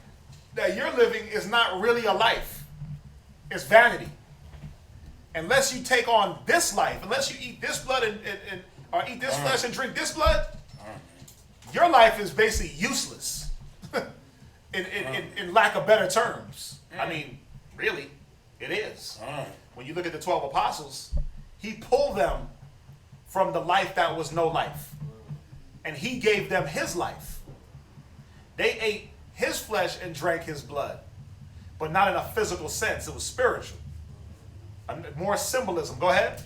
that you're living is not really a life. It's vanity. Unless you take on this life, unless you eat this blood or eat this flesh and drink this blood, your life is basically useless. in lack of better terms. I mean, really, it is. When you look at the 12 apostles, he pulled them from the life that was no life. And he gave them his life. They ate his flesh and drank his blood. But not in a physical sense. It was spiritual. More symbolism. Go ahead.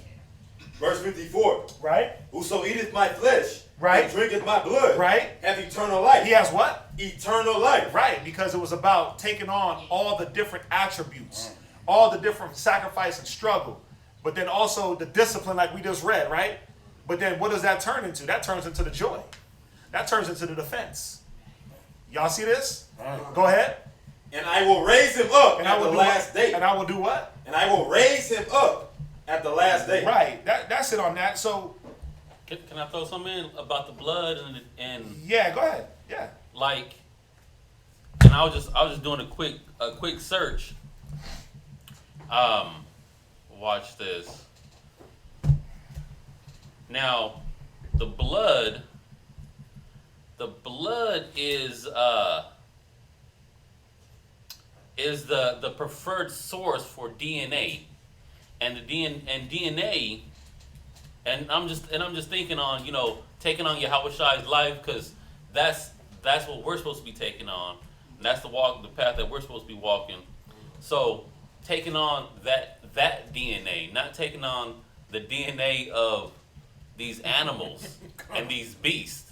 Verse 54. Right. Whoso eateth my flesh, right, and drinketh my blood, right, hath eternal life. He has what? Eternal life. Right, because it was about taking on all the different attributes, all the different sacrifice and struggle, but then also the discipline like we just read, right? But then what does that turn into? That turns into the joy. That turns into the defense. Y'all see this? Go ahead. And I will raise him up at the last day. And I will do what? And I will raise him up at the last day. Right. That's it on that. So can I throw something in about the blood and yeah, go ahead. Yeah. Like, and I was just doing a quick search. Watch this. Now, the blood is the preferred source for DNA, and DNA, and I'm just thinking on, you know, taking on Yahweh Shai's life, because that's what we're supposed to be taking on, and that's the path that we're supposed to be walking. So taking on that DNA, not taking on the DNA of these animals and these beasts,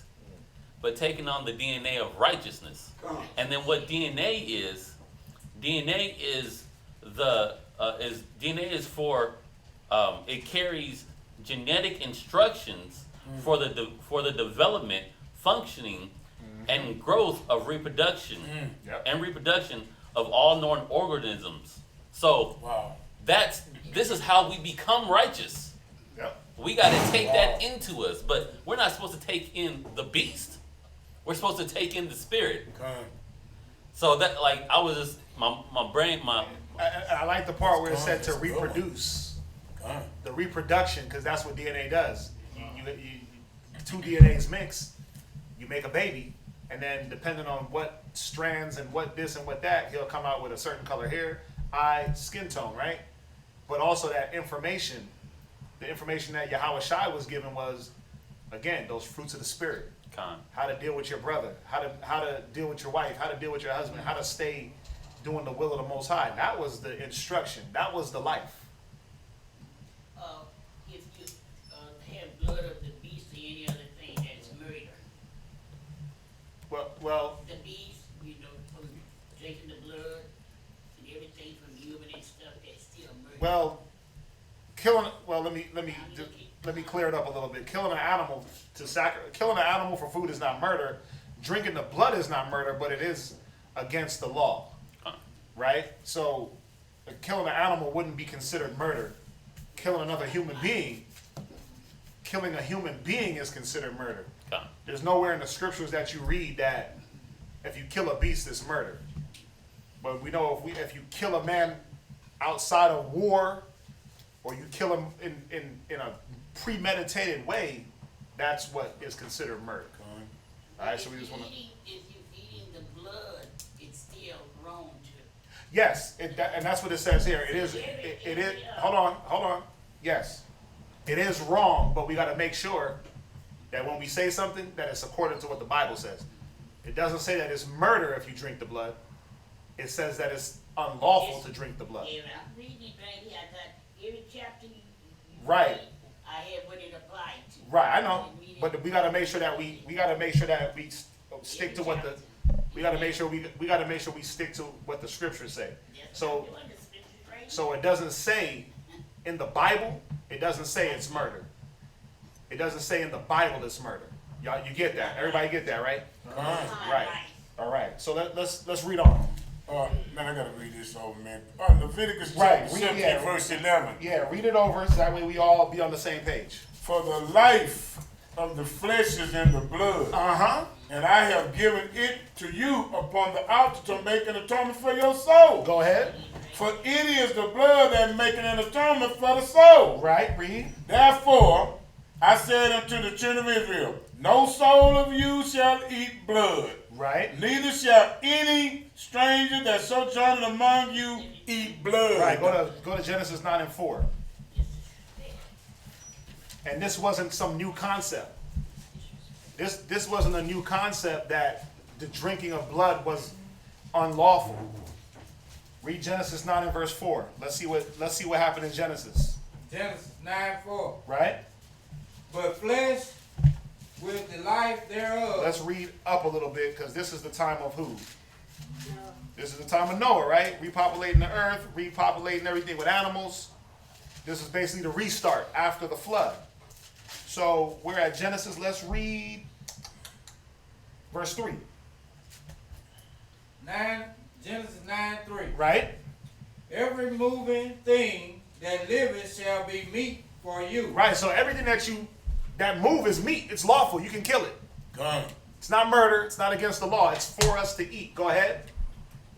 but taking on the DNA of righteousness. And then what DNA is for it carries genetic instructions for the development, functioning, and growth of reproduction and reproduction of all known organisms. So this is how we become righteous. Yep. We got to take that into us, but we're not supposed to take in the beast. We're supposed to take in the spirit. So that, like, I was just my brain. I like the part where it said to reproduce. The reproduction, because that's what DNA does. You two DNAs mix, you make a baby, and then depending on what strands and what this and what that, he'll come out with a certain color hair, eye, skin tone, right? But also that information, the information that Yahweh Shai was given was, again, those fruits of the spirit. How to deal with your brother, how to deal with your wife, how to deal with your husband, how to stay doing the will of the Most High. That was the instruction. That was the life. If you have blood of the beast or any other thing, that's murder. Well. The beast, you know, from drinking the blood and everything from human and stuff, that's still murder. Well, let me clear it up a little bit. Killing an animal for food is not murder. Drinking the blood is not murder, but it is against the law, right? So, killing an animal wouldn't be considered murder. Killing another human being, killing a human being is considered murder. There's nowhere in the scriptures that you read that if you kill a beast, it's murder. But we know if you kill a man outside of war, or you kill him in a premeditated way, that's what is considered murder. All right, so we just want to. If you're eating the blood, it's still wrong to. Yes, and that's what it says here. It is. It is. Hold on. Yes, it is wrong, but we got to make sure that when we say something, that it's according to what the Bible says. It doesn't say that it's murder if you drink the blood. It says that it's unlawful to drink the blood. Yeah, I'm reading it right here. I got every chapter you right. read, I have what it applied to. Right, I know, but we got to make sure that we stick to what the. We got to make sure we stick to what the scriptures say. So it doesn't say in the Bible. It doesn't say it's murder. It doesn't say in the Bible it's murder. Y'all, you get that? Everybody get that, right? Right. All right. So let's read on. Man, I gotta read this over, man. Leviticus Right. chapter 17, verse 11. Yeah, read it over so that way we all be on the same page. For the life of the flesh is in the blood. And I have given it to you upon the altar to make an atonement for your soul. Go ahead. For it is the blood that maketh an atonement for the soul. Right, read. Therefore, I said unto the children of Israel, no soul of you shall eat blood. Right. Neither shall any stranger that sojourneth among you eat blood. Right. Go to Genesis 9:4. And this wasn't some new concept. This wasn't a new concept that the drinking of blood was unlawful. Read Genesis 9 and verse 4. Let's see what happened in Genesis. Genesis 9:4. Right? But flesh with the life thereof. Let's read up a little bit because this is the time of who? This is the time of Noah, right? Repopulating the earth, repopulating everything with animals. This is basically the restart after the flood. So we're at Genesis. Let's read verse 3. Genesis 9:3. Right? Every moving thing that liveth shall be meat for you. Right. So everything that move is meat. It's lawful. You can kill it. It's not murder. It's not against the law. It's for us to eat. Go ahead.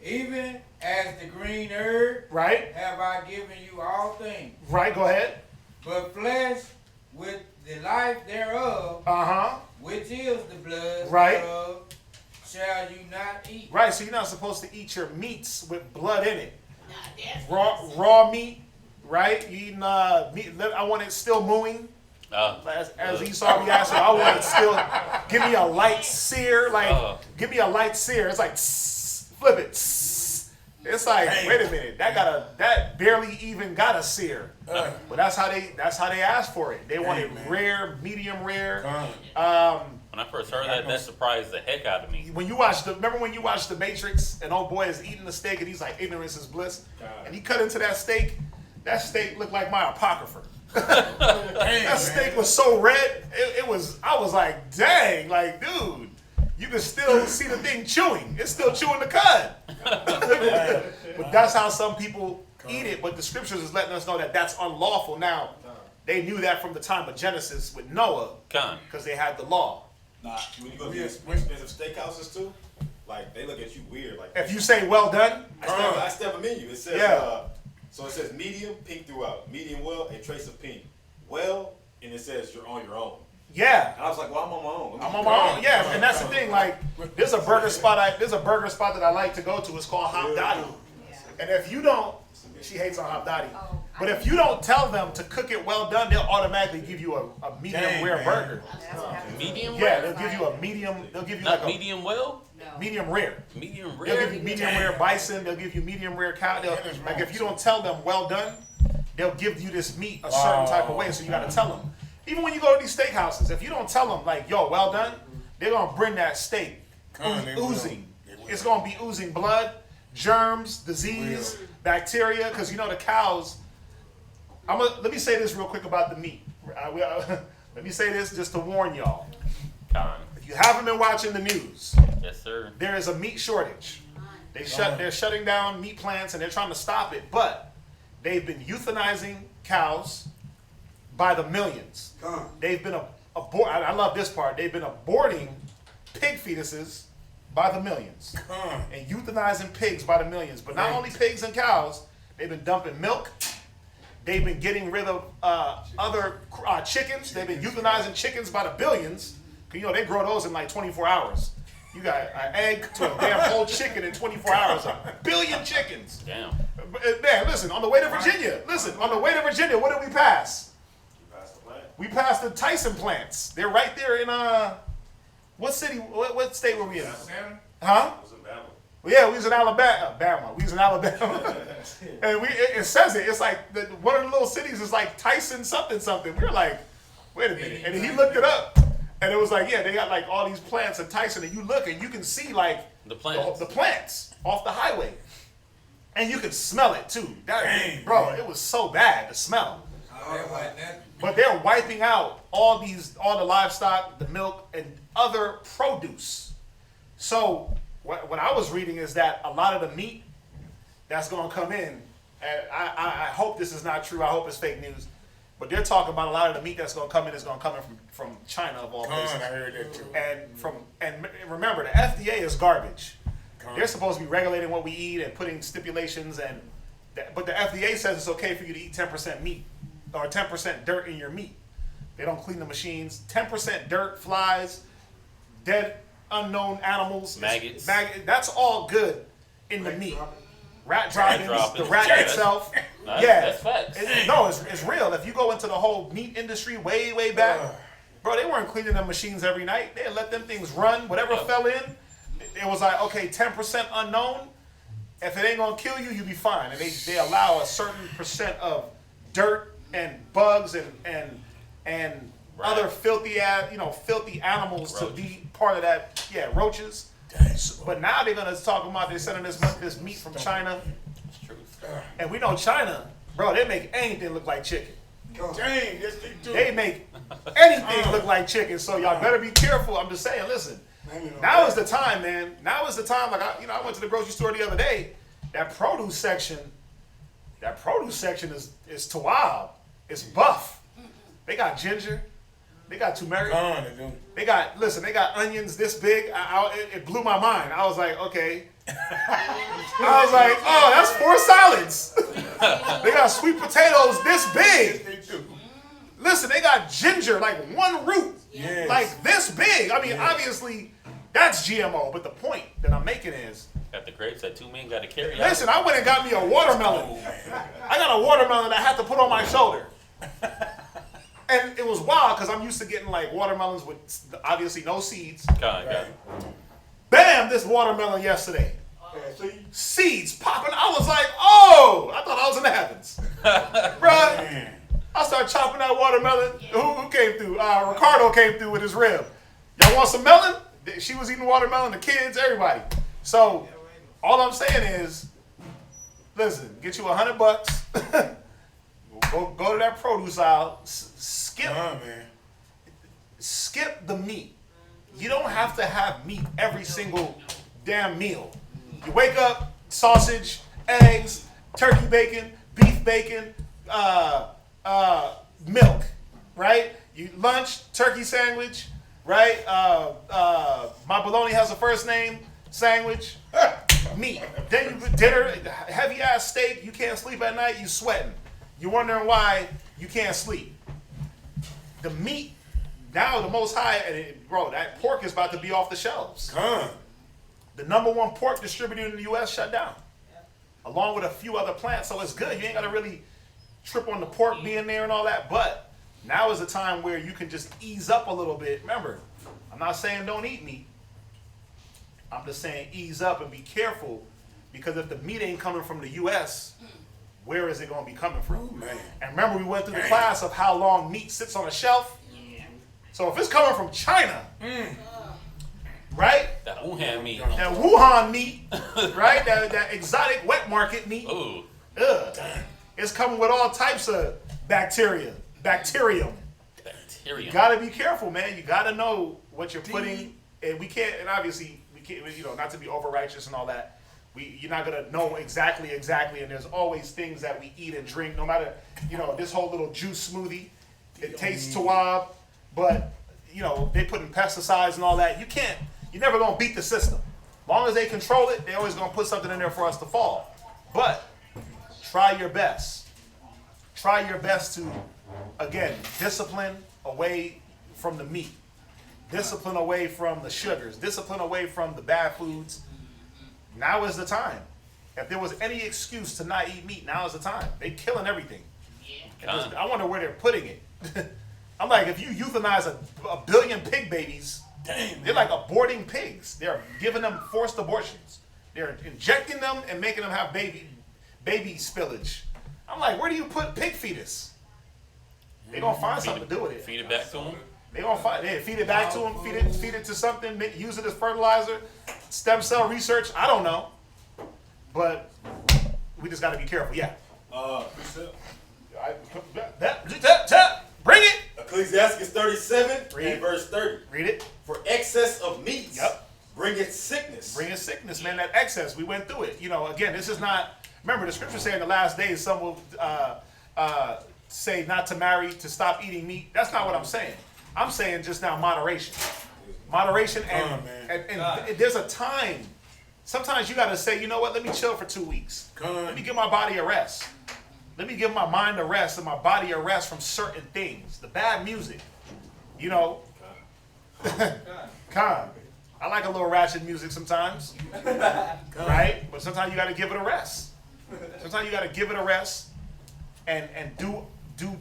Even as the green herb, right, have I given you all things. Right. Go ahead. But flesh with the life thereof, which is the blood right, thereof, shall you not eat. Right. So you're not supposed to eat your meats with blood in it. Raw meat. Right. You eating meat. I want it still mooing. As Esau be asking, I want it still. Give me a light sear. Give me a light sear. It's like flip it. It's like, wait a minute, that barely even got a sear. But that's how they asked for it. They wanted rare, medium rare. When I first heard that surprised the heck out of me. Remember when you watched The Matrix and old boy is eating the steak and he's like, ignorance is bliss, and he cut into that steak looked like my apocrypha. That steak was so red, I was like, dang, like, dude, you can still see the thing chewing. It's still chewing the cud. But that's how some people eat it. But the scriptures is letting us know that that's unlawful. Now, they knew that from the time of Genesis with Noah, because they had the law. Nah, when you go to these expensive steakhouses too, like, they look at you weird. Like, if you say well done, I step a menu. It says, so it says medium, pink throughout. Medium well, a trace of pink. Well, and it says you're on your own. Yeah. And I was like, well, I'm on my own. I'm on my own. Yeah, and that's the thing. Like, there's a burger spot that I like to go to. It's called Hop Dottie. And if you don't, she hates on Hop Dottie. But if you don't tell them to cook it well done, they'll automatically give you a medium rare burger. Medium rare? Yeah, they'll give you a medium. They'll give you not like medium well. Medium rare. Medium rare. They'll give you medium rare bison. They'll give you medium rare cow. Like if you don't tell them well done, they'll give you this meat a certain type of way. So you got to tell them. Even when you go to these steakhouses, if you don't tell them like, yo, well done, they're gonna bring that steak oozing. It's gonna be oozing blood, germs, disease, bacteria. Because you know the cows. Let me say this real quick about the meat. Let me say this just to warn y'all. If you haven't been watching the news, yes, sir, there is a meat shortage. They're shutting down meat plants and they're trying to stop it, but they've been euthanizing cows by the millions. They've been I love this part. They've been aborting pig fetuses by the millions and euthanizing pigs by the millions. But not only pigs and cows, they've been dumping milk. They've been getting rid of other chickens. They've been euthanizing chickens by the billions. You know, they grow those in like 24 hours. You got an egg to a damn whole chicken in 24 hours. 1 billion chickens. Damn. Man, listen, on the way to Virginia, what did we pass? We passed the Tyson plants. They're right there in, what city, what state were we in? Huh? It was in Bama. Yeah, we was in Alabama. We was in Alabama. And it says it. It's like one of the little cities is like Tyson something. We were like, wait a minute. And he looked it up. And it was like, yeah, they got like all these plants in Tyson. And you look and you can see like the plants off the highway. And you can smell it too. Bro, it was so bad, the smell. But they're wiping out all the livestock, the milk, and other produce. So what I was reading is that a lot of the meat that's going to come in, and I hope this is not true. I hope it's fake news. But they're talking about a lot of the meat that's going to come in is going to come in from China of all places. I heard that too. And remember, the FDA is garbage. They're supposed to be regulating what we eat and putting stipulations, but the FDA says it's okay for you to eat 10% meat or 10% dirt in your meat. They don't clean the machines. 10% dirt, flies, dead, unknown animals, maggots. That's all good in the meat. Rat droppings, the rat Yeah, itself. That's facts. It's real. If you go into the whole meat industry way back, bro, they weren't cleaning them machines every night. They let them things run. Whatever fell in, it was like, okay, 10% unknown. If it ain't gonna kill you, you be fine. And they allow a certain percent of dirt and bugs and other filthy animals to be part of that. Yeah, roaches. But now they're gonna talk about they're sending this meat from China. It's true. And we know China, bro, they make anything look like chicken. Dang, yes they do. They make anything look like chicken. So y'all better be careful. I'm just saying, listen. Now is the time, man. Now is the time. Like I went to the grocery store the other day. That produce section is Tawab. It's buff. They got ginger. They got turmeric. They got onions this big. It blew my mind. I was like, okay. I was like, oh, that's 4 salads. They got sweet potatoes this big. Listen, they got ginger, like 1 root, like this big. I mean, obviously, that's GMO. But the point that I'm making is, got the grapes that 2 men got to carry. Listen, I went and got me a watermelon. I got a watermelon I had to put on my shoulder. And it was wild because I'm used to getting like watermelons with obviously no seeds. Bam, this watermelon yesterday. Seeds popping. I was like, oh, I thought I was in the heavens. Bruh, I started chopping that watermelon. Who came through? Ricardo came through with his rib. Y'all want some melon? She was eating watermelon, the kids, everybody. So all I'm saying is, listen, get you $100. Go to that produce aisle. Skip the meat. You don't have to have meat every single damn meal. You wake up, sausage, eggs, turkey bacon, beef bacon, milk, right? You lunch, turkey sandwich, right? My bologna has a first name sandwich, meat. Then you dinner, heavy ass steak. You can't sleep at night. You sweating. You're wondering why you can't sleep. The meat, now the Most High, bro, that pork is about to be off the shelves. The #1 pork distributor in the U.S. shut down, along with a few other plants. So it's good. You ain't got to really trip on the pork being there and all that. But now is the time where you can just ease up a little bit. Remember, I'm not saying don't eat meat. I'm just saying ease up and be careful, because if the meat ain't coming from the U.S., where is it going to be coming from? And remember, we went through the class of how long meat sits on a shelf. So if it's coming from China, right? That Wuhan meat. That Wuhan meat, right? That exotic wet market meat. Ooh. It's coming with all types of bacterium. You got to be careful, man. You got to know what you're putting. And obviously, we can't, not to be over righteous and all that. You're not gonna know exactly, and there's always things that we eat and drink. No matter, this whole little juice smoothie, it tastes Tawab, but they put in pesticides and all that. You're never gonna beat the system. As long as they control it, they're always gonna put something in there for us to fall. But try your best. Try your best to, again, discipline away from the meat, discipline away from the sugars, discipline away from the bad foods. Now is the time. If there was any excuse to not eat meat, now is the time. They killing everything. I wonder where they're putting it. I'm like, if you euthanize a billion pig babies, they're like aborting pigs. They're giving them forced abortions. They're injecting them and making them have baby spillage. I'm like, where do you put pig fetus? They're going to find something to do with it. Feed it back to them? They're going to feed it back to them, feed it to something, use it as fertilizer. Stem cell research, I don't know, but we just got to be careful. Yeah. 37 Read. and verse 30. Read it. For excess of meats Yep. bringeth sickness. Bringing sickness, man. That excess. We went through it. You know, again, this is not. Remember, the scripture saying in the last days, some will say not to marry, to stop eating meat. That's not what I'm saying. I'm saying just now moderation. Moderation and there's a time. Sometimes you got to say, you know what? Let me chill for 2 weeks. Let me give my body a rest. Let me give my mind a rest and my body a rest from certain things. The bad music, you know. Calm. I like a little ratchet music sometimes, right? But sometimes you got to give it a rest. Sometimes you got to give it a rest and do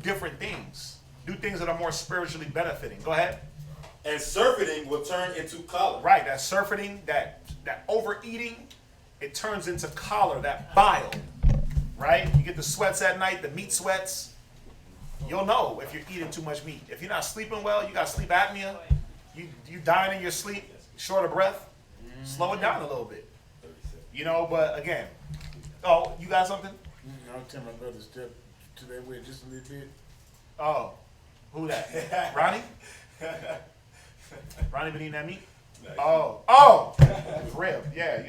different things. Do things that are more spiritually benefiting. Go ahead. And surfeiting will turn into choler. Right, that surfeiting, that overeating, it turns into choler, that bile. Right? You get the sweats at night, the meat sweats. You'll know if you're eating too much meat. If you're not sleeping well, you got sleep apnea, you dying in your sleep, short of breath, slow it down a little bit. You know, but again, oh, you got something? I'll tell my brother step to that way just a little bit. Oh, who that? Ronnie? Ronnie been eating that meat? Oh, rib. Yeah, you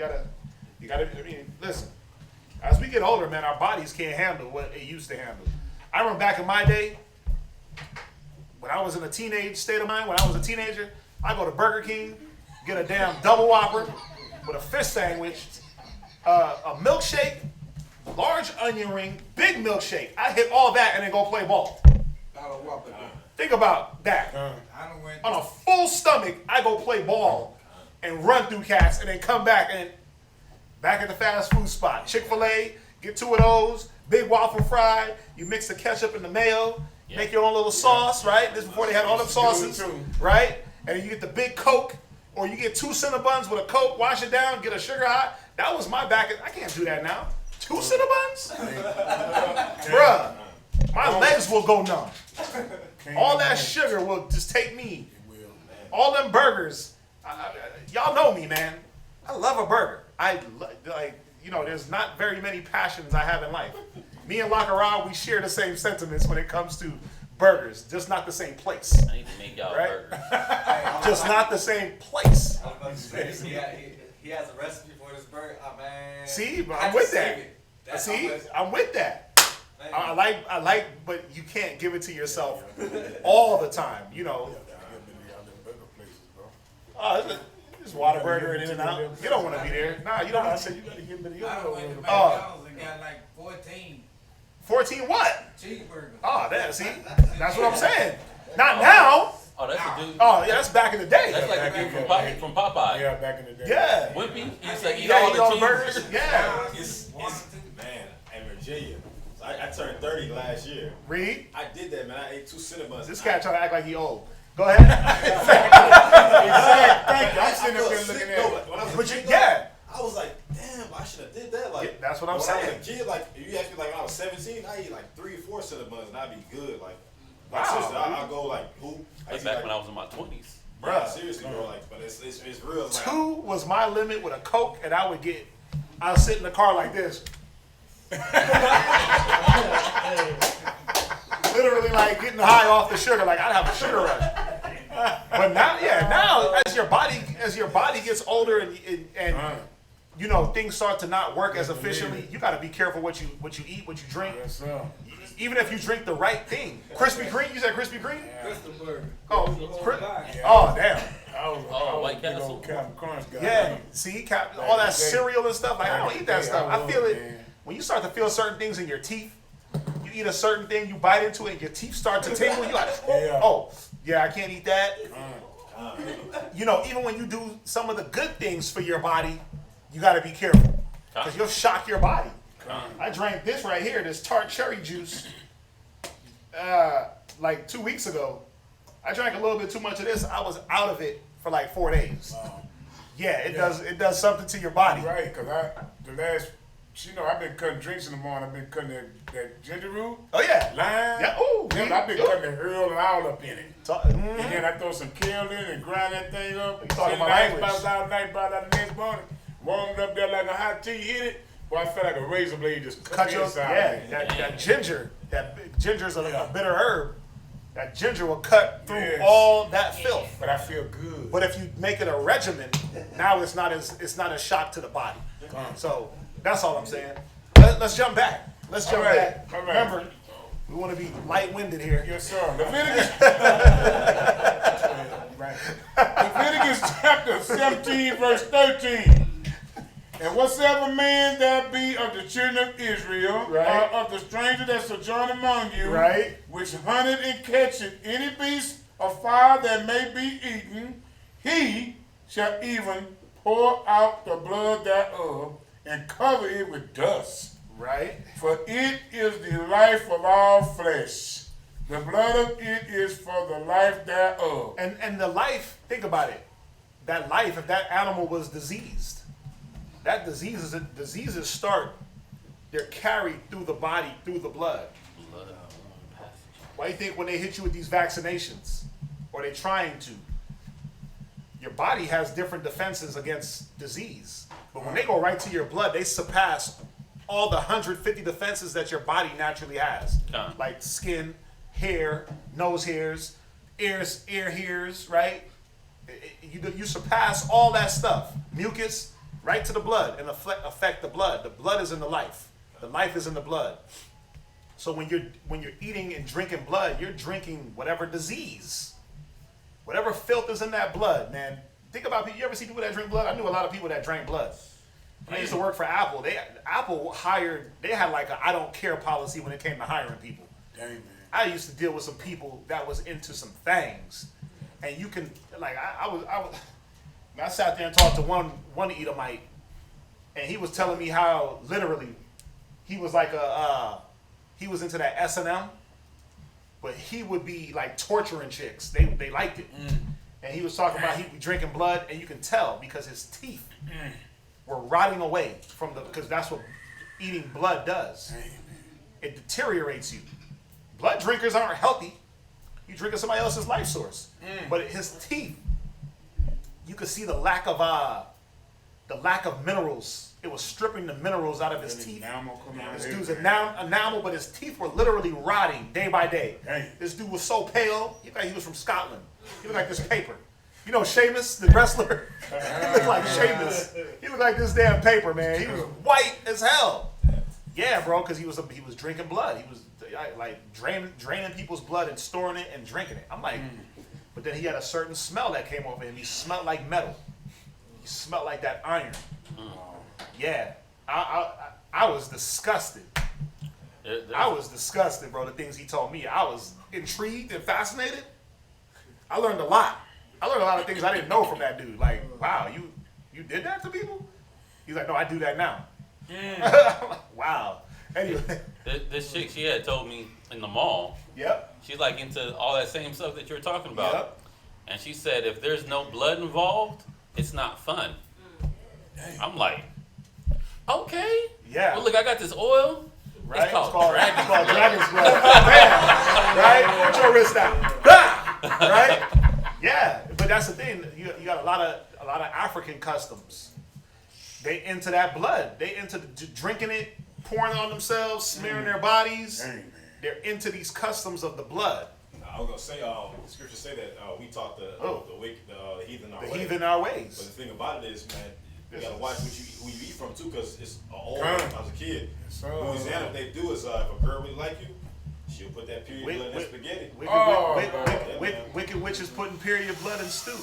gotta, I mean, listen, as we get older, man, our bodies can't handle what it used to handle. I remember back in my day, when I was in a teenage state of mind, when I was a teenager, I go to Burger King, get a damn double Whopper with a fish sandwich, a milkshake, large onion ring, big milkshake. I hit all that and then go play ball. Think about that. On a full stomach, I go play ball and run through cats and then come back and back at the fast food spot. Chick-fil-A, get 2 of those, big waffle fry. You mix the ketchup and the mayo, make your own little sauce, right? This is before they had all them sauces, right? And then you get the big Coke, or you get 2 Cinnabons with a Coke, wash it down, get a sugar hot. That was my back. I can't do that now. 2 Cinnabons? Bruh, my legs will go numb. All that sugar will just take me. All them burgers. Y'all know me, man. I love a burger. There's not very many passions I have in life. Me and Lacquerade, we share the same sentiments when it comes to burgers, just not the same place. I need to make y'all Right? burgers. Just not the same place. I was about to say, he has a recipe for this burger. Oh, man. See, but I I'm just with save that. it. That's See, how much- I'm with that. Man. I like, but you can't give it to yourself all the time. You know. Oh, it's Whataburger and In-N-Out. You don't want to be there. Nah, you don't. I said you got to give me the. I went to Oh, McDonald's and got like 14 14 what? cheeseburgers. Oh, that. See, that's what I'm saying. Not now. Oh, that's a dude. Oh, yeah, that's back in the day. That's like the dude from Popeye. Yeah, back in the day. Yeah. Wimpy, he used to eat Yeah, all eat the all the cheese. burgers. Yeah. It's man, in Virginia. So I turned 30 last year. Reed, I did that, man. I ate 2 Cinnabons. this guy trying to act like he old. Go ahead. Thank you. I'm sitting up there looking at it. When I was a But you, kid, yeah. I was like, damn, I should have did that. Like, Yeah, that's what I'm when I saying. was a kid, like, if you asked me, like, when I was 17, I eat like 3 or 4 Cinnabons and I'd be good. Like Wow. seriously, I'll go like, who? That's back when I was in my 20s. Bruh, seriously, bro. Like, but it's real. It's like, 2 was my limit with a Coke, and I'll sit in the car like this. Literally like getting high off the sugar, like I'd have a sugar rush. But now as your body gets older and you know things start to not work as efficiently, you got to be careful what you eat, what you drink. Yes, sir. Even if you drink the right thing. Krispy Kreme, you said Krispy Kreme? Crystal burger. Oh, oh damn. White Castle. Captain Crunch guy. Yeah, see, all that cereal and stuff. Like I don't eat that stuff. I feel it when you start to feel certain things in your teeth. You eat a certain thing, you bite into it, and your teeth start to tingle. You like, oh, yeah, I can't eat that. You know, even when you do some of the good things for your body, you got to be careful because you'll shock your body. I drank this right here, this tart cherry juice, like 2 weeks ago. I drank a little bit too much of this. I was out of it for like 4 days. Yeah, it does something to your body. Right, because I've been cutting drinks in the morning. I've been cutting that ginger root. Oh yeah, Lime. yeah. Ooh, I've been cutting the Earl and all up in it. Mm-hmm. And then I throw some kale in and grind that thing up. talking my nice, language. bounce out night, bounce out the next morning. Warmed up there like a hot tea, hit it. Boy, I felt like a razor blade just cut Cut the your inside. that ginger. That ginger's a bitter herb. That ginger will cut through Yes. all that filth. But I feel good. But if you make it a regimen, now it's not a shock to the body. So that's all I'm saying. Let's jump back. Let's jump back. All right. Remember, we want to be light-winded here. Yes, sir. Leviticus chapter 17, verse 13. And whatsoever man that be of the children of Israel, Right. or of the stranger that sojourn among you, Right. which hunted and catcheth any beast of fire that may be eaten, he shall even pour out the blood thereof and cover it with dust. Right. For it is the life of all flesh. The blood of it is for the life thereof. And the life, think about it. That life, if that animal was diseased, that diseases start, they're carried through the body, through the blood. Why do you think when they hit you with these vaccinations, or they're trying to, your body has different defenses against disease. But when they go right to your blood, they surpass all the 150 defenses that your body naturally has. Like skin, hair, nose hairs, ear hairs, right? You surpass all that stuff. Mucus, right to the blood, and affect the blood. The blood is in the life. The life is in the blood. So when you're eating and drinking blood, you're drinking whatever disease, whatever filth is in that blood, man. Think about people. You ever see people that drink blood? I knew a lot of people that drank blood. When I used to work for Apple. They had like a I don't care policy when it came to hiring people. Dang, man. I used to deal with some people that was into some things, and you can like I sat there and talked to one Edomite, and he was telling me how literally he was like he was into that S&M, but he would be like torturing chicks. They liked it, and he was talking about he'd be drinking blood, and you can tell because his teeth were rotting away because that's what eating blood does. It deteriorates you. Blood drinkers aren't healthy. You drinking somebody else's life source, but his teeth. You could see the lack of minerals. It was stripping the minerals out of his teeth. This dude's enamel, but his teeth were literally rotting day by day. Dang. This dude was so pale. He looked like he was from Scotland. He looked like this paper. You know Sheamus, the wrestler? He looked like Sheamus. He looked like this damn paper, man. He was white as hell. Yeah, bro, because he was drinking blood. He was like draining people's blood and storing it and drinking it. I'm like, but then he had a certain smell that came over him. He smelled like metal. He smelled like that iron. Yeah, I was disgusted. I was disgusted, bro. The things he told me, I was intrigued and fascinated. I learned a lot. I learned a lot of things I didn't know from that dude. Like, wow, you did that to people? He's like, no, I do that now. Wow. Anyway. This chick, she had told me in the mall. Yep. She's like into all that same stuff that you're talking about. Yep. And she said if there's no blood involved, it's not fun. I'm like, okay. Yeah. Well, look, I got this oil. Right? It's called dragon's blood. Dragon's blood. Bam! Right? Put your wrist out. Right? Yeah. But that's the thing. You got a lot of African customs. They into that blood. They into drinking it, pouring it on themselves, smearing their bodies. They're into these customs of the blood. I was gonna say, the scriptures say that we taught the heathen our ways. The heathen our ways. But the thing about it is, man, you gotta watch who you eat from too, because it's old. When I was a kid, Louisiana, what they do is if a girl really like you, she'll put that period blood in that spaghetti. Wicked witches putting period blood in stew.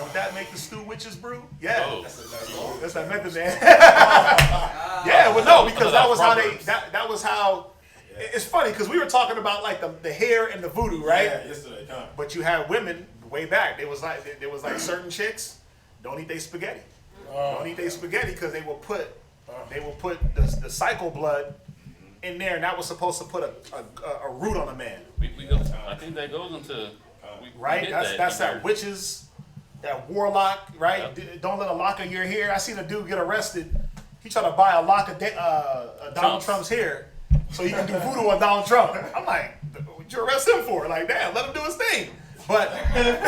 Would that make the stew witches brew? Yeah. Oh. That's that method, man. Yeah, well, no, because that was how that was how. It's funny because we were talking about like the hair and the voodoo, right? Yeah, yesterday. But you had women way back. There was like certain chicks don't eat their spaghetti. Don't eat their spaghetti because they will put the cycle blood in there, and that was supposed to put a root on a man. I think that goes into right. That's that witches, that warlock, right? Yep. Don't let a lock of your hair. I seen a dude get arrested. He tried to buy a lock of Donald Trump's hair so he can do voodoo on Donald Trump. I'm like, what'd you arrest him for? Like, damn, let him do his thing. But you know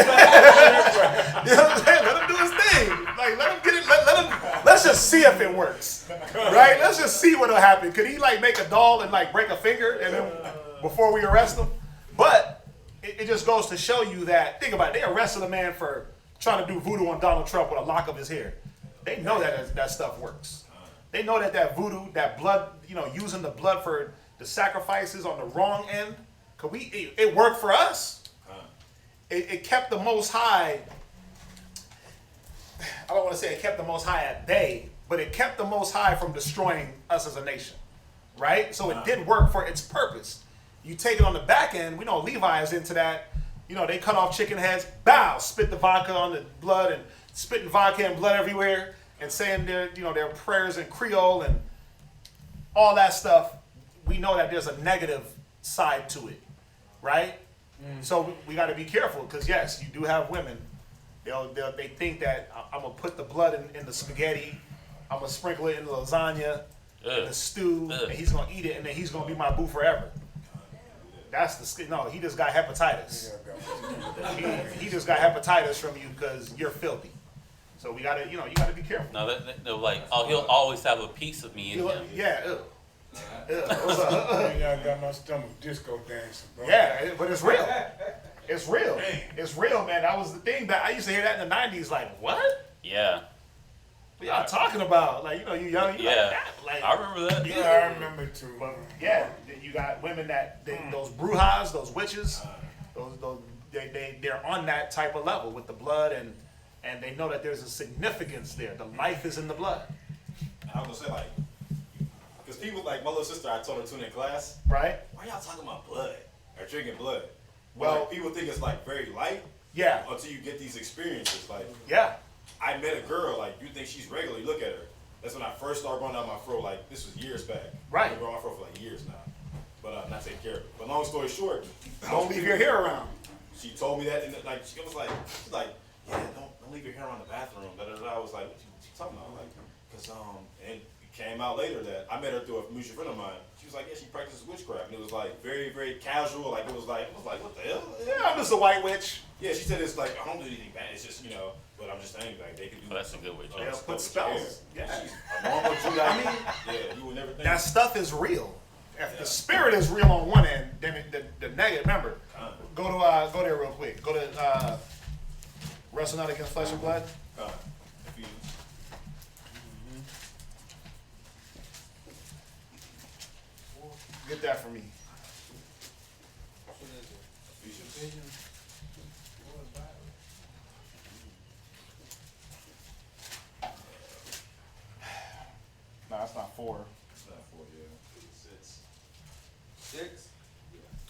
what I'm saying? Let him do his thing. Like, let him get it. Let him. Let's just see if it works, right? Let's just see what'll happen. Could he like make a doll and like break a finger and then before we arrest him? But it just goes to show you that, think about it, they arrested a man for trying to do voodoo on Donald Trump with a lock of his hair. They know that stuff works. They know that voodoo, that blood, using the blood for the sacrifices on the wrong end, it worked for us. It kept the Most High, I don't want to say it kept the Most High at bay, but it kept the Most High from destroying us as a nation, right? So it did work for its purpose. You take it on the back end, we know Levi is into that. They cut off chicken heads, bow, spit the vodka on the blood and spitting vodka and blood everywhere and saying their prayers in Creole and all that stuff. We know that there's a negative side to it, right? So we got to be careful because yes, you do have women. They think that I'm gonna put the blood in the spaghetti, I'm gonna sprinkle it in the lasagna, in the stew, and he's gonna eat it, and then he's gonna be my boo forever. He just got hepatitis. He just got hepatitis from you because you're filthy. So we gotta, you gotta be careful. No, they're like, he'll always have a piece of me in him. Yeah. I got my stomach disco dancing, bro. Yeah, but it's real. It's real. It's real, man. That was the thing. I used to hear that in the 90s. Like, what? Yeah. What y'all talking about? Like, you young. You Yeah. like that. Like, I remember that. Yeah, I remember too. But yeah, you got women those brujas, those witches, they're on that type of level with the blood, and they know that there's a significance there. The life is in the blood. I was gonna say because people like my little sister, I told her to in class, right? Why y'all talking about blood or drinking blood? Well, people think it's very light. Yeah. Until you get these experiences, yeah. I met a girl, you think she's regular, you look at her. That's when I first started going down my fro, this was years back. Right. I've been growing my fro for years now. But not taking care of it. But long story short, don't leave your hair around. She told me that, and she was like, yeah, don't leave your hair around the bathroom. I was like, what you talking about? Because and it came out later that I met her through a mutual friend of mine. She was like, yeah, she practices witchcraft, and it was very, very casual. It was like, what the hell? Yeah, I'm just a white witch. Yeah, she said it's I don't do anything bad. It's just but I'm just saying they could do. Oh, that's a good witch. They'll put spells. Yeah. A normal Jew, yeah, you would never think that stuff is real. If the spirit is real on one end, then the negative. Remember, go there real quick. Go to wrestle not against flesh and blood. Get that for me. No, that's not 4. It's not 4, yeah. 6.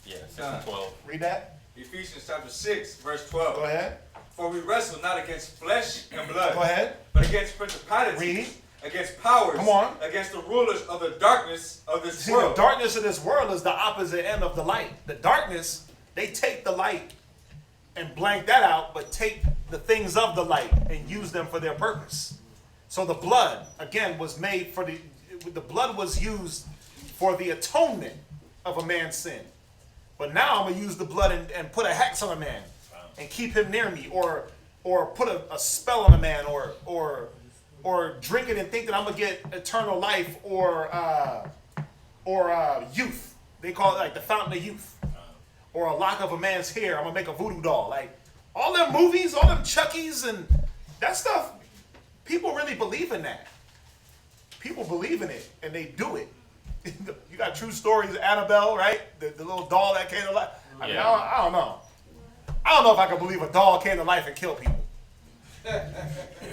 Yeah, 6 and 12. Read that. Ephesians chapter 6, verse 12. Go ahead. For we wrestle not against flesh and blood. Go ahead. But against principalities. Read. Against powers. Come on. Against the rulers of the darkness of this world. The darkness of this world is the opposite end of the light. The darkness, they take the light and blank that out, but take the things of the light and use them for their purpose. So the blood, again, was made for the blood was used for the atonement of a man's sin. But now I'm going to use the blood and put a hex on a man and keep him near me, or put a spell on a man, or drink it and think that I'm going to get eternal life, or youth. They call it the fountain of youth. Or a lock of a man's hair. I'm going to make a voodoo doll. All them movies, all them Chuckies and that stuff, people really believe in that. People believe in it, and they do it. You got true stories, Annabelle, right? The little doll that came to life. I mean, I don't know. I don't know if I can believe a doll came to life and kill people.